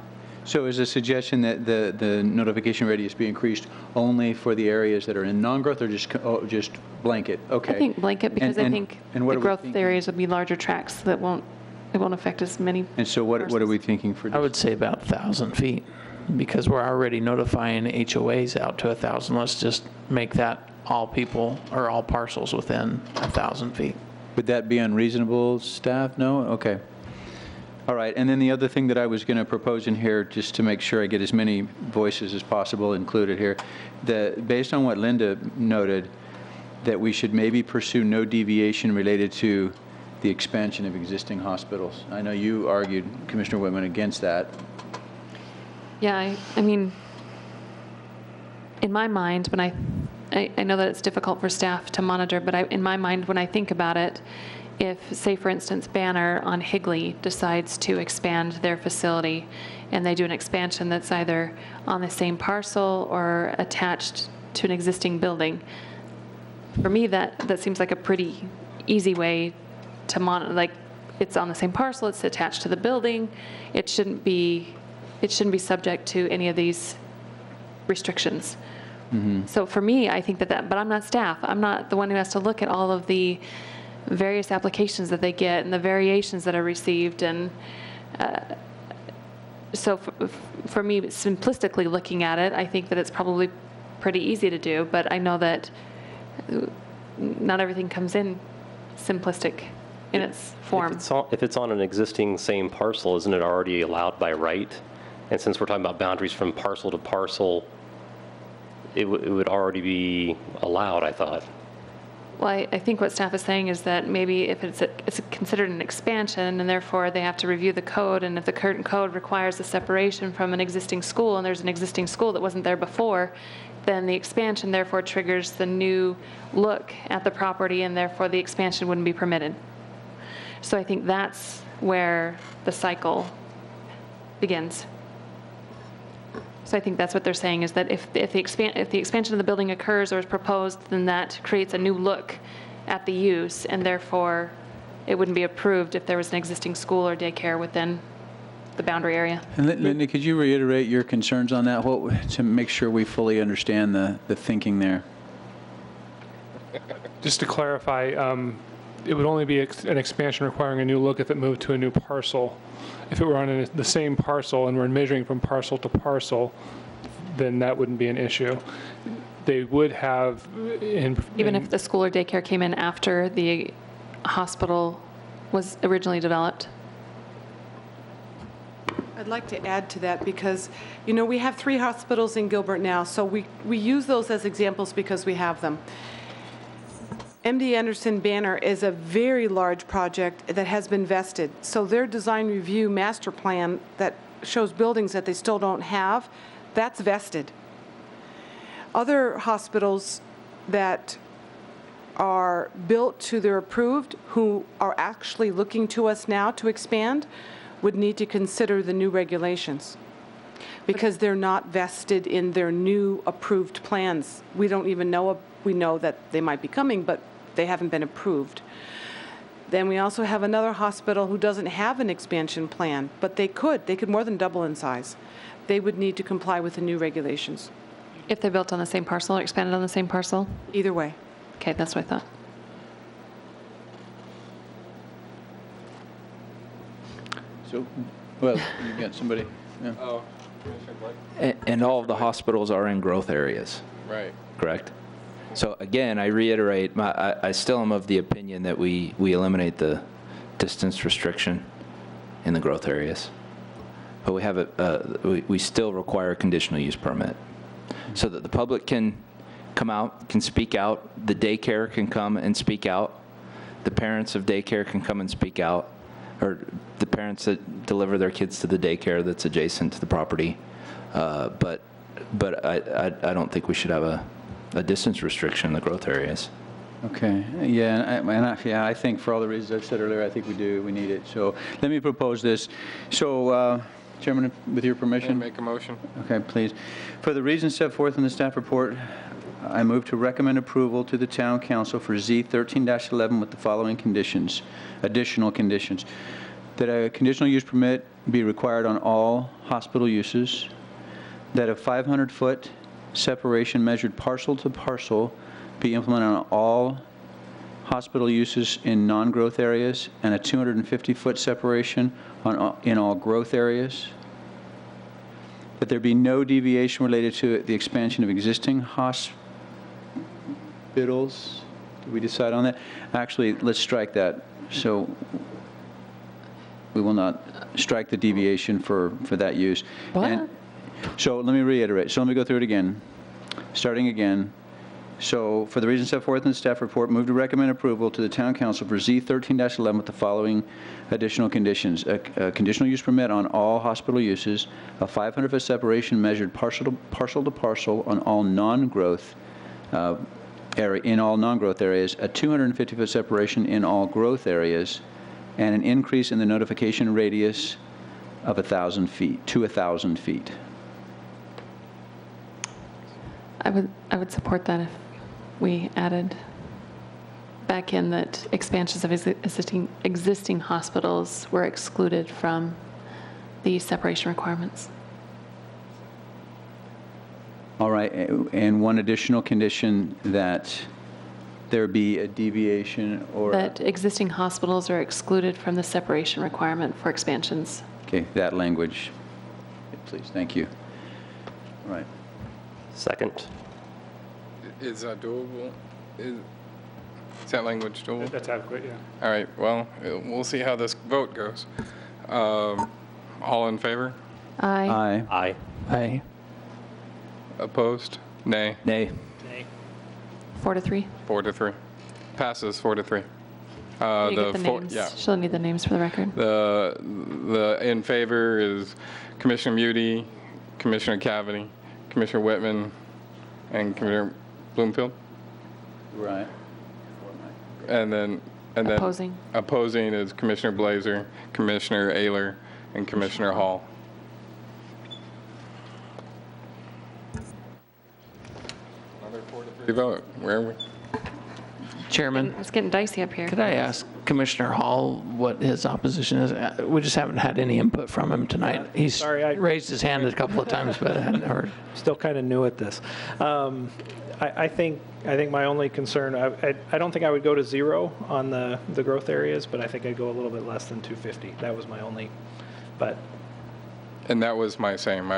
So is a suggestion that the notification radius be increased only for the areas that are in non-growth, or just blanket? Okay. I think blanket, because I think and what the are we growth thinking? areas will be larger tracts that won't affect as many. And so what are we thinking for? I would say about 1,000 feet, because we're already notifying HOAs out to 1,000. Let's just make that all people or all parcels within 1,000 feet. Would that be unreasonable, staff? No? Okay. All right. And then the other thing that I was going to propose in here, just to make sure I get as many voices as possible included here, based on what Linda noted, that we should maybe pursue no deviation related to the expansion of existing hospitals. I know you argued, Commissioner Whitman, against that. Yeah, I mean, in my mind, when I know that it's difficult for staff to monitor, but in my mind, when I think about it, if, say, for instance, Banner on Higley decides to expand their facility, and they do an expansion that's either on the same parcel or attached to an existing building, for me, that seems like a pretty easy way to monitor. Like, it's on the same parcel, it's attached to the building, it shouldn't be subject to any of these restrictions. Mm-hmm. So for me, I think that, but I'm not staff. I'm not the one who has to look at all of the various applications that they get and the variations that are received. And so for me, simplistically looking at it, I think that it's probably pretty easy to do, but I know that not everything comes in simplistic in its form. If it's on an existing same parcel, isn't it already allowed by right? And since we're talking about boundaries from parcel to parcel, it would already be allowed, I thought. Well, I think what staff is saying is that maybe if it's considered an expansion, and therefore they have to review the code, and if the current code requires a separation from an existing school, and there's an existing school that wasn't there before, then the expansion therefore triggers the new look at the property, and therefore the expansion wouldn't be permitted. So I think that's where the cycle begins. So I think that's what they're saying, is that if the expansion of the building occurs or is proposed, then that creates a new look at the use, and therefore it wouldn't be approved if there was an existing school or daycare within the boundary area. And Linda, could you reiterate your concerns on that, to make sure we fully understand the thinking there? Just to clarify, it would only be an expansion requiring a new look if it moved to a new parcel. If it were on the same parcel and we're measuring from parcel to parcel, then that wouldn't be an issue. They would have, Even if the school or daycare came in after the hospital was originally developed? I'd like to add to that because, you know, we have 3 hospitals in Gilbert now, so we use those as examples because we have them. MD Anderson Banner is a very large project that has been vested. So their design review master plan that shows buildings that they still don't have, that's vested. Other hospitals that are built to their approved, who are actually looking to us now to expand, would need to consider the new regulations because they're not vested in their new approved plans. We don't even know, we know that they might be coming, but they haven't been approved. Then we also have another hospital who doesn't have an expansion plan, but they could more than double in size. They would need to comply with the new regulations. If they're built on the same parcel or expanded on the same parcel? Either way. Okay, that's what I thought. So, well, you got somebody? Yeah. Oh, Commissioner Blake? And all of the hospitals are in growth areas, Right. correct? So again, I reiterate, I still am of the opinion that we eliminate the distance restriction in the growth areas. But we have we still require a conditional use permit so that the public can come out, can speak out, the daycare can come and speak out, the parents of daycare can come and speak out, or the parents that deliver their kids to the daycare that's adjacent to the property. But I don't think we should have a distance restriction in the growth areas. Okay, yeah, I think for all the reasons I've said earlier, I think we need it. So let me propose this. So, Chairman, with your permission? Make a motion. Okay, please. For the reasons set forth in the staff report, I move to recommend approval to the Town Council for Z 13-11 with the following conditions, additional conditions. That a conditional use permit be required on all hospital uses, that a 500-foot separation measured parcel to parcel be implemented on all hospital uses in non-growth areas, and a 250-foot separation in all growth areas. That there be no deviation related to the expansion of existing hospitals. Did we decide on that? Actually, let's strike that. So we will not strike the deviation for that use. What? And so let me reiterate. So let me go through it again. Starting again. So for the reasons set forth in the staff report, move to recommend approval to the Town Council for Z 13-11 with the following additional conditions. A conditional use permit on all hospital uses, a 500-foot separation measured parcel to parcel on all non-growth in all non-growth areas, a 250-foot separation in all growth areas, and an increase in the notification radius of 1,000 feet to 1,000 feet. I would support that if we added back in that expansions of existing hospitals were excluded from the separation requirements. All right, and one additional condition that there be a deviation or... That existing hospitals are excluded from the separation requirement for expansions. Okay, that language, please, thank you. All right. Second. Is that doable? Is that language doable? That's adequate, yeah. All right, well, we'll see how this vote goes. All in favor? Aye. Aye. Aye. Aye. Opposed? Nay. Nay. Nay. 4-3. 4-3. Passes 4-3. You get the names. Yeah. She'll need the names for the record. The in favor is Commissioner Muti, Commissioner Cavity, Commissioner Whitman, and Commissioner Bloomfield. Right. And then Opposing. Opposing is Commissioner Blazer, Commissioner Ayler, and Commissioner Hall. Another 4-3 vote. Where are we? Chairman, It's getting dicey up here. could I ask Commissioner Hall what his opposition is? We just haven't had any input from him tonight. He's sorry, I- raised his hand a couple of times, but I hadn't heard. Still kind of new at this. I think my only concern, I don't think I would go to 0 on the growth areas, but I think I'd go a little bit less than 250. That was my only, but And that was my same.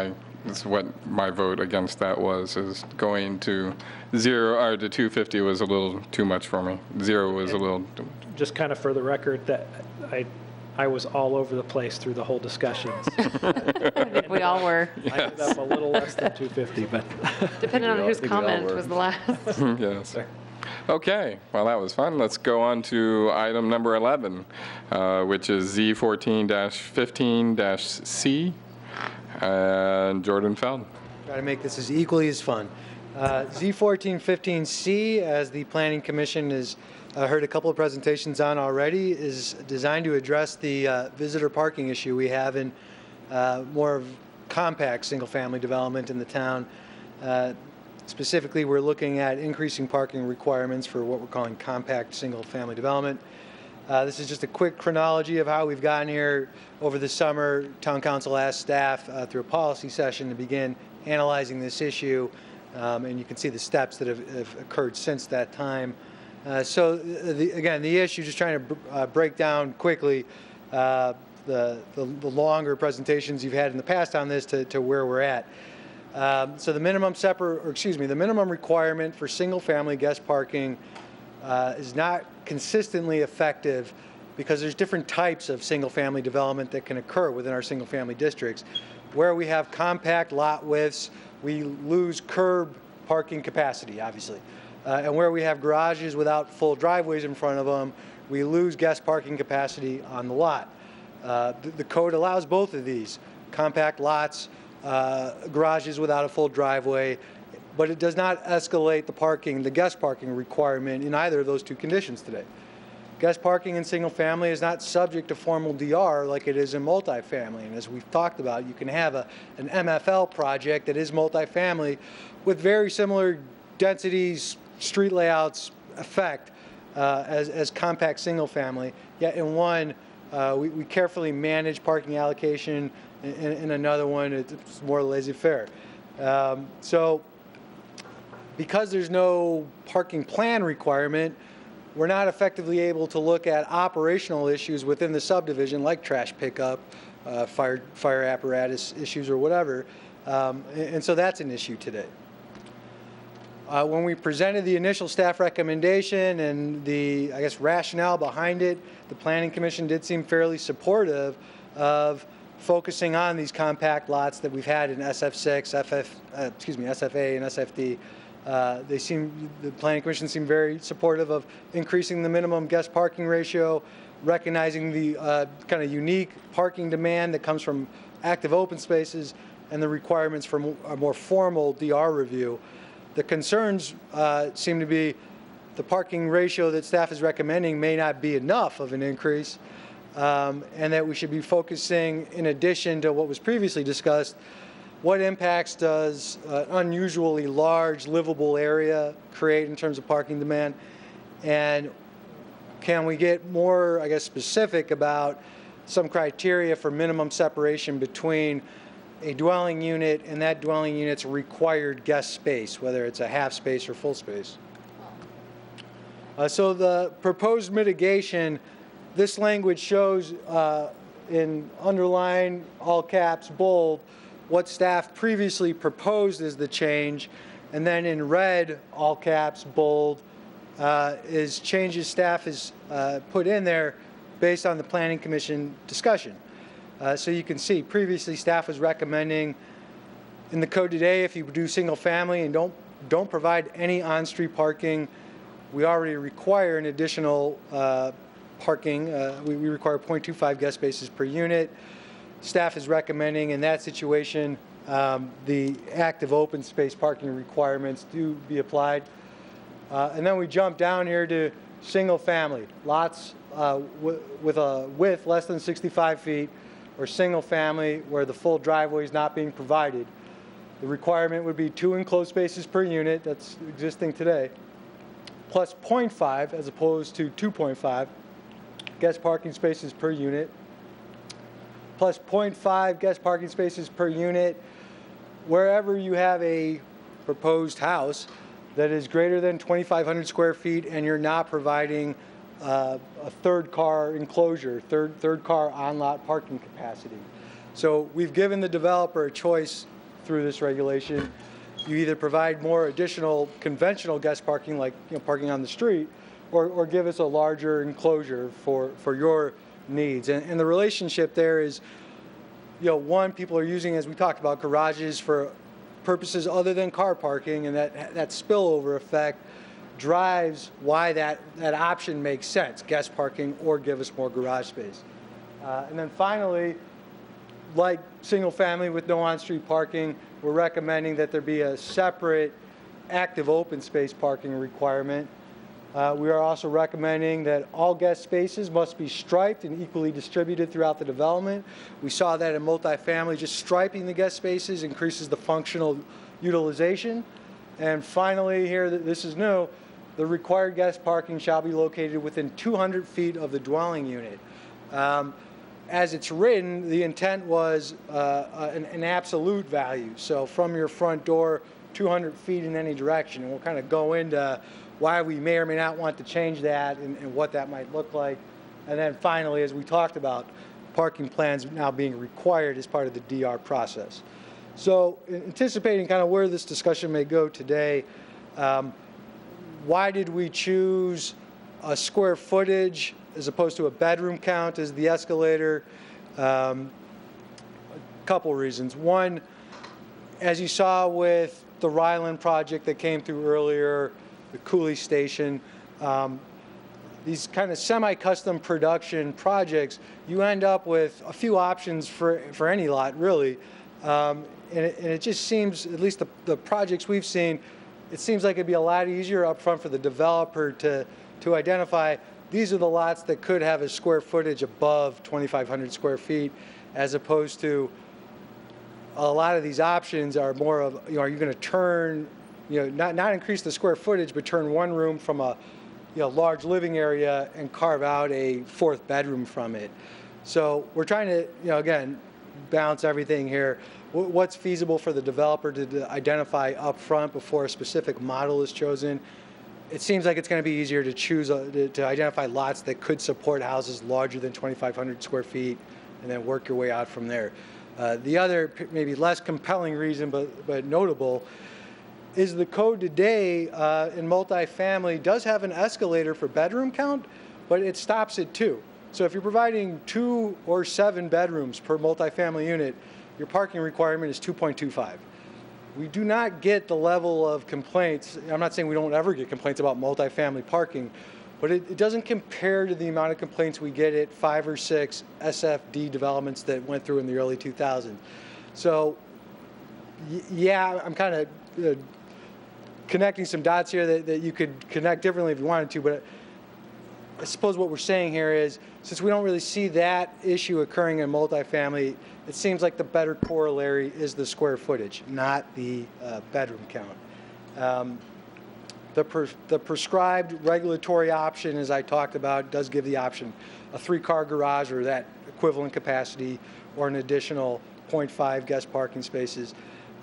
That's what my vote against that was, is going to 0 or to 250 was a little too much for me. 0 was a little. just kind of for the record, that I was all over the place through the whole discussions. I think we all were, I ended up a little less than 250, but depending on whose comment was the last. Yes. Okay, well, that was fun. Let's go on to item number 11, which is Z14-15-C, and Jordan Feld. Try to make this as equally as fun. Z1415C, as the Planning Commission has heard a couple of presentations on already, is designed to address the visitor parking issue we have in more of compact single-family development in the town. Specifically, we're looking at increasing parking requirements for what we're calling compact single-family development. This is just a quick chronology of how we've gotten here. Over the summer, Town Council asked staff through a policy session to begin analyzing this issue, and you can see the steps that have occurred since that time. So, again, the issue, just trying to break down quickly the longer presentations you've had in the past on this to where we're at. So the minimum the minimum requirement for single-family guest parking is not consistently effective because there's different types of single-family development that can occur within our single-family districts. Where we have compact lot widths, we lose curb parking capacity, obviously. And where we have garages without full driveways in front of them, we lose guest parking capacity on the lot. The code allows both of these, compact lots, garages without a full driveway, but it does not escalate the guest parking requirement in either of those two conditions today. Guest parking in single family is not subject to formal DR like it is in multifamily. And as we've talked about, you can have an MFL project that is multifamily with very similar densities, street layouts, effect as compact single family. Yet in one, we carefully manage parking allocation. In another one, it's more laissez-faire. So because there's no parking plan requirement, we're not effectively able to look at operational issues within the subdivision, like trash pickup, fire apparatus issues, or whatever. And so that's an issue today. When we presented the initial staff recommendation and the, rationale behind it, the Planning Commission did seem fairly supportive of focusing on these compact lots that we've had in SF6, SFA, and SFD. The Planning Commission seemed very supportive of increasing the minimum guest parking ratio, recognizing the kind of unique parking demand that comes from active open spaces and the requirements for a more formal DR review. The concerns seem to be the parking ratio that staff is recommending may not be enough of an increase, and that we should be focusing, in addition to what was previously discussed, what impacts does an unusually large livable area create in terms of parking demand, and can we get more, specific about some criteria for minimum separation between a dwelling unit and that dwelling unit's required guest space, whether it's a half space or full space. So the proposed mitigation, this language shows in underline, all caps, bold, what staff previously proposed as the change, and then in red, all caps, bold, is changes staff has put in there based on the Planning Commission discussion. So you can see previously staff was recommending in the code today, if you do single family and don't provide any on-street parking, we already require an additional parking. We require 0.25 guest spaces per unit. Staff is recommending in that situation the active open space parking requirements do be applied. And then we jump down here to single family lots with a width less than 65 feet, or single family where the full driveway is not being provided. The requirement would be 2 enclosed spaces per unit, that's existing today, plus 0.5 as opposed to 2.5 guest parking spaces per unit, plus 0.5 guest parking spaces per unit wherever you have a proposed house that is greater than 2,500 square feet and you're not providing a third car enclosure, third car on-lot parking capacity. So we've given the developer a choice through this regulation. You either provide more additional conventional guest parking, like parking on the street, or give us a larger enclosure for your needs. And the relationship there is, one, people are using, as we talked about, garages for purposes other than car parking, and that spillover effect drives why that option makes sense, guest parking or give us more garage space. And then finally, like single family with no on-street parking, we're recommending that there be a separate active open space parking requirement. We are also recommending that all guest spaces must be striped and equally distributed throughout the development. We saw that in multifamily, just striping the guest spaces increases the functional utilization. And finally here, this is new, the required guest parking shall be located within 200 feet of the dwelling unit. As it's written, the intent was an absolute value. So from your front door, 200 feet in any direction. And we'll kind of go into why we may or may not want to change that and what that might look like. And then finally, as we talked about, parking plans now being required as part of the DR process. So anticipating kind of where this discussion may go today, why did we choose a square footage as opposed to a bedroom count as the escalator? A couple reasons. One, as you saw with the Ryland project that came through earlier, the Cooley Station, these kind of semi-custom production projects, you end up with a few options for any lot, really. And it just seems, at least the projects we've seen, it seems like it'd be a lot easier up front for the developer to identify these are the lots that could have a square footage above 2,500 square feet, as opposed to a lot of these options are more of, are you going to turn, not increase the square footage, but turn one room from a large living area and carve out a fourth bedroom from it. So we're trying to, again, balance everything here. What's feasible for the developer to identify up front before a specific model is chosen. It seems like it's going to be easier to choose, to identify lots that could support houses larger than 2,500 square feet and then work your way out from there. The other, maybe less compelling reason, but notable, is the code today in multifamily does have an escalator for bedroom count, but it stops at 2. So if you're providing 2 or 7 bedrooms per multifamily unit, your parking requirement is 2.25. We do not get the level of complaints. I'm not saying we don't ever get complaints about multifamily parking, but it doesn't compare to the amount of complaints we get at 5 or 6 SFD developments that went through in the early 2000s. So yeah, I'm kind of connecting some dots here that you could connect differently if you wanted to, but I suppose what we're saying here is, since we don't really see that issue occurring in multifamily, it seems like the better corollary is the square footage, not the bedroom count. The prescribed regulatory option, as I talked about, does give the option a 3-car garage or that equivalent capacity, or an additional 0.5 guest parking spaces.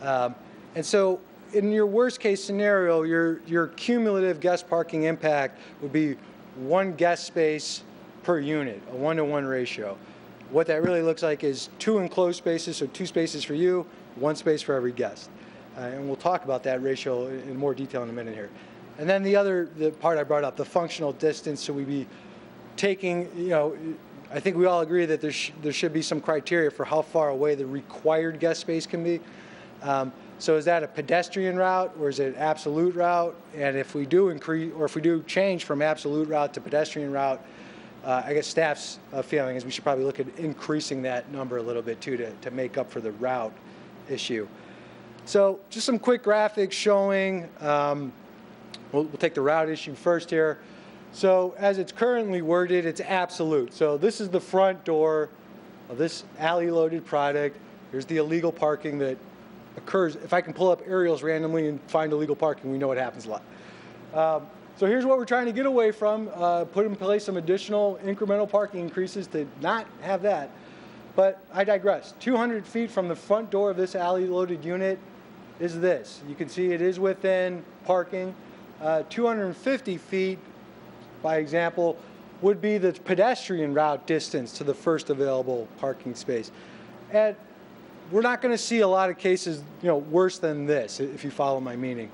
And so in your worst case scenario, your cumulative guest parking impact would be 1 guest space per unit, a 1-to-1 ratio. What that really looks like is 2 enclosed spaces, so 2 spaces for you, 1 space for every guest. And we'll talk about that ratio in more detail in a minute here. And then the part I brought up, the functional distance, so we'd be taking, I think we all agree that there should be some criteria for how far away the required guest space can be. So is that a pedestrian route or is it an absolute route? And if we do increase, or if we do change from absolute route to pedestrian route, I guess staff's feeling is we should probably look at increasing that number a little bit too to make up for the route issue. So just some quick graphics showing, we'll take the route issue first here. So as it's currently worded, it's absolute. So this is the front door of this alley-loaded product. Here's the illegal parking that occurs. If I can pull up aerials randomly and find illegal parking, we know what happens a lot. So here's what we're trying to get away from, put in place some additional incremental parking increases to not have that. But I digress. 200 feet from the front door of this alley-loaded unit is this. You can see it is within parking. 250 feet, by example, would be the pedestrian route distance to the first available parking space. And we're not going to see a lot of cases, worse than this, if you follow my meaning.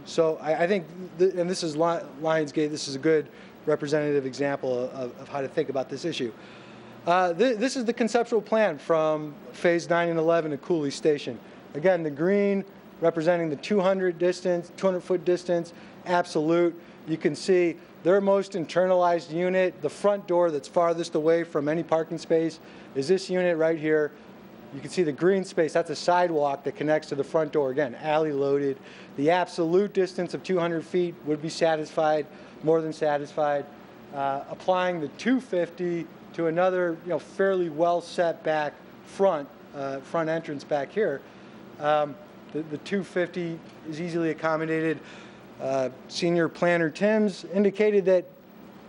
So I think, and this is Lionsgate, this is a good representative example of how to think about this issue. This is the conceptual plan from Phase 9 and 11 at Cooley Station. Again, the green representing the 200-foot distance, absolute. You can see their most internalized unit, the front door that's farthest away from any parking space, is this unit right here. You can see the green space, that's a sidewalk that connects to the front door. Again, alley loaded. The absolute distance of 200 feet would be satisfied, more than satisfied. Applying the 250 to another, fairly well set back front entrance back here, the 250 is easily accommodated. Senior Planner Timms indicated that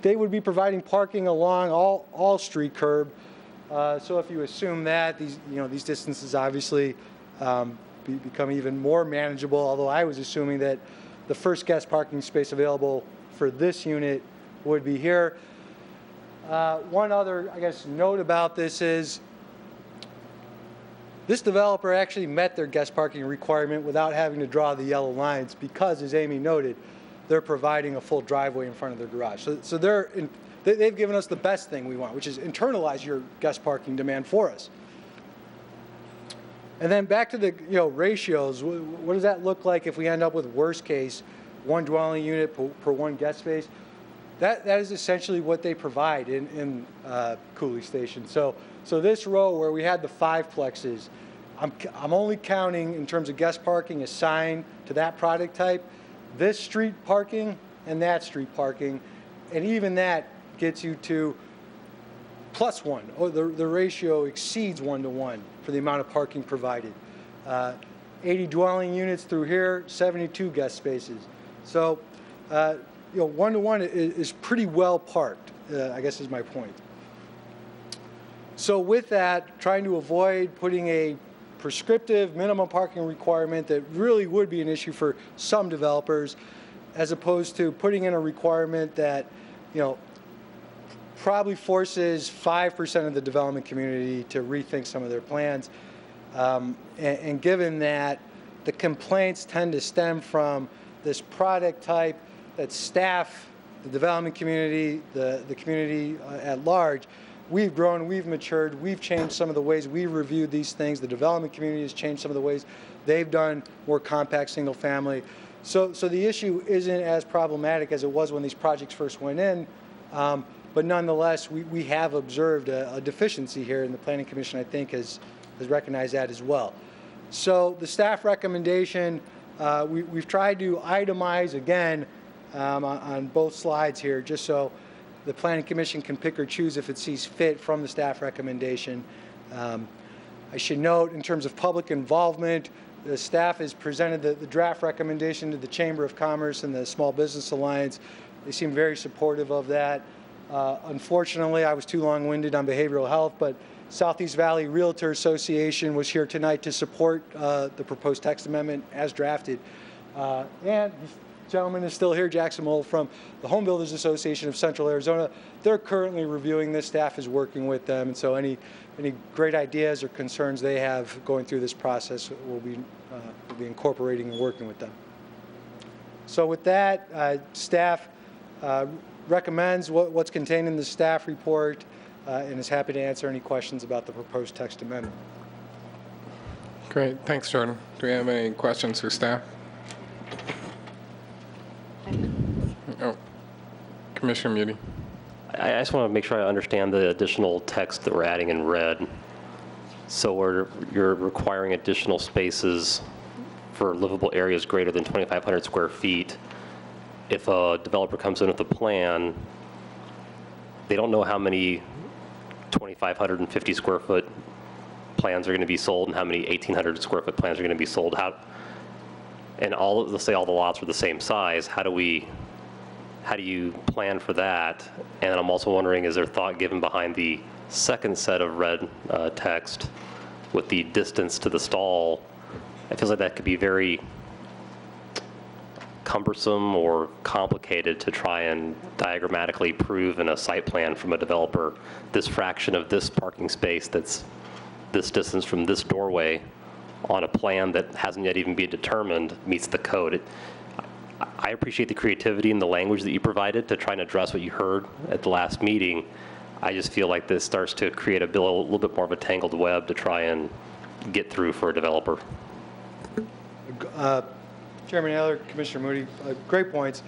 they would be providing parking along all street curb. So if you assume that, these distances obviously become even more manageable, although I was assuming that the first guest parking space available for this unit would be here. One other, note about this is this developer actually met their guest parking requirement without having to draw the yellow lines because, as Amy noted, they're providing a full driveway in front of their garage. So they've given us the best thing we want, which is internalize your guest parking demand for us. And then back to the ratios. What does that look like if we end up with worst case, one dwelling unit per one guest space? That is essentially what they provide in Cooley Station. So this row where we had the 5 plexes, I'm only counting in terms of guest parking assigned to that product type, this street parking and that street parking, and even that gets you to +1, or the ratio exceeds 1-to-1 for the amount of parking provided. 80 dwelling units through here, 72 guest spaces. So 1-to-1 is pretty well parked, I guess is my point. So with that, trying to avoid putting a prescriptive minimum parking requirement that really would be an issue for some developers, as opposed to putting in a requirement that, probably forces 5% of the development community to rethink some of their plans. And given that the complaints tend to stem from this product type that staff, the development community, the community at large, we've grown, we've matured, we've changed some of the ways we reviewed these things. The development community has changed some of the ways they've done more compact single family. So the issue isn't as problematic as it was when these projects first went in, but nonetheless, we have observed a deficiency here, and the Planning Commission, I think, has recognized that as well. So the staff recommendation, we've tried to itemize again on both slides here, just so the Planning Commission can pick or choose if it sees fit from the staff recommendation. I should note, in terms of public involvement, the staff has presented the draft recommendation to the Chamber of Commerce and the Small Business Alliance. They seem very supportive of that. Unfortunately, I was too long-winded on behavioral health, but Southeast Valley Realtor Association was here tonight to support the proposed text amendment as drafted. And this gentleman is still here, Jackson Mole from the Home Builders Association of Central Arizona. They're currently reviewing this. Staff is working with them, and so any great ideas or concerns they have going through this process, we'll be incorporating and working with them. So with that, staff recommends what's contained in the staff report and is happy to answer any questions about the proposed text amendment. Great. Thanks, Jordan. Do we have any questions for staff? Oh, Commissioner Muti. I just want to make sure I understand the additional text that we're adding in red. So you're requiring additional spaces for livable areas greater than 2,500 square feet. If a developer comes in with a plan, they don't know how many 2,550 square foot plans are going to be sold and how many 1,800 square foot plans are going to be sold. And let's say all the lots are the same size. How do we how do you plan for that? And I'm also wondering, is there thought given behind the second set of red text with the distance to the stall? It feels like that could be very cumbersome or complicated to try and diagrammatically prove in a site plan from a developer this fraction of this parking space that's this distance from this doorway on a plan that hasn't yet even been determined meets the code. I appreciate the creativity and the language that you provided to try and address what you heard at the last meeting. I just feel like this starts to create a little bit more of a tangled web to try and get through for a developer. Chairman Eller, Commissioner Moody, great points.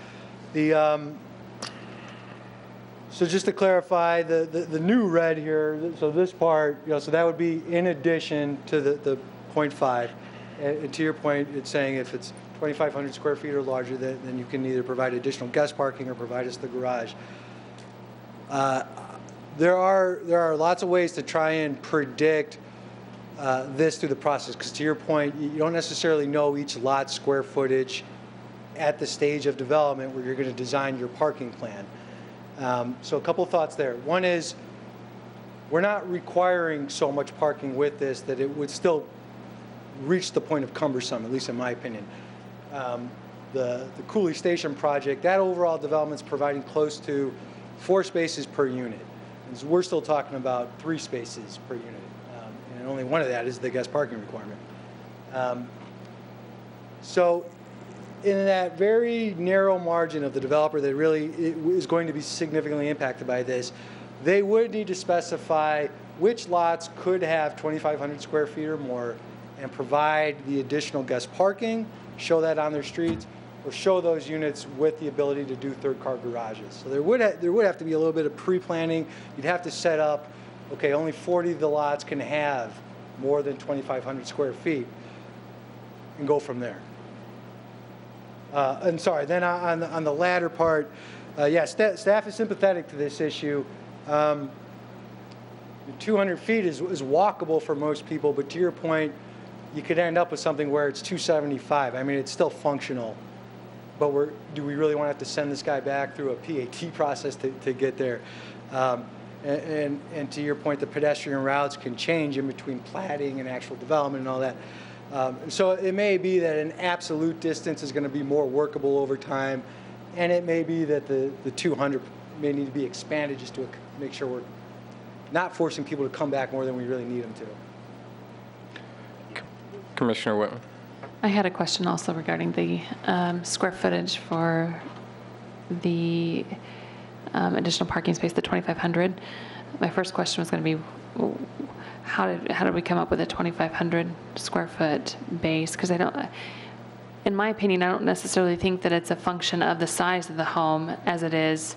So just to clarify, the new red here, so this part, so that would be in addition to the 0.5. And to your point, it's saying if it's 2,500 square feet or larger, then you can either provide additional guest parking or provide us the garage. There are lots of ways to try and predict this through the process, because to your point, you don't necessarily know each lot's square footage at the stage of development where you're going to design your parking plan. So a couple thoughts there. One is, we're not requiring so much parking with this that it would still reach the point of cumbersome, at least in my opinion. The Cooley Station project, that overall development's providing close to 4 spaces per unit. And so we're still talking about 3 spaces per unit. And only one of that is the guest parking requirement. So in that very narrow margin of the developer that really is going to be significantly impacted by this, they would need to specify which lots could have 2,500 square feet or more and provide the additional guest parking, show that on their streets, or show those units with the ability to do third-car garages. So there would have to be a little bit of pre-planning. You'd have to set up, okay, only 40 of the lots can have more than 2,500 square feet, and go from there. And sorry, then on the latter part, yeah, staff is sympathetic to this issue. 200 feet is walkable for most people, but to your point, you could end up with something where it's 275. I mean, it's still functional, but do we really want to have to send this guy back through a PAT process to get there? And to your point, the pedestrian routes can change in between platting and actual development and all that. So it may be that an absolute distance is going to be more workable over time, and it may be that the 200 may need to be expanded just to make sure we're not forcing people to come back more than we really need them to. Commissioner Whitman. I had a question also regarding the square footage for the additional parking space, the 2,500. My first question was going to be, how did we come up with a 2,500 square foot base? Because in my opinion, I don't necessarily think that it's a function of the size of the home as it is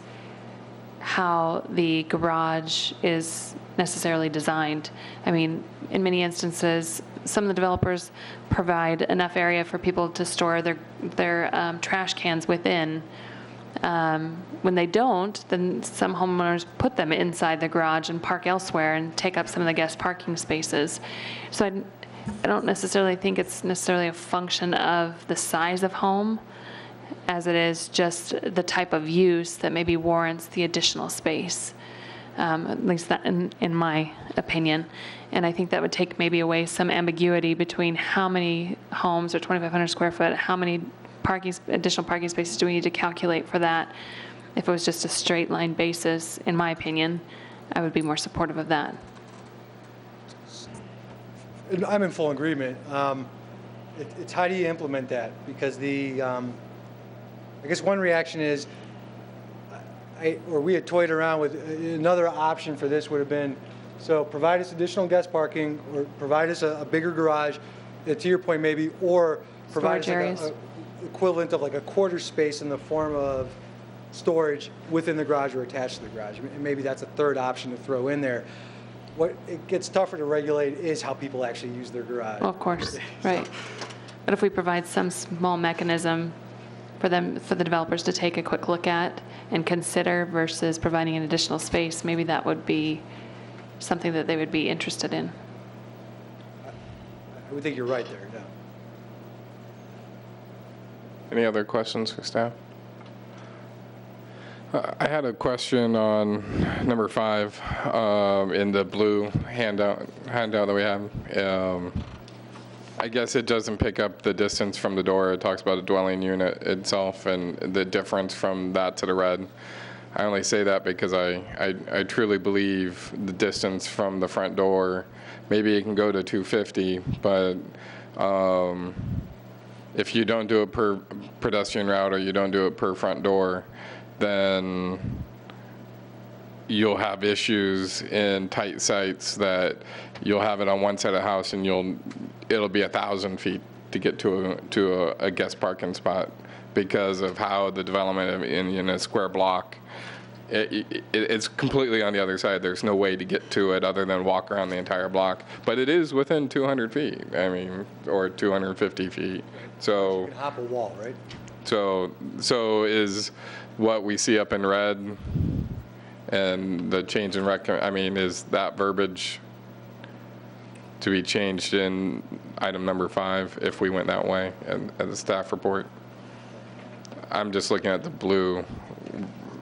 how the garage is necessarily designed. I mean, in many instances, some of the developers provide enough area for people to store their trash cans within. When they don't, then some homeowners put them inside the garage and park elsewhere and take up some of the guest parking spaces. So I don't necessarily think it's necessarily a function of the size of home as it is just the type of use that maybe warrants the additional space. At least that in my opinion. And I think that would take maybe away some ambiguity between how many homes are 2,500 square foot, how many additional parking spaces do we need to calculate for that. If it was just a straight line basis, in my opinion, I would be more supportive of that. I'm in full agreement. It's how do you implement that? Because I guess one reaction is, we had toyed around with another option for this would have been, so provide us additional guest parking or provide us a bigger garage, to your point maybe, or provide us like a equivalent of like a quarter space in the form of storage within the garage or attached to the garage. And maybe that's a third option to throw in there. What it gets tougher to regulate is how people actually use their garage. Well, of course, right. But if we provide some small mechanism for the developers to take a quick look at and consider versus providing an additional space, maybe that would be something that they would be interested in. I would think you're right there, yeah. Any other questions for staff? I had a question on number 5 in the blue handout that we have. I guess it doesn't pick up the distance from the door. It talks about a dwelling unit itself and the difference from that to the red. I only say that because I truly believe the distance from the front door, maybe it can go to 250, but if you don't do it per pedestrian route or you don't do it per front door, then you'll have issues in tight sites that you'll have it on one side of the house and it'll be 1,000 feet to get to a guest parking spot because of how the development in a square block, it's completely on the other side. There's no way to get to it other than walk around the entire block. But it is within 200 feet, I mean, or 250 feet. So You can hop a wall, right? So is what we see up in red and the change in I mean, is that verbiage to be changed in item number 5 if we went that way and the staff report? I'm just looking at the blue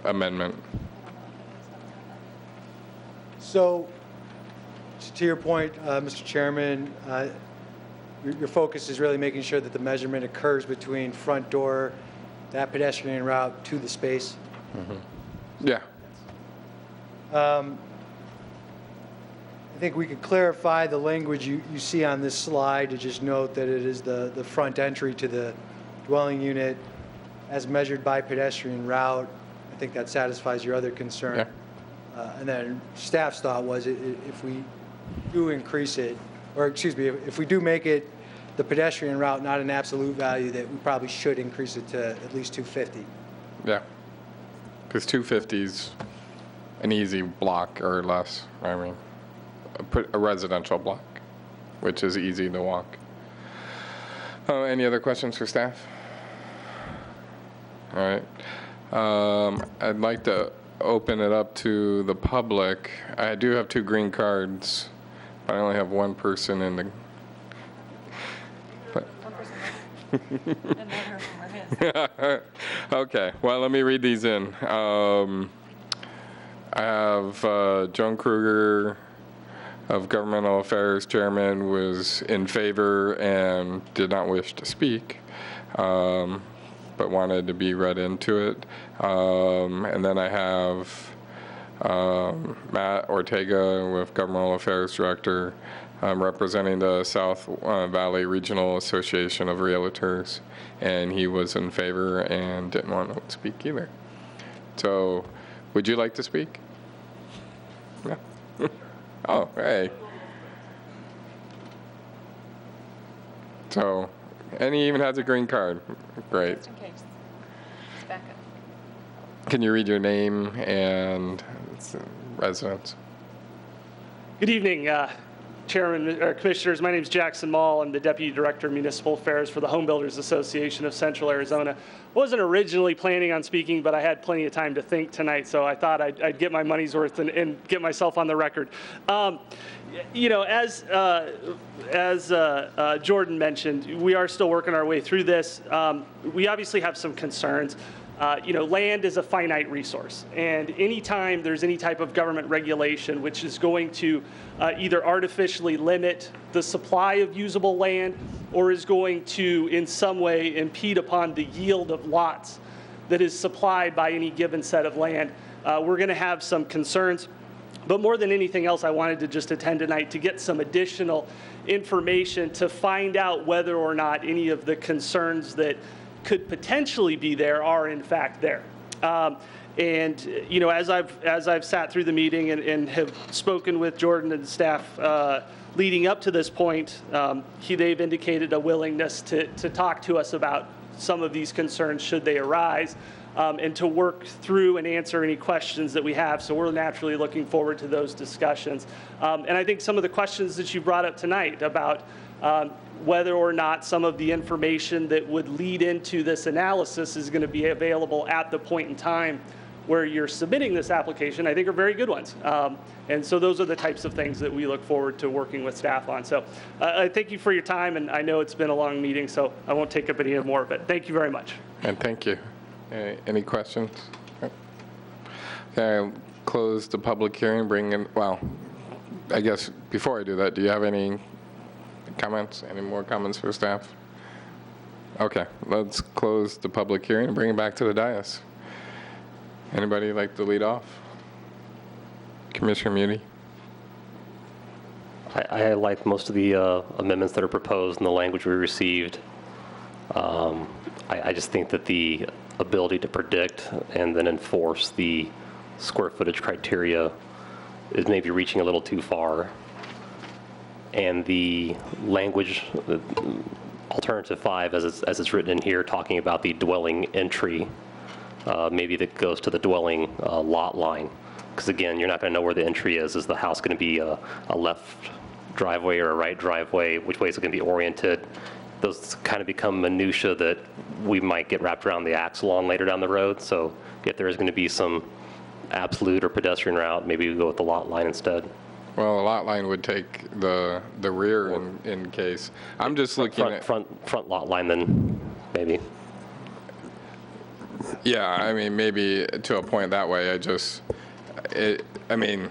amendment. So, to your point, Mr. Chairman, your focus is really making sure that the measurement occurs between front door, that pedestrian route to the space. Yeah. I think we could clarify the language you see on this slide to just note that it is the front entry to the dwelling unit as measured by pedestrian route. I think that satisfies your other concern. Yeah. And then staff's thought was if we do increase it, or excuse me, if we do make it the pedestrian route not an absolute value, that we probably should increase it to at least 250. Yeah. Because 250 is an easy block or less. I mean, a residential block, which is easy to walk. Any other questions for staff? All right. I'd like to open it up to the public. I do have 2 green cards, but I only have one person in the. Okay, well, let me read these in. I have Joan Kruger of Governmental Affairs Chairman was in favor and did not wish to speak, but wanted to be read into it. And then I have Matt Ortega with Governmental Affairs Director representing the South Valley Regional Association of Realtors, and he was in favor and didn't want to speak either. So, would you like to speak? Yeah. Oh, hey. So, and he even has a green card. Great. Just in case. It's back up. Can you read your name and residence? Good evening, Chairman, or Commissioners. My name is Jackson Mall. I'm the Deputy Director of Municipal Affairs for the Home Builders Association of Central Arizona. Wasn't originally planning on speaking, but I had plenty of time to think tonight, so I thought I'd get my money's worth and get myself on the record. You know, as Jordan mentioned, we are still working our way through this. We obviously have some concerns. You know, land is a finite resource, and anytime there's any type of government regulation which is going to either artificially limit the supply of usable land or is going to in some way impede upon the yield of lots that is supplied by any given set of land, we're going to have some concerns. But more than anything else, I wanted to just attend tonight to get some additional information to find out whether or not any of the concerns that could potentially be there are in fact there. And you know, as I've sat through the meeting and have spoken with Jordan and staff leading up to this point, they've indicated a willingness to talk to us about some of these concerns should they arise, and to work through and answer any questions that we have. So we're naturally looking forward to those discussions. And I think some of the questions that you brought up tonight about whether or not some of the information that would lead into this analysis is going to be available at the point in time where you're submitting this application, I think are very good ones. And so those are the types of things that we look forward to working with staff on. So I thank you for your time, and I know it's been a long meeting, so I won't take up any more of it. Thank you very much. And thank you. Any questions? Okay, I'll close the public hearing, bring in, well, I guess before I do that, do you have any comments, any more comments for staff? Okay, let's close the public hearing and bring it back to the dais. Anybody like to lead off? Commissioner Muni? I like most of the amendments that are proposed and the language we received. I just think that the ability to predict and then enforce the square footage criteria is maybe reaching a little too far. And the language, alternative 5, as it's written in here, talking about the dwelling entry, maybe that goes to the dwelling lot line. Because again, you're not going to know where the entry is. Is the house going to be a left driveway or a right driveway? Which way is it going to be oriented? Those kind of become minutia that we might get wrapped around the axle on later down the road. So if there is going to be some absolute or pedestrian route, maybe we go with the lot line instead. Well, a lot line would take the rear in case. I'm just looking at... Front lot line then, maybe. Yeah, I mean, maybe to a point that way. I mean,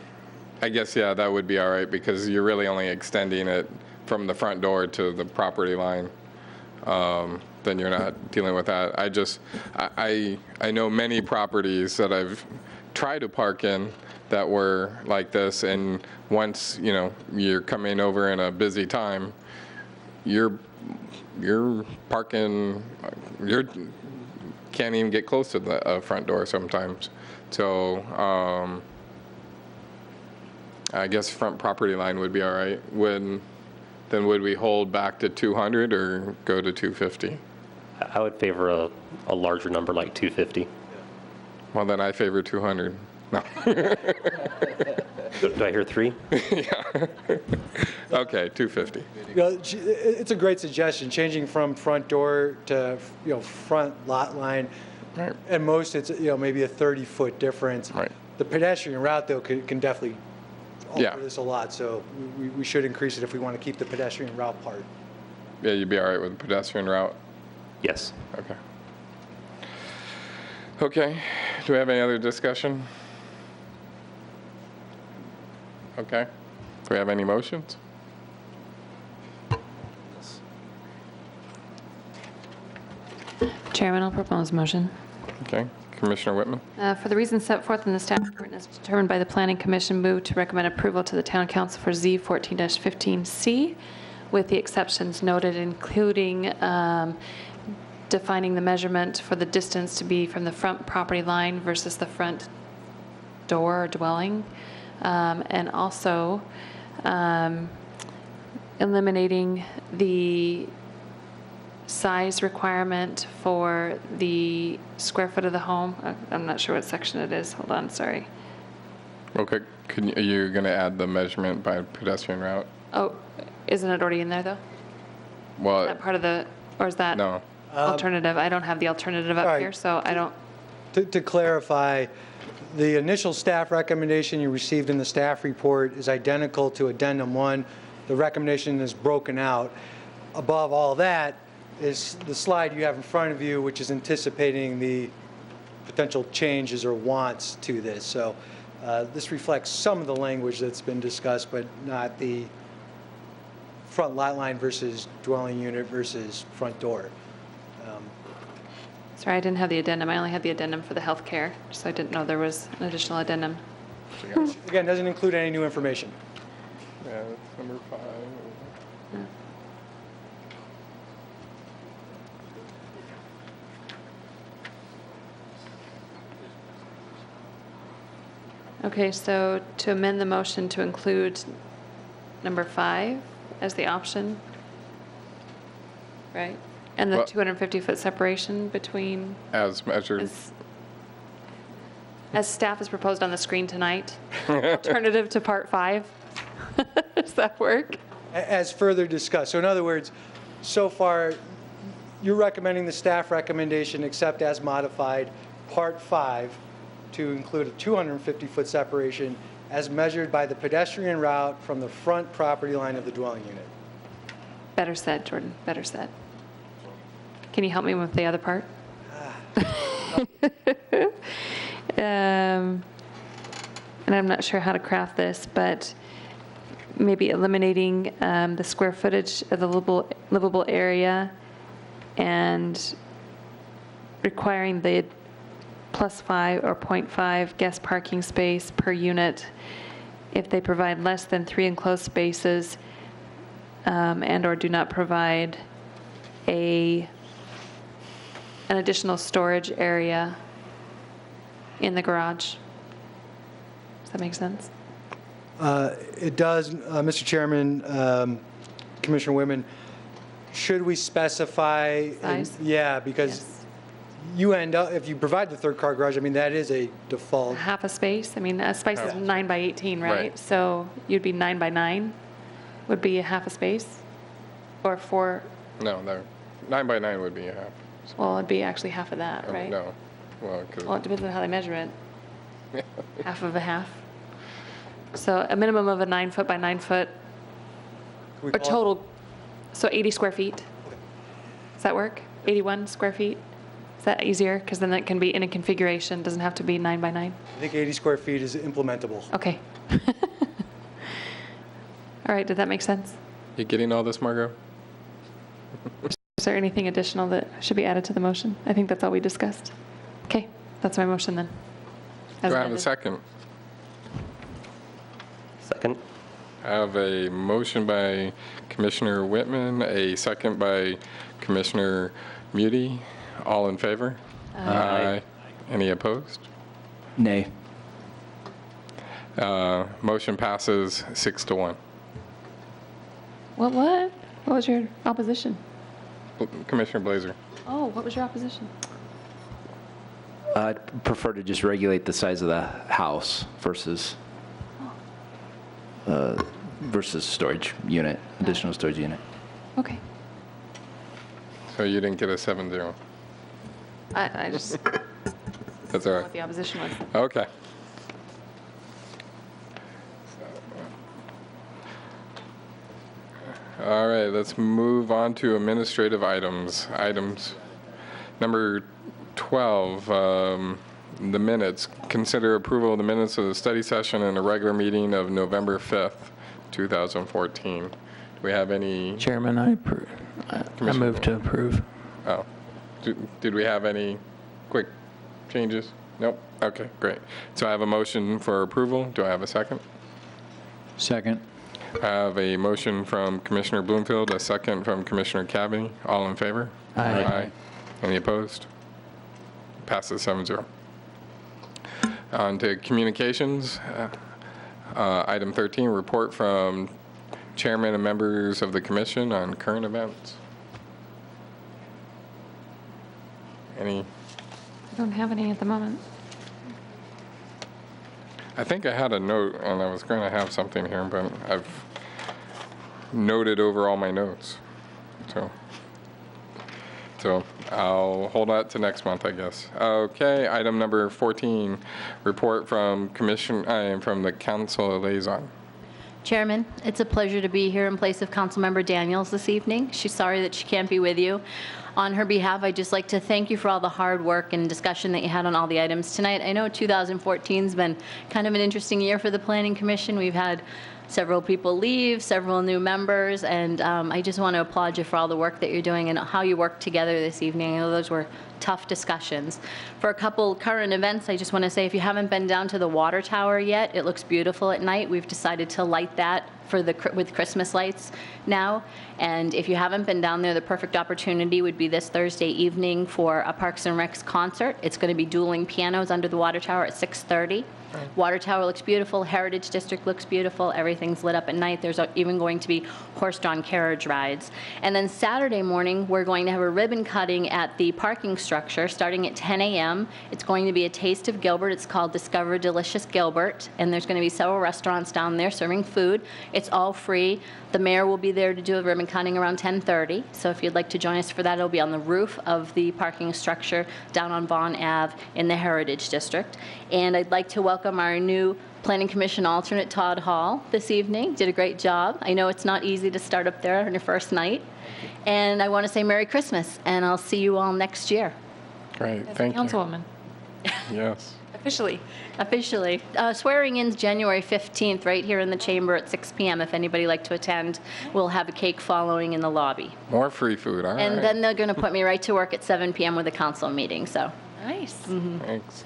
I guess, yeah, that would be all right because you're really only extending it from the front door to the property line. Then you're not dealing with that. I know many properties that I've tried to park in that were like this, and once, you're coming over in a busy time, you're parking, can't even get close to the front door sometimes. So I guess front property line would be all right. Then would we hold back to 200 or go to 250? I would favor a larger number like 250. Well, then I favor 200. No. Do I hear 3? Yeah. Okay, 250. It's a great suggestion, changing from front door to, front lot line. Right. At most, it's, maybe a 30-foot difference. Right. The pedestrian route, though, can definitely alter Yeah. this a lot. So we should increase it if we want to keep the pedestrian route part. Yeah, you'd be all right with the pedestrian route? Yes. Okay. Okay, do we have any other discussion? Okay, do we have any motions? Chairman, I'll propose motion. Okay, Commissioner Whitman? For the reasons set forth in the staff report and as determined by the Planning Commission, move to recommend approval to the Town Council for Z14-15C with the exceptions noted, including defining the measurement for the distance to be from the front property line versus the front door or dwelling, and also eliminating the size requirement for the square foot of the home. I'm not sure what section it is. Hold on, sorry. Okay, are you going to add the measurement by pedestrian route? Oh, isn't it already in there, though? Well, Is that part of the, or is that no. alternative? I don't have the alternative up All right. here, so I don't. To clarify, the initial staff recommendation you received in the staff report is identical to Addendum 1. The recommendation is broken out. Above all that is the slide you have in front of you, which is anticipating the potential changes or wants to this. So this reflects some of the language that's been discussed, but not the front lot line versus dwelling unit versus front door. Sorry, I didn't have the addendum. I only had the addendum for the healthcare, so I didn't know there was an additional addendum. Again, doesn't include any new information. Yeah, that's number 5. Okay, so to amend the motion to include number 5 as the option, right? And the Well- 250-foot separation between, As measured. as staff has proposed on the screen tonight, alternative to Part 5? Does that work? As further discussed. So in other words, so far, you're recommending the staff recommendation except as modified, Part 5, to include a 250-foot separation as measured by the pedestrian route from the front property line of the dwelling unit. Better said, Jordan, better said. Can you help me with the other part? and I'm not sure how to craft this, but maybe eliminating the square footage of the livable area and requiring the +5 or 0.5 guest parking space per unit if they provide less than 3 enclosed spaces and/or do not provide an additional storage area in the garage. Does that make sense? It does, Mr. Chairman, Commissioner Whitman. Should we specify? Size? Yeah, because you end up, if you provide the third car garage, I mean, that is a default. Half a space? I mean, a space is Yeah. 9 by 18, right? Right. So you'd be 9 by 9 would be a half a space? Or 4, No, 9 by 9 would be a half. well, it'd be actually half of that, right? No, well, Well, it depends on how they measure it. Half of a half. So a minimum of a 9 foot by 9 foot, Can we or call it- total, so 80 square feet. Does that work? 81 square feet? Is that easier? Because then it can be in a configuration, doesn't have to be 9 by 9. I think 80 square feet is implementable. Okay. All right, did that make sense? You getting all this, Margot? Is there anything additional that should be added to the motion? I think that's all we discussed. Okay, that's my motion then. As Do I have a amended. second? Second. I have a motion by Commissioner Whitman, a second by Commissioner Muti. All in favor? Aye. Any opposed? Nay. Motion passes 6-1. What? What was your opposition? Commissioner Blazer. Oh, what was your opposition? I'd prefer to just regulate the size of the house versus storage unit, additional storage unit. Okay. So you didn't get a 7-0. I just, That's all what right. the opposition was. Okay. All right, let's move on to administrative items. Items number 12, the minutes. Consider approval of the minutes of the study session and a regular meeting of November 5th, 2014. Do we have any? Chairman, I Commissioner move to approve. Oh, did we have any quick changes? Nope. Okay, great. So I have a motion for approval. Do I have a second? Second. I have a motion from Commissioner Bloomfield, a second from Commissioner Cavany. All in favor? Aye. Any opposed? Passes 7-0. On to communications. Item 13, report from chairman and members of the commission on current events. Any? I don't have any at the moment. I think I had a note, and I was going to have something here, but I've noted over all my notes. So I'll hold that to next month, I guess. Okay, item number 14, report from from the council liaison. Chairman, it's a pleasure to be here in place of Councilmember Daniels this evening. She's sorry that she can't be with you. On her behalf, I'd just like to thank you for all the hard work and discussion that you had on all the items tonight. I know 2014's been kind of an interesting year for the Planning Commission. We've had several people leave, several new members, and I just want to applaud you for all the work that you're doing and how you worked together this evening. I know those were tough discussions. For a couple current events, I just want to say if you haven't been down to the water tower yet, it looks beautiful at night. We've decided to light that with Christmas lights now. And if you haven't been down there, the perfect opportunity would be this Thursday evening for a Parks and Recs concert. It's going to be dueling pianos under the water tower at 6:30. Water tower looks beautiful. Heritage District looks beautiful. Everything's lit up at night. There's even going to be horse-drawn carriage rides. And then Saturday morning, we're going to have a ribbon cutting at the parking structure starting at 10 a.m. It's going to be a taste of Gilbert. It's called Discover Delicious Gilbert. And there's going to be several restaurants down there serving food. It's all free. The mayor will be there to do a ribbon cutting around 10:30. So if you'd like to join us for that, it'll be on the roof of the parking structure down on Vaughn Ave in the Heritage District. And I'd like to welcome our new Planning Commission alternate, Todd Hall, this evening. Did a great job. I know it's not easy to start up there on your first night. And I want to say Merry Christmas, and I'll see you all next year. Great, thank you. Councilwoman. Yes. Officially. Officially. Swearing in's January 15th, right here in the chamber at 6 p.m. If anybody like to attend, we'll have a cake following in the lobby. More free food, all right. And then they're going to put me right to work at 7 p.m. with a council meeting, so. Nice. Thanks.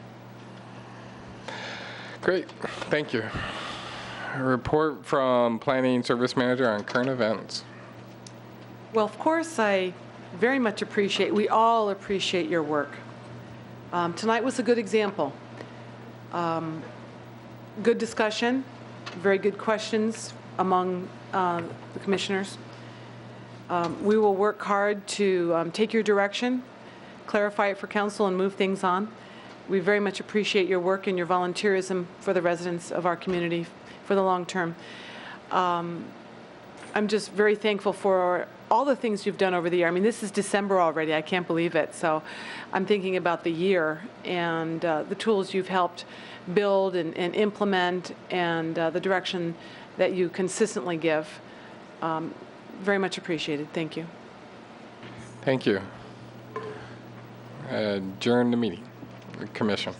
Great, thank you. A report from Planning Service Manager on current events. Well, of course, I very much appreciate, we all appreciate your work. Tonight was a good example. Good discussion, very good questions among the commissioners. We will work hard to take your direction, clarify it for council, and move things on. We very much appreciate your work and your volunteerism for the residents of our community for the long term. I'm just very thankful for all the things you've done over the year. I mean, this is December already. I can't believe it. So I'm thinking about the year and the tools you've helped build and implement and the direction that you consistently give. Very much appreciated. Thank you. Thank you. Adjourn the meeting, the commission.